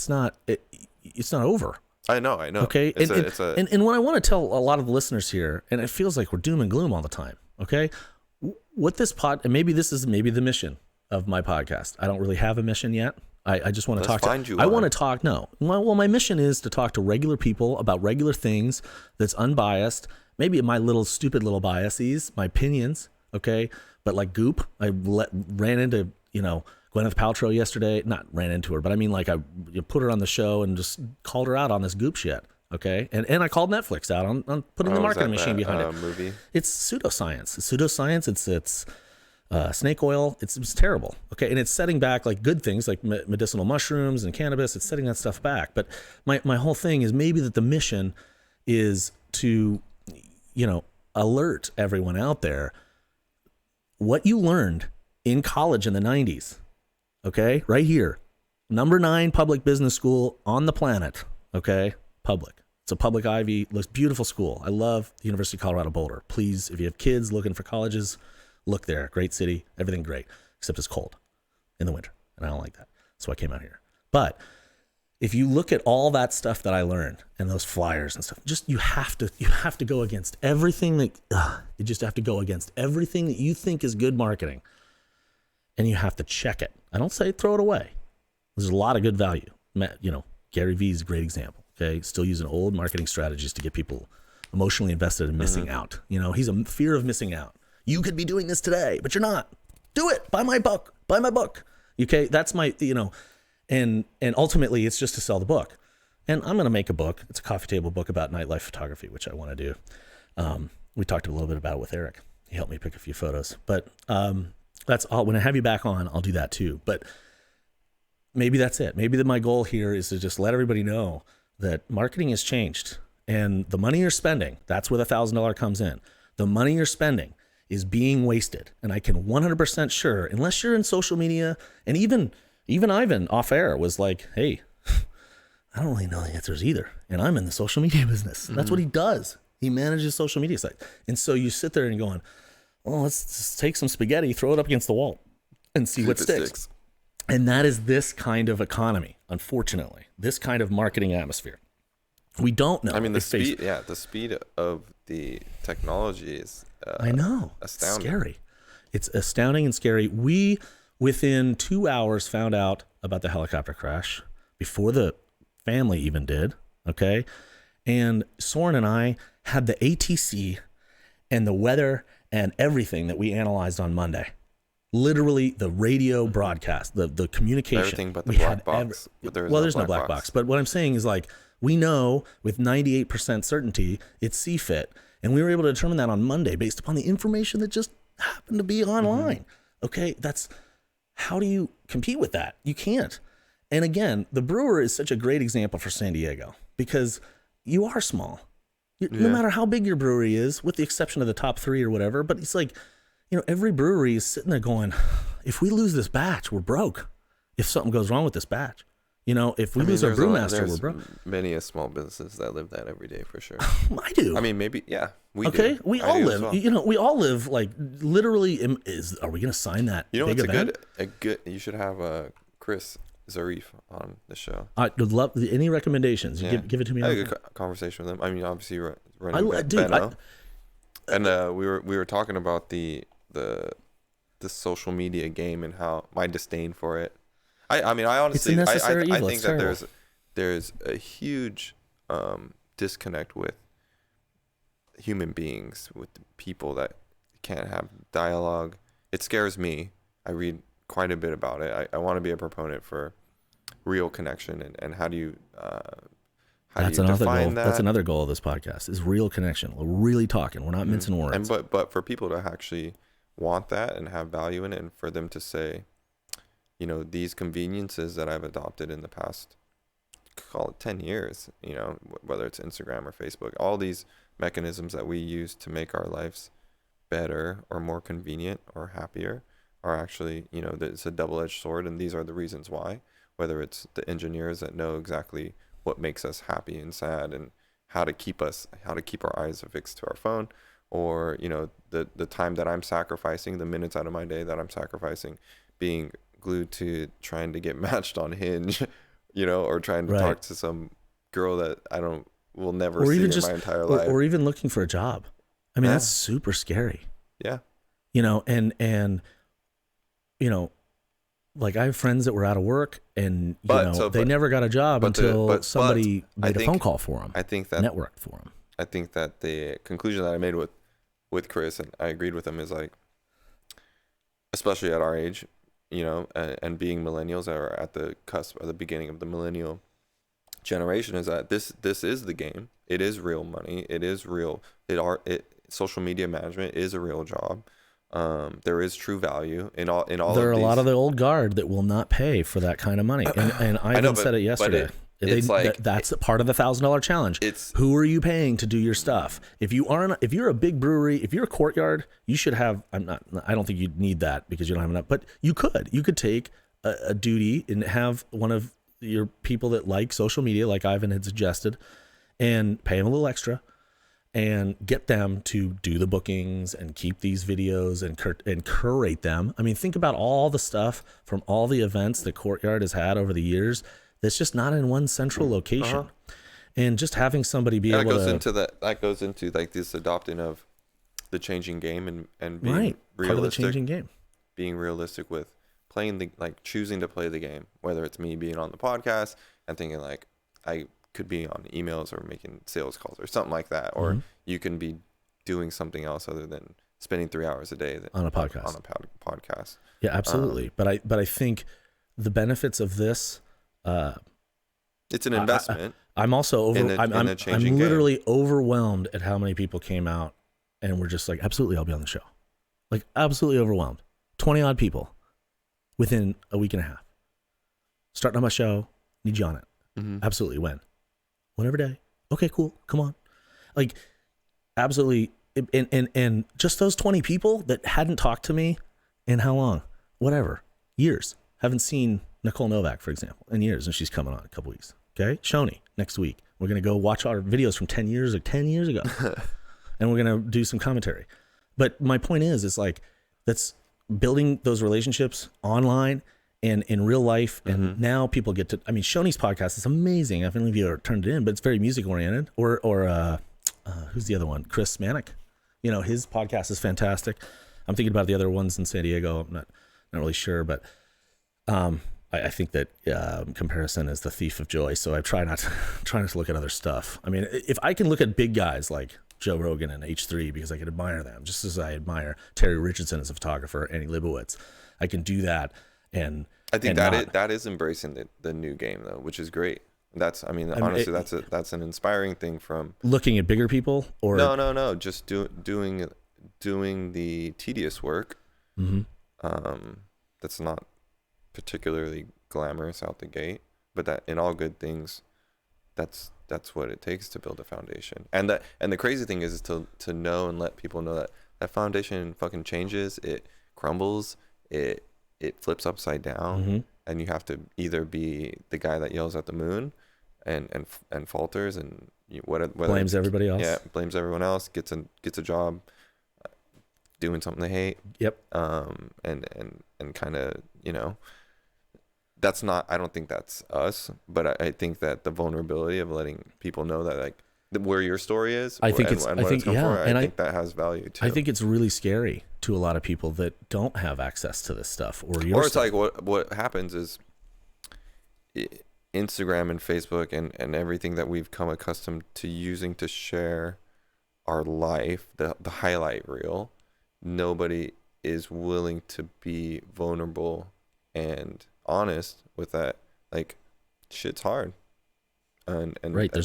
not over. I know. Okay. And what I want to tell a lot of the listeners here, and it feels like we're doom and gloom all the time. Okay. What this and maybe this is maybe the mission of my podcast. I don't really have a mission yet. I just want to talk I want to talk. No. Well, my mission is to talk to regular people about regular things that's unbiased. Maybe my little stupid little biases, my opinions. Okay. But like Goop, I ran into, Gwyneth Paltrow yesterday. Not ran into her, but I mean, like I put her on the show and just called her out on this Goop shit. Okay. And I called Netflix out on putting the marketing machine behind it. Movie? It's pseudoscience. It's snake oil. It's terrible. Okay. And it's setting back like good things like medicinal mushrooms and cannabis. It's setting that stuff back. But my whole thing is maybe that the mission is to, alert everyone out there what you learned in college in the 90s. Okay. Right here. Number 9 public business school on the planet. Okay. Public. It's a public Ivy. Looks beautiful school. I love the University of Colorado Boulder. Please, if you have kids looking for colleges, look there. Great city. Everything great. Except it's cold in the winter. And I don't like that. So I came out here. But if you look at all that stuff that I learned and those flyers and stuff, just you have to go against everything that you just have to go against everything that you think is good marketing. And you have to check it. I don't say throw it away. There's a lot of good value. Gary Vee is a great example. Okay. Still using old marketing strategies to get people emotionally invested in missing out. He's a fear of missing out. You could be doing this today, but you're not. Do it. Buy my book. Buy my book. Okay. That's my, and ultimately it's just to sell the book. And I'm going to make a book. It's a coffee table book about nightlife photography, which I want to do. We talked a little bit about it with Eric. He helped me pick a few photos, but, that's all. When I have you back on, I'll do that too. But maybe that's it. Maybe that my goal here is to just let everybody know that marketing has changed, and the money you're spending, that's where the $1,000 comes in. The money you're spending is being wasted. And I can 100% sure, unless you're in social media, and even Ivan off air was like, hey, I don't really know the answers either. And I'm in the social media business. That's what he does. He manages social media sites. And so you sit there and you're going, well, let's just take some spaghetti, throw it up against the wall and see what sticks. And that is this kind of economy, unfortunately, this kind of marketing atmosphere. We don't know. I mean, the speed of the technology is I know. Astounding. Scary. It's astounding and scary. We, within 2 hours, found out about the helicopter crash before the family even did. Okay. And Soren and I had the ATC and the weather and everything that we analyzed on Monday. Literally the radio broadcast, the communication. Everything but the black box. There's no black box. But what I'm saying is like, we know with 98% certainty it's CFIT. And we were able to determine that on Monday based upon the information that just happened to be online. Okay. How do you compete with that? You can't. And again, the brewer is such a great example for San Diego because you are small. No matter how big your brewery is, with the exception of the top 3 or whatever, but it's like, every brewery is sitting there going, if we lose this batch, we're broke. If something goes wrong with this batch, if we lose our brewmaster, we're broke. Many small businesses that live that every day for sure. I do. I mean, maybe, yeah. We do. We all live. Well. We all live like literally. Are we going to sign that? It's a good. You should have Chris Zarif on the show. I would love any recommendations. You give it to me. I had a good conversation with him. I mean, obviously, running Benno. And we were talking about the social media game and how my disdain for it. I mean, I honestly, I think that there's a huge disconnect with human beings, with people that can't have dialogue. It scares me. I read quite a bit about it. I want to be a proponent for real connection and how do you define that? That's another goal of this podcast is real connection. We're really talking. We're not mincing words. And but for people to actually want that and have value in it, and for them to say, these conveniences that I've adopted in the past, call it 10 years, whether it's Instagram or Facebook, all these mechanisms that we use to make our lives better or more convenient or happier are actually, it's a double-edged sword, and these are the reasons why. Whether it's the engineers that know exactly what makes us happy and sad and how to keep our eyes affixed to our phone, or the time that I'm sacrificing, the minutes out of my day that I'm sacrificing being glued to trying to get matched on Hinge, or trying to talk to some girl that I will never or see even in just my entire life. or even looking for a job. I mean, Yeah. that's super scary. Yeah. You know, and you know, like I have friends that were out of work and they never got a job until somebody made a phone call for them. I think that networked for them. I think that the conclusion that I made with Chris, and I agreed with him, is like, especially at our age, you know, and being millennials that are at the cusp or the beginning of the millennial generation, is that this is the game. It is real money. It is real. Social media management is a real job. There is true value in all. There are a lot of the old guard that will not pay for that kind of money, and I even said it yesterday. That's a part of the $1,000 challenge. Who are you paying to do your stuff? If you're a big brewery, if you're a Courtyard, you should have. I don't think you'd need that because you don't have enough. But you could take a duty and have one of your people that like social media, like Ivan had suggested, and pay them a little extra, and get them to do the bookings and keep these videos and curate them. I mean, think about all the stuff from all the events that Courtyard has had over the years. That's just not in one central location, and just having somebody be able to. That goes into like this adopting of the changing game and being right realistic. Part of the changing game. Being realistic with playing choosing to play the game, whether it's me being on the podcast and thinking like I could be on emails or making sales calls or something like that, or you can be doing something else other than spending 3 hours a day on a podcast. Podcast. Yeah, absolutely. But I think the benefits of this. It's an investment. I'm also I'm literally overwhelmed at how many people came out and were just like, absolutely, I'll be on the show. Like, absolutely overwhelmed. 20 odd people within a week and a half. Starting on my show, need you on it. Absolutely. Whenever day. Okay, cool. Come on. Like, absolutely. And just those 20 people that hadn't talked to me in how long? Whatever. Years. Haven't seen Nicole Novak, for example, in years, and she's coming on in a couple weeks. Okay, Shoni next week. We're gonna go watch our videos from 10 years ago, and we're gonna do some commentary. But my point is like that's building those relationships online and in real life, and now people get to. I mean, Shoni's podcast is amazing. I don't know if you ever turned it in, but it's very music oriented. Or who's the other one? Chris Manick. You know, his podcast is fantastic. I'm thinking about the other ones in San Diego. I'm not really sure, but. I think that comparison is the thief of joy. So I try not to look at other stuff. I mean, if I can look at big guys like Joe Rogan and H3 because I can admire them, just as I admire Terry Richardson as a photographer, Annie Leibovitz, I can do that. And I think that is embracing the new game though, which is great. Honestly, that's an inspiring thing from looking at bigger people or no, just doing the tedious work. That's not particularly glamorous out the gate, but that in all good things, that's what it takes to build a foundation. And the crazy thing is to know and let people know that foundation fucking changes, it crumbles, it flips upside down, and you have to either be the guy that yells at the moon and falters and whether blames everybody else. Yeah, blames everyone else, gets a job doing something they hate. Yep. And kind of, you know, that's not, I don't think that's us, but I think that the vulnerability of letting people know that like where your story is, I think that has value too. I think it's really scary to a lot of people that don't have access to this stuff or it's like what happens is Instagram and Facebook and everything that we've come accustomed to using to share our life, the highlight reel, nobody is willing to be vulnerable and honest with that. Like, shit's hard, and right, and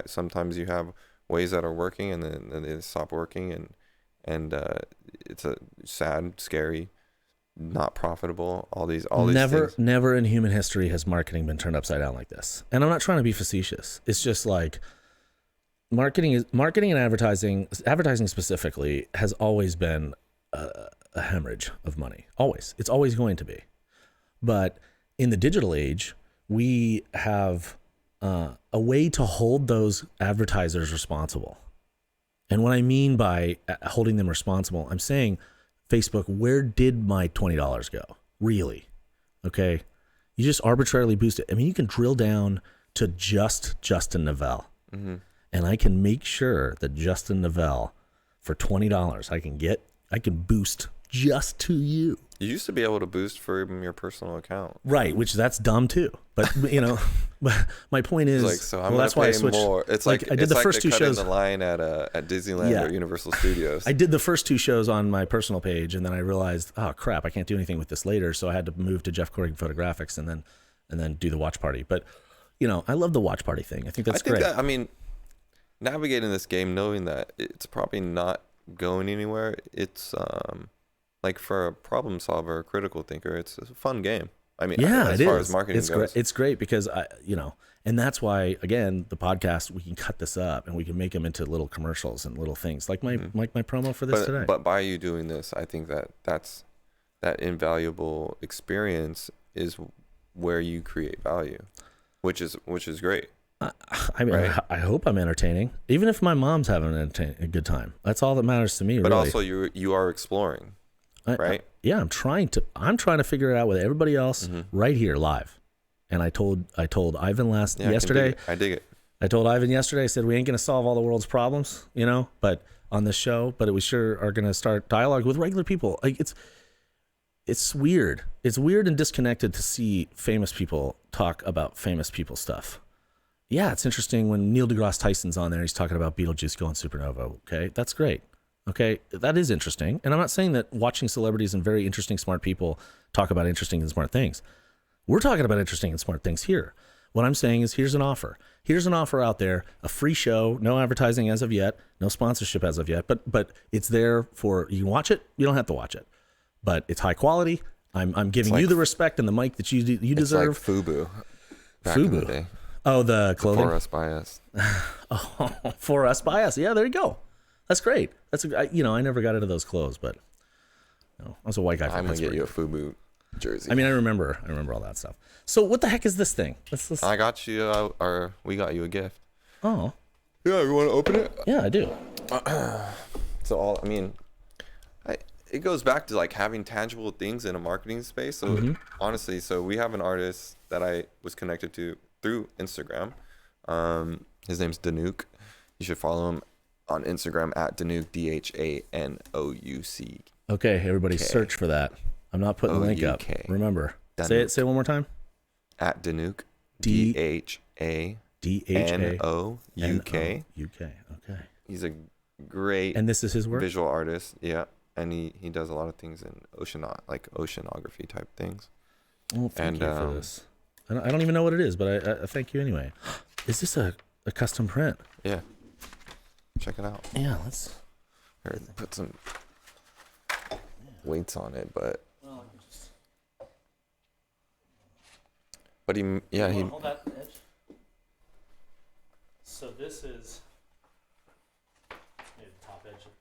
sometimes you have ways that are working and then they stop working, and it's a sad, scary, not profitable, all these things. Never in human history has marketing been turned upside down like this. And I'm not trying to be facetious. It's just like marketing and advertising specifically has always been a hemorrhage of money. Always. It's always going to be. But in the digital age, we have a way to hold those advertisers responsible. And what I mean by holding them responsible, I'm saying, Facebook, where did my $20 go? Really? Okay. You just arbitrarily boost it. I mean, you can drill down to just Justin Navalle. Mm-hmm. And I can make sure that Justin Navalle, for $20, I can boost just to you. You used to be able to boost from your personal account. Right, which that's dumb too. But but my point is, Like, so I'm that's gonna why I pay switched. more. It's like I did it's the like first two cutting shows. the line at Disneyland Yeah. or Universal Studios. I did the first 2 shows on my personal page, and then I realized, oh crap, I can't do anything with this later. So I had to move to Jeff Corrigan Photographics, and then do the watch party. But I love the watch party thing. I think that's great. I mean, navigating this game, knowing that it's probably not going anywhere. It's like for a problem solver, a critical thinker, it's a fun game. I mean, yeah, as it far is. as marketing It's goes, great. It's great because and that's why again the podcast we can cut this up and we can make them into little commercials and little things like my promo for this today. But by you doing this, I think that invaluable experience is where you create value, which is great. I mean, right? I hope I'm entertaining, even if my mom's having a good time. That's all that matters to me. But really. also, you are exploring, right? Yeah, I'm trying to figure it out with everybody else right here live. And I told Ivan yesterday. I dig it. I told Ivan yesterday. I said we ain't gonna solve all the world's problems, but on this show, but we sure are gonna start dialogue with regular people. Like it's weird. It's weird and disconnected to see famous people talk about famous people stuff. Yeah, it's interesting when Neil deGrasse Tyson's on there. He's talking about Beetlejuice going supernova. Okay, that's great. Okay, that is interesting. And I'm not saying that watching celebrities and very interesting, smart people talk about interesting and smart things. We're talking about interesting and smart things here. What I'm saying is here's an offer. Here's an offer out there, a free show, no advertising as of yet, no sponsorship as of yet, but it's there for, you can watch it, you don't have to watch it. But it's high quality. I'm giving you the respect and the mic that you deserve. It's like FUBU. Back in the day. Oh, the clothing? For Us by Us. Oh, For Us by Us. Yeah, there you go. That's great. I never got into those clothes, but I was a white guy from I'm going to get Pittsburgh. you a FUBU jersey. I mean, I remember all that stuff. So what the heck is this thing? I got you, or we got you a gift. Oh. Yeah, you want to open it? Yeah, I do. It goes back to like having tangible things in a marketing space. So honestly, we have an artist that I was connected to through Instagram. His name's Danuk. You should follow him on Instagram at Danuk, DHANOUC. Okay, everybody search for that. I'm not putting the link up. Remember. Say it one more time. At Danuk, DHANOUK. UK. Okay. He's a great and this is his work? visual artist. Yeah. And he does a lot of things in oceanography type things. Well, thank you for this. I don't even know what it is, but I thank you anyway. Is this a custom print? Yeah. Check it out. Yeah, let's put some weights on it, but he hold that edge. So this is the top edge of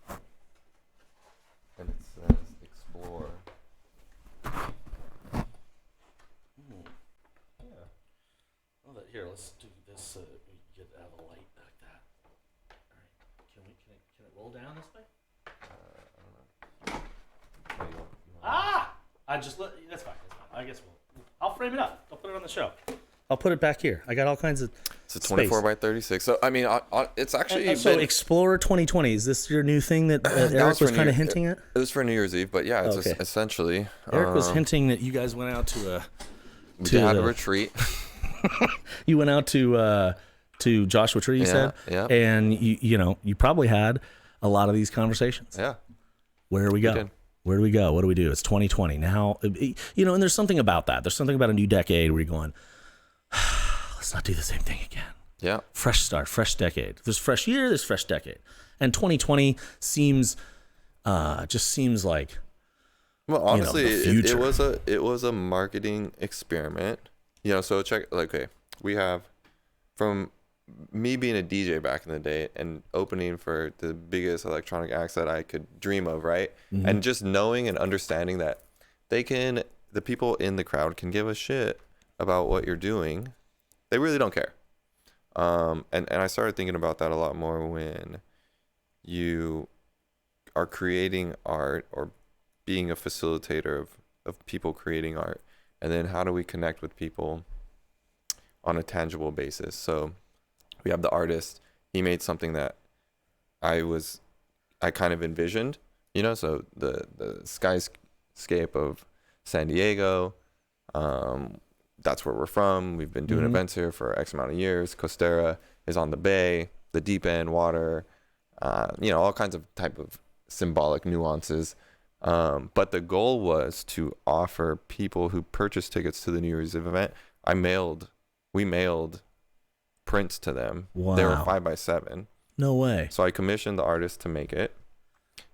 the and it says explore. Yeah. Well, here, let's do this so that we get out of the light like that. All right. Can it roll down this way? I don't know. That's fine. I guess I'll frame it up. I'll put it on the show. I'll put it back here. I got all kinds of. It's a 24 by 36. So I mean, it's actually. So Explorer 2020, is this your new thing that Eric was kind of hinting at? It was for New Year's Eve, but yeah, it's essentially. Eric was hinting that you guys went out to we had a retreat. You went out to Joshua Tree, you said, and you probably had a lot of these conversations. Yeah. Where do we go? Where do we go? What do we do? It's 2020 now. And there's something about that. There's something about a new decade where you're going, let's not do the same thing again. Yeah. Fresh start, fresh decade. There's fresh year, there's fresh decade. And 2020 seems like, well, honestly, the future. it was a marketing experiment. So we have, from me being a DJ back in the day and opening for the biggest electronic acts that I could dream of, right? Mm-hmm. And just knowing and understanding that the people in the crowd can give a shit about what you're doing. They really don't care. And I started thinking about that a lot more when you are creating art or being a facilitator of people creating art. And then how do we connect with people on a tangible basis. So we have the artist. He made something that I kind of envisioned, you know, so the skyscape of San Diego, that's where we're from. We've been doing events here for X amount of years. Costera is on the bay, the deep end water, you know, all kinds of type of symbolic nuances. But the goal was to offer people who purchased tickets to the New Year's Eve event. We mailed prints to them. Wow. They were 5x7. No way. So I commissioned the artist to make it,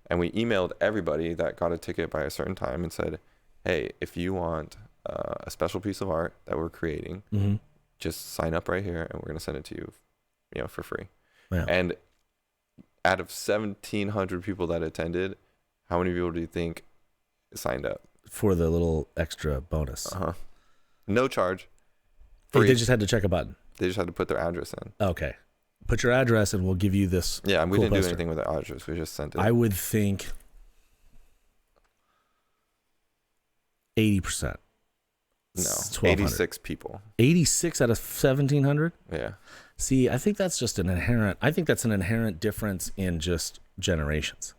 and we emailed everybody that got a ticket by a certain time and said, hey, if you want a special piece of art that we're creating, just sign up right here and we're going to send it to you, you know, for free. Wow. And out of 1,700 people that attended, how many people do you think signed up? For the little extra bonus. No charge. Hey, Free. they just had to check a button. They just had to put their address in. Okay. Put your address and we'll give you this. Yeah, and we cool didn't do poster. anything with the address. We just sent it. I would think 80%. No, 1,200. 86 people. 86 out of 1,700? Yeah. See, I think that's just an inherent difference in just generations.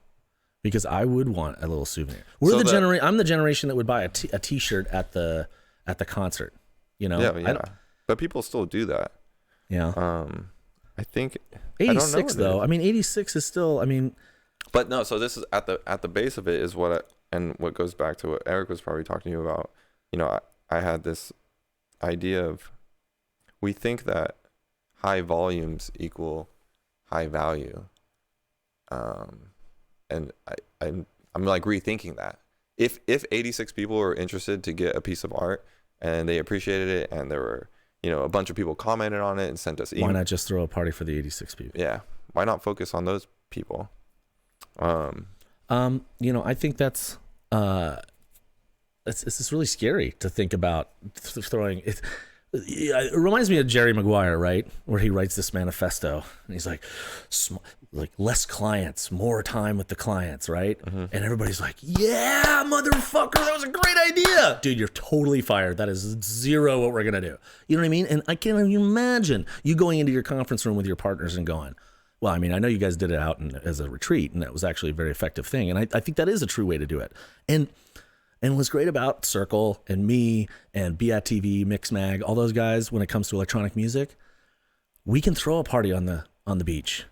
Because I would want a little souvenir. I'm the generation that would buy a t-shirt at the concert, you know? Yeah. But people still do that. Yeah. I think 86 though. I mean 86 is still, But no, so this is at the base of it is what goes back to what Eric was probably talking to you about. You know, I had this idea of, we think that high volumes equal high value. And I'm like rethinking that. If 86 people were interested to get a piece of art and they appreciated it, and there were, you know, a bunch of people commented on it and sent us emails. Why not just throw a party for the 86 people? Yeah. Why not focus on those people? You know, I think that's it's just really scary to think about throwing it. It reminds me of Jerry Maguire, right? Where he writes this manifesto and he's like less clients, more time with the clients, right? And everybody's like, yeah, motherfucker, that was a great idea. Dude, you're totally fired. That is zero what we're going to do. You know what I mean? And I can't even imagine you going into your conference room with your partners and going, well, I mean, I know you guys did it out as a retreat, and that was actually a very effective thing. And I think that is a true way to do it. And what's great about Circle and me and BITV, Mixmag, all those guys, when it comes to electronic music, we can throw a party on the beach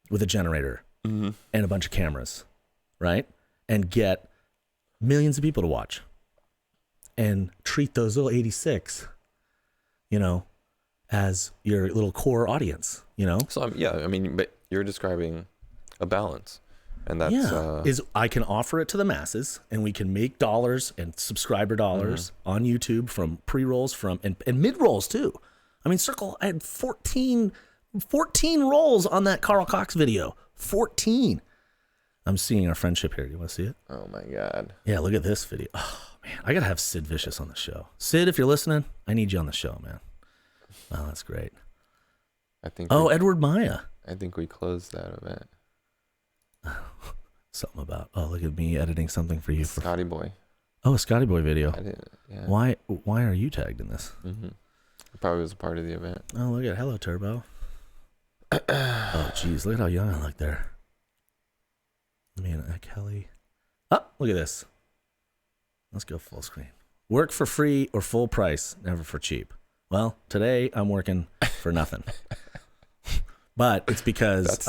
with a generator and a bunch of cameras, right? And get millions of people to watch and treat those little 86, you know, as your little core audience, you know? So, I mean, but you're describing a balance. And that's I can offer it to the masses, and we can make dollars and subscriber dollars on YouTube from pre-rolls and mid-rolls too. I mean, Circle, I had 14 rolls on that Carl Cox video. 14. I'm seeing our friendship here. You want to see it? Oh my God. Yeah, look at this video. Oh man, I gotta have Sid Vicious on the show. Sid, if you're listening, I need you on the show, man. Oh, that's great. Edward Maya. I think we closed that event. Something about, look at me editing something for you. Scotty Boy. Oh, a Scotty Boy video. I didn't, yeah. Why are you tagged in this? Probably was a part of the event. Oh, look at Hello Turbo. Oh, geez, look at how young I look there. Kelly. Oh, look at this. Let's go full screen. Work for free or full price, never for cheap. Well, today I'm working for nothing. But it's because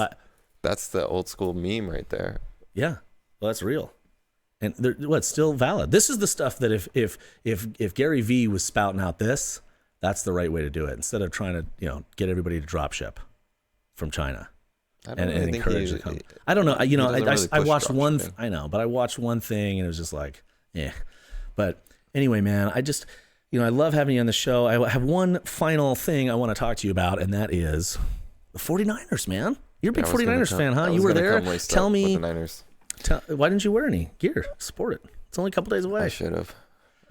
that's the old school meme right there. Yeah, well, that's real, and it's still valid. This is the stuff that if Gary Vee was spouting out this, that's the right way to do it. Instead of trying to get everybody to drop ship from China and encourage it to come. I don't know. I watched one. I know, but I watched one thing and it was just like, yeah. But anyway, man, I just I love having you on the show. I have one final thing I want to talk to you about, and that is the 49ers, man. You're a big 49ers fan, huh? You were there. Tell me, why didn't you wear any gear? Support it. It's only a couple days away. I should have.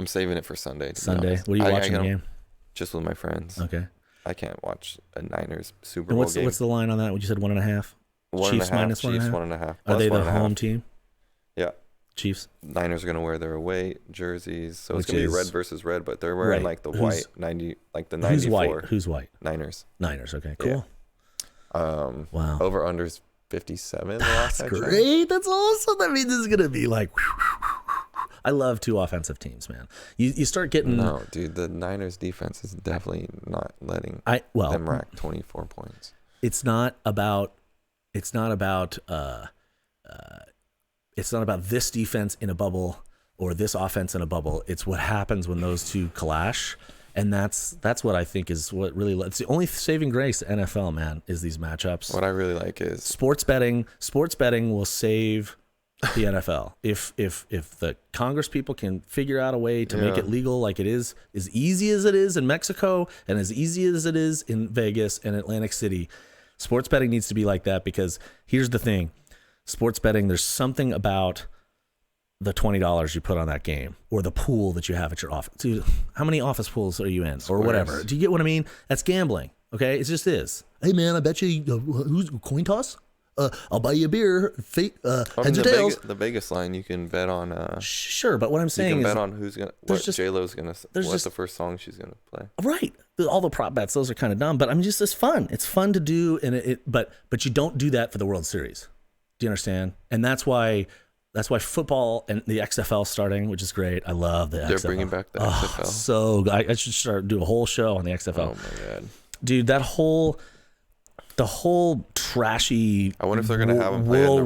I'm saving it for Sunday. Sunday. What are you watching the game? Just with my friends. Okay. I can't watch a Niners Super Bowl game. What's the line on that? What you said, 1.5? Chiefs minus 1.5? Chiefs 1.5. Are they the home team? Yeah. Chiefs. Niners are gonna wear their away jerseys, so it's Which gonna be is- red versus red, but they're wearing Right. like the Who's- white 90, like the Who's 94 white? Who's white? Niners. Niners. Okay, Yeah. cool. Wow. Over unders 57. That's great. That's awesome. That means it's gonna be like. I love 2 offensive teams, man. You start getting. No, dude, the Niners defense is definitely not letting them rack 24 points. It's not about this defense in a bubble or this offense in a bubble. It's what happens when those two clash, and that's what I think is what really. It's the only saving grace to NFL, man, is these matchups. What I really like is sports betting. Sports betting will save the NFL if the Congress people can figure out a way to make it legal, like it is as easy as it is in Mexico and as easy as it is in Vegas and Atlantic City. Sports betting needs to be like that, because here's the thing: sports betting, there's something about the $20 you put on that game or the pool that you have at your office. Dude, how many office pools are you in or whatever? Do you get what I mean? That's gambling. Okay, it just is. Hey man, I bet you who's coin toss? I'll buy you a beer. Heads or tails. The Vegas line, you can bet on. Sure, but what I'm saying you can is, bet on who's gonna. What J-Lo's gonna. What's the first song she's gonna play? Right. All the prop bets, those are kind of dumb, but I mean, just it's fun. It's fun to do, and but you don't do that for the World Series. Do you understand? And that's why football and the XFL starting, which is great. I love the XFL. They're bringing back the XFL. So I should do a whole show on the XFL. Oh my god, dude, the whole trashy. I wonder if they're going to have them play in the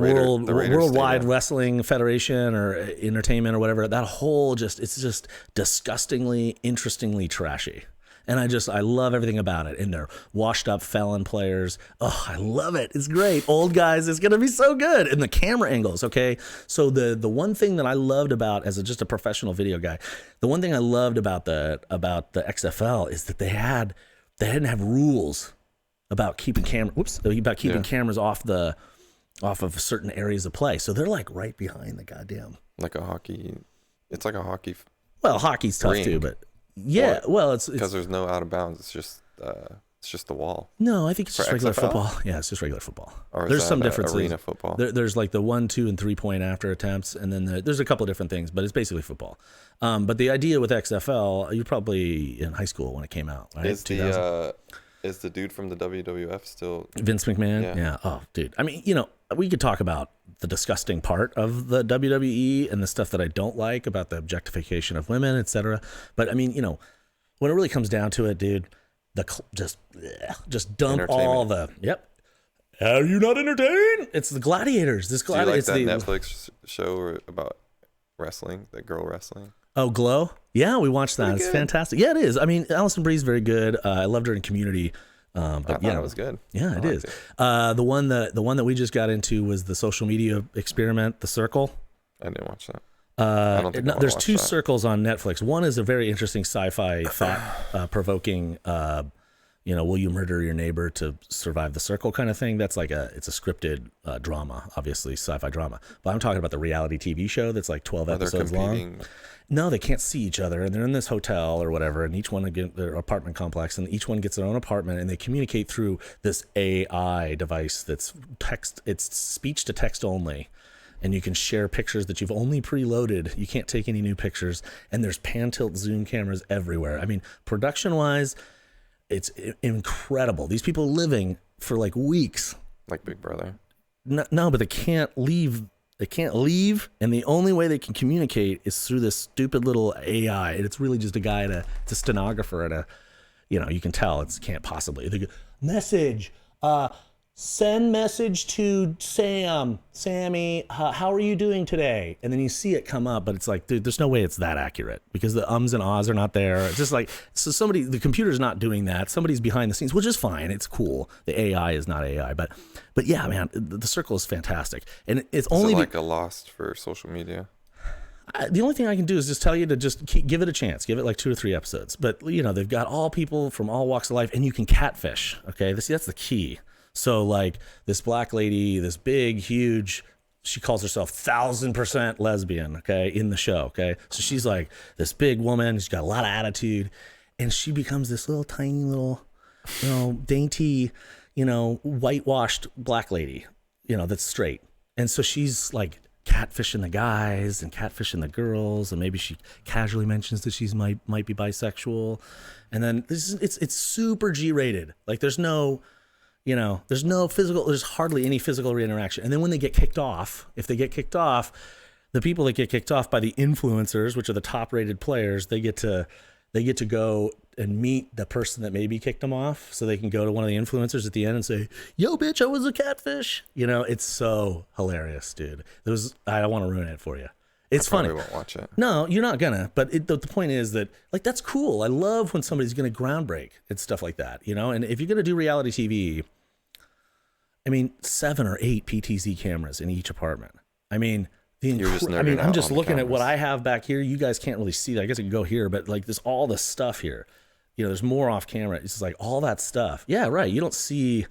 Raiders Worldwide Stadium. Wrestling Federation or Entertainment or whatever. That whole it's just disgustingly, interestingly trashy. And I love everything about it. And they're washed up felon players. Oh, I love it. It's great. Old guys, it's going to be so good. And the camera angles, okay? So the one thing that I loved about, as just a professional video guy, the one thing I loved about the XFL is that they didn't have rules about keeping cameras off of certain areas of play. So they're like right behind the goddamn. Like a hockey. It's like a hockey. Well, hockey's tough too, but yeah. Well, it's because there's no out of bounds. It's just the wall. No, I think it's just regular XFL? Football. Yeah, it's just regular football. Or there's some differences. Arena football. There's like the 1, 2, and 3 point after attempts, and then there's a couple of different things, but it's basically football. But the idea with XFL, you're probably in high school when it came out, right? Is the dude from the WWF still Vince McMahon? Yeah. Oh, dude. I mean, we could talk about the disgusting part of the WWE and the stuff that I don't like about the objectification of women, etc. But I mean, when it really comes down to it, dude, just dump all the. Yep. Are you not entertained? It's the gladiators. Do you like that Netflix show about wrestling, that girl wrestling? Oh, Glow? Yeah, we watched that. It's fantastic. Yeah, it is. I mean, Alison Brie's very good. I loved her in Community. But I thought it was good. Yeah, it is. The one that we just got into was the social media experiment, The Circle. I didn't watch that. I don't think there's 2 circles on Netflix. One is a very interesting sci-fi thought-provoking. Will you murder your neighbor to survive the circle kind of thing? That's like it's a scripted drama, obviously sci-fi drama. But I'm talking about the reality TV show that's like 12 episodes long. No, they can't see each other, and they're in this hotel or whatever, and each one their apartment complex, and each one gets their own apartment, and they communicate through this AI device that's text. It's speech to text only. And you can share pictures that you've only preloaded. You can't take any new pictures, and there's pan tilt zoom cameras everywhere. I mean, production wise, it's incredible. These people living for like weeks. Like Big Brother. No, but they can't leave. They can't leave, and the only way they can communicate is through this stupid little AI. And it's really just a guy, it's a stenographer, and you can tell it can't possibly. They go, message, send message to Sammy, how are you doing today? And then you see it come up, but it's like, dude, there's no way it's that accurate because the ums and ahs are not there. It's just like, so the computer's not doing that. Somebody's behind the scenes, which is fine. It's cool. The AI is not AI, but yeah, man, the circle is fantastic. And it's only like a Lost for social media. The only thing I can do is just tell you to just give it a chance. Give it like 2 or 3 episodes. But they've got all people from all walks of life, and you can catfish. Okay, that's the key. So like this black lady, this big, huge, she calls herself 1000% lesbian, okay, in the show, okay? So she's like this big woman, she's got a lot of attitude, and she becomes this little tiny little, dainty, whitewashed black lady, that's straight. And so she's like catfishing the guys and catfishing the girls, and maybe she casually mentions that she's might be bisexual, and then it's super G-rated. Like there's no physical, there's hardly any physical interaction. And then when they get kicked off, if they get kicked off, the people that get kicked off by the influencers, which are the top-rated players, they get to go and meet the person that maybe kicked them off, so they can go to one of the influencers at the end and say, "Yo, bitch, I was a catfish." It's so hilarious, dude. I don't want to ruin it for you. It's funny. I won't watch it. No, you're not gonna. But the point is that, like, that's cool. I love when somebody's gonna groundbreak and stuff like that, And if you're gonna do reality TV, 7 or 8 PTZ cameras in each apartment. I'm just looking at what I have back here. You guys can't really see that. I guess I can go here, but like there's all this stuff here. There's more off camera. It's just like all that stuff. Yeah, right. You don't see,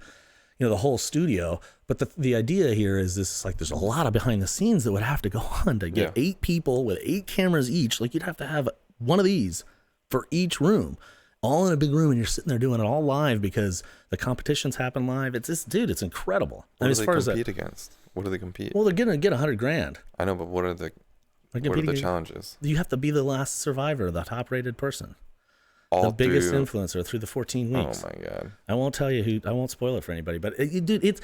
the whole studio. But the idea here is this: like there's a lot of behind the scenes that would have to go on to get 8 people with 8 cameras each. Like you'd have to have one of these for each room, all in a big room, and you're sitting there doing it all live because the competitions happen live. It's it's incredible. What do they compete against? What do they compete? Well, they're gonna get $100,000. I know, but what are the challenges? You have to be the last survivor, the top-rated person, the biggest influencer through the 14 weeks. Oh my god! I won't tell you who. I won't spoil it for anybody. But it's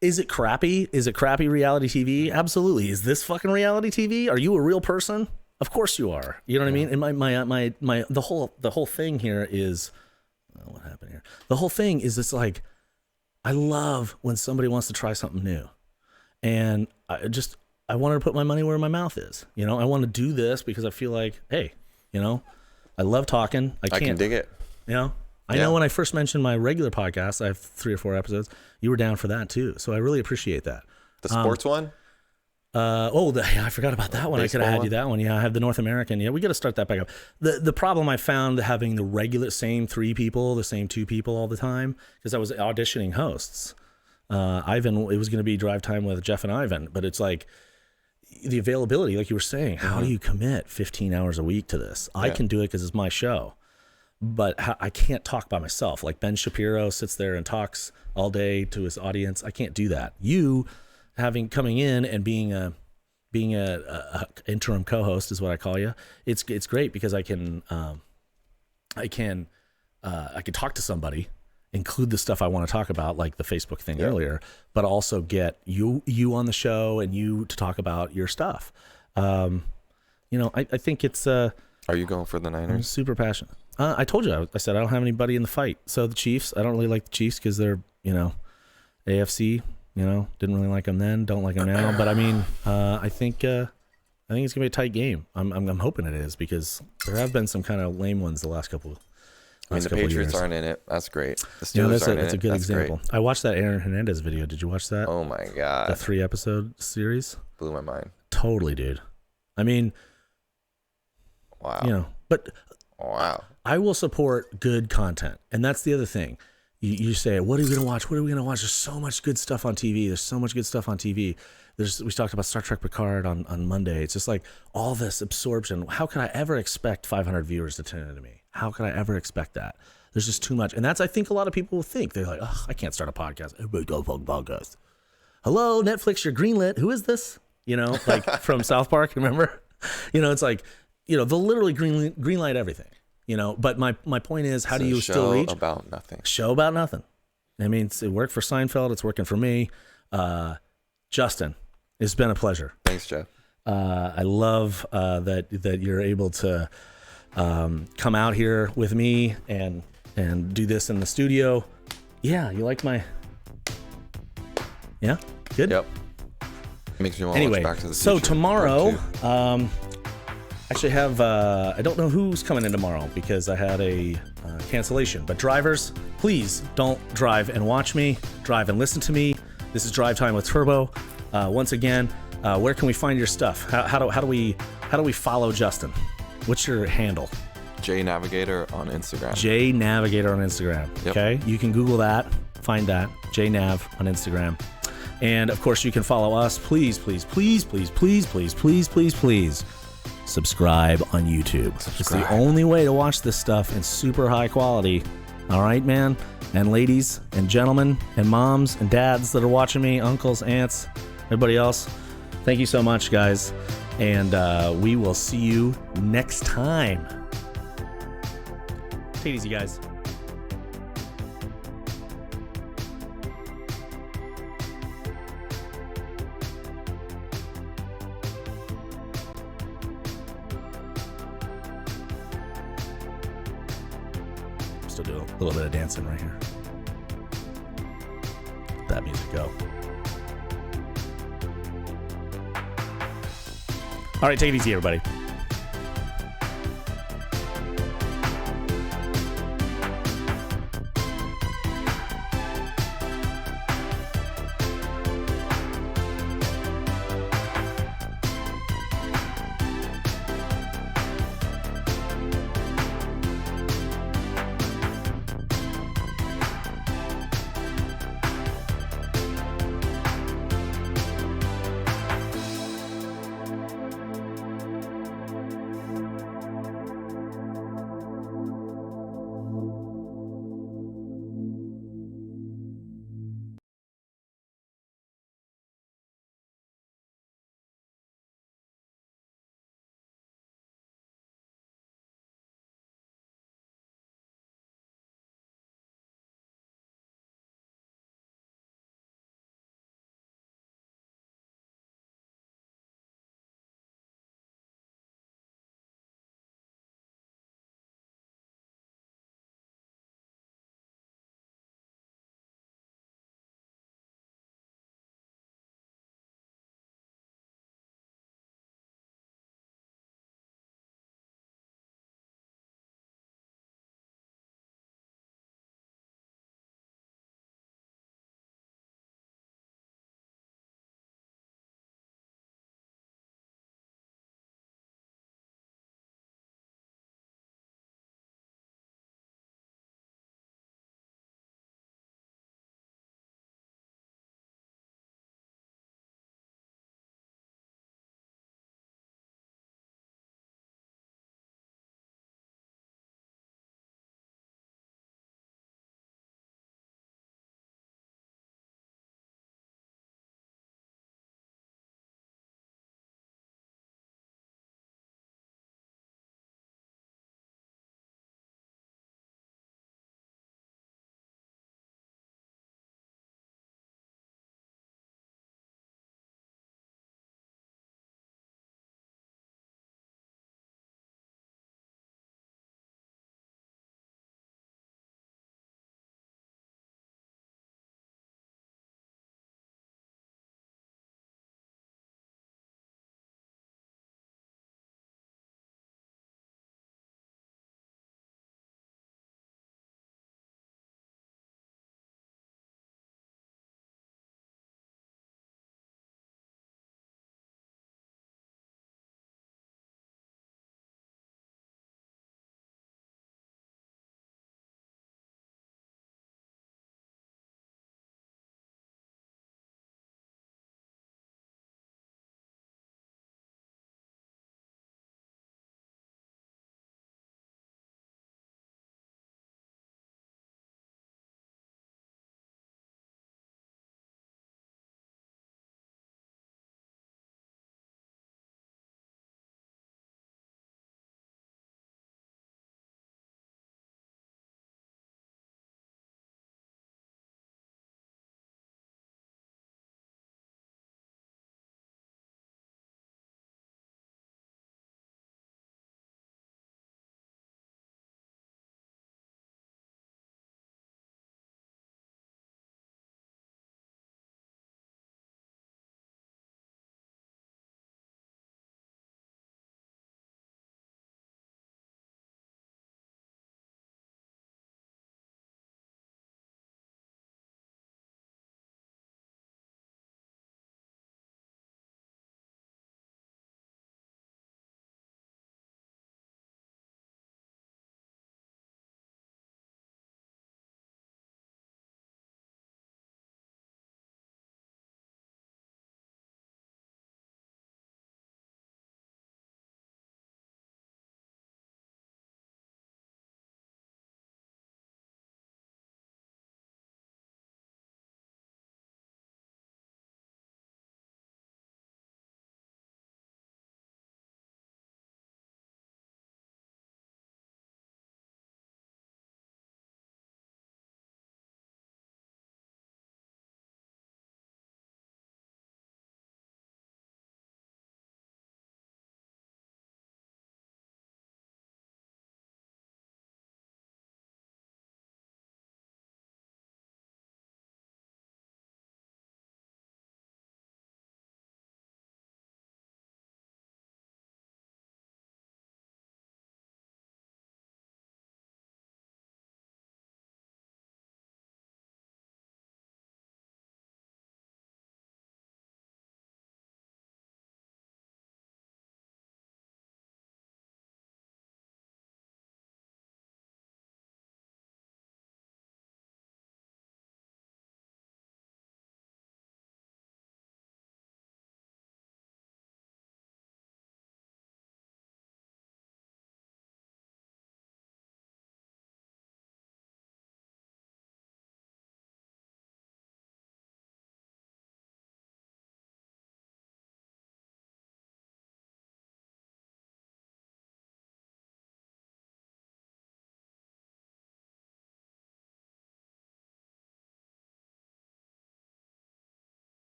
is it crappy? Is it crappy reality TV? Absolutely. Is this fucking reality TV? Are you a real person? Of course you are. You know what I mean? And my the whole thing here is, what happened here? The whole thing is this, like, I love when somebody wants to try something new, and I wanted to put my money where my mouth is. I want to do this because I feel like, hey, I love talking. I can dig it. I know when I first mentioned my regular podcast, I have 3 or 4 episodes. You were down for that too, so I really appreciate that. The sports one. I forgot about that one. I could have had you that one. Yeah, I have the North American. Yeah, we got to start that back up. The problem I found having the regular same 3 people, the same 2 people all the time, because I was auditioning hosts. Ivan, it was going to be drive time with Jeff and Ivan, but it's like the availability, like you were saying, how do you commit 15 hours a week to this? I can do it because it's my show, but I can't talk by myself. Like Ben Shapiro sits there and talks all day to his audience. I can't do that. You coming in and being a interim co-host is what I call you. It's great because I can talk to somebody, include the stuff I want to talk about, like the Facebook thing earlier, but also get you on the show and you to talk about your stuff. I think it's Are you going for the Niners? I'm super passionate. I told you, I said I don't have anybody in the fight. So the Chiefs, I don't really like the Chiefs because they're AFC. Didn't really like them then, don't like them now. But I think it's gonna be a tight game. I'm hoping it is, because there have been some kind of lame ones the last couple. The Patriots aren't in it. That's great. The Steelers that's aren't in it. That's a good example. Great. I watched that Aaron Hernandez video. Did you watch that? Oh my god! The 3-episode series blew my mind. Totally, dude. Wow. But wow. I will support good content, and that's the other thing. You say, what are we going to watch? What are we going to watch? There's so much good stuff on TV. We talked about Star Trek Picard on Monday. It's just like all this absorption. How can I ever expect 500 viewers to tune into me? How can I ever expect that? There's just too much. And that's, I think, a lot of people will think. They're like, oh, I can't start a podcast. Everybody does a podcast. Hello, Netflix, you're greenlit. Who is this? Like from South Park, remember? It's like, they'll literally greenlight everything. But my point is, how do you still reach? Show about nothing. Show about nothing. It worked for Seinfeld. It's working for me. Justin, it's been a pleasure. Thanks, Jeff. I love that you're able to come out here with me and do this in the studio. Yeah, you like my? Yeah, good. Yep. Makes me want to watch Back to the Future. So tomorrow, actually have I don't know who's coming in tomorrow because I had a cancellation. But drivers, please don't drive and watch me. Drive and listen to me. This is Drive Time with Turbo. Once again, where can we find your stuff? How do we follow Justin? What's your handle? J Navigator on Instagram. J Navigator on Instagram. Yep. Okay, you can Google that, find that. J Nav on Instagram. And of course, you can follow us. Please, please, please, please, please, please, please, please, please. Subscribe on YouTube. It's the only way to watch this stuff in super high quality. All right, man? And ladies and gentlemen and moms and dads that are watching me, uncles, aunts, Everybody else, thank you so much, guys. And we will see you next time. Take it easy, guys. Still do a little bit of dancing right here. Let that music go. All right, take it easy, everybody.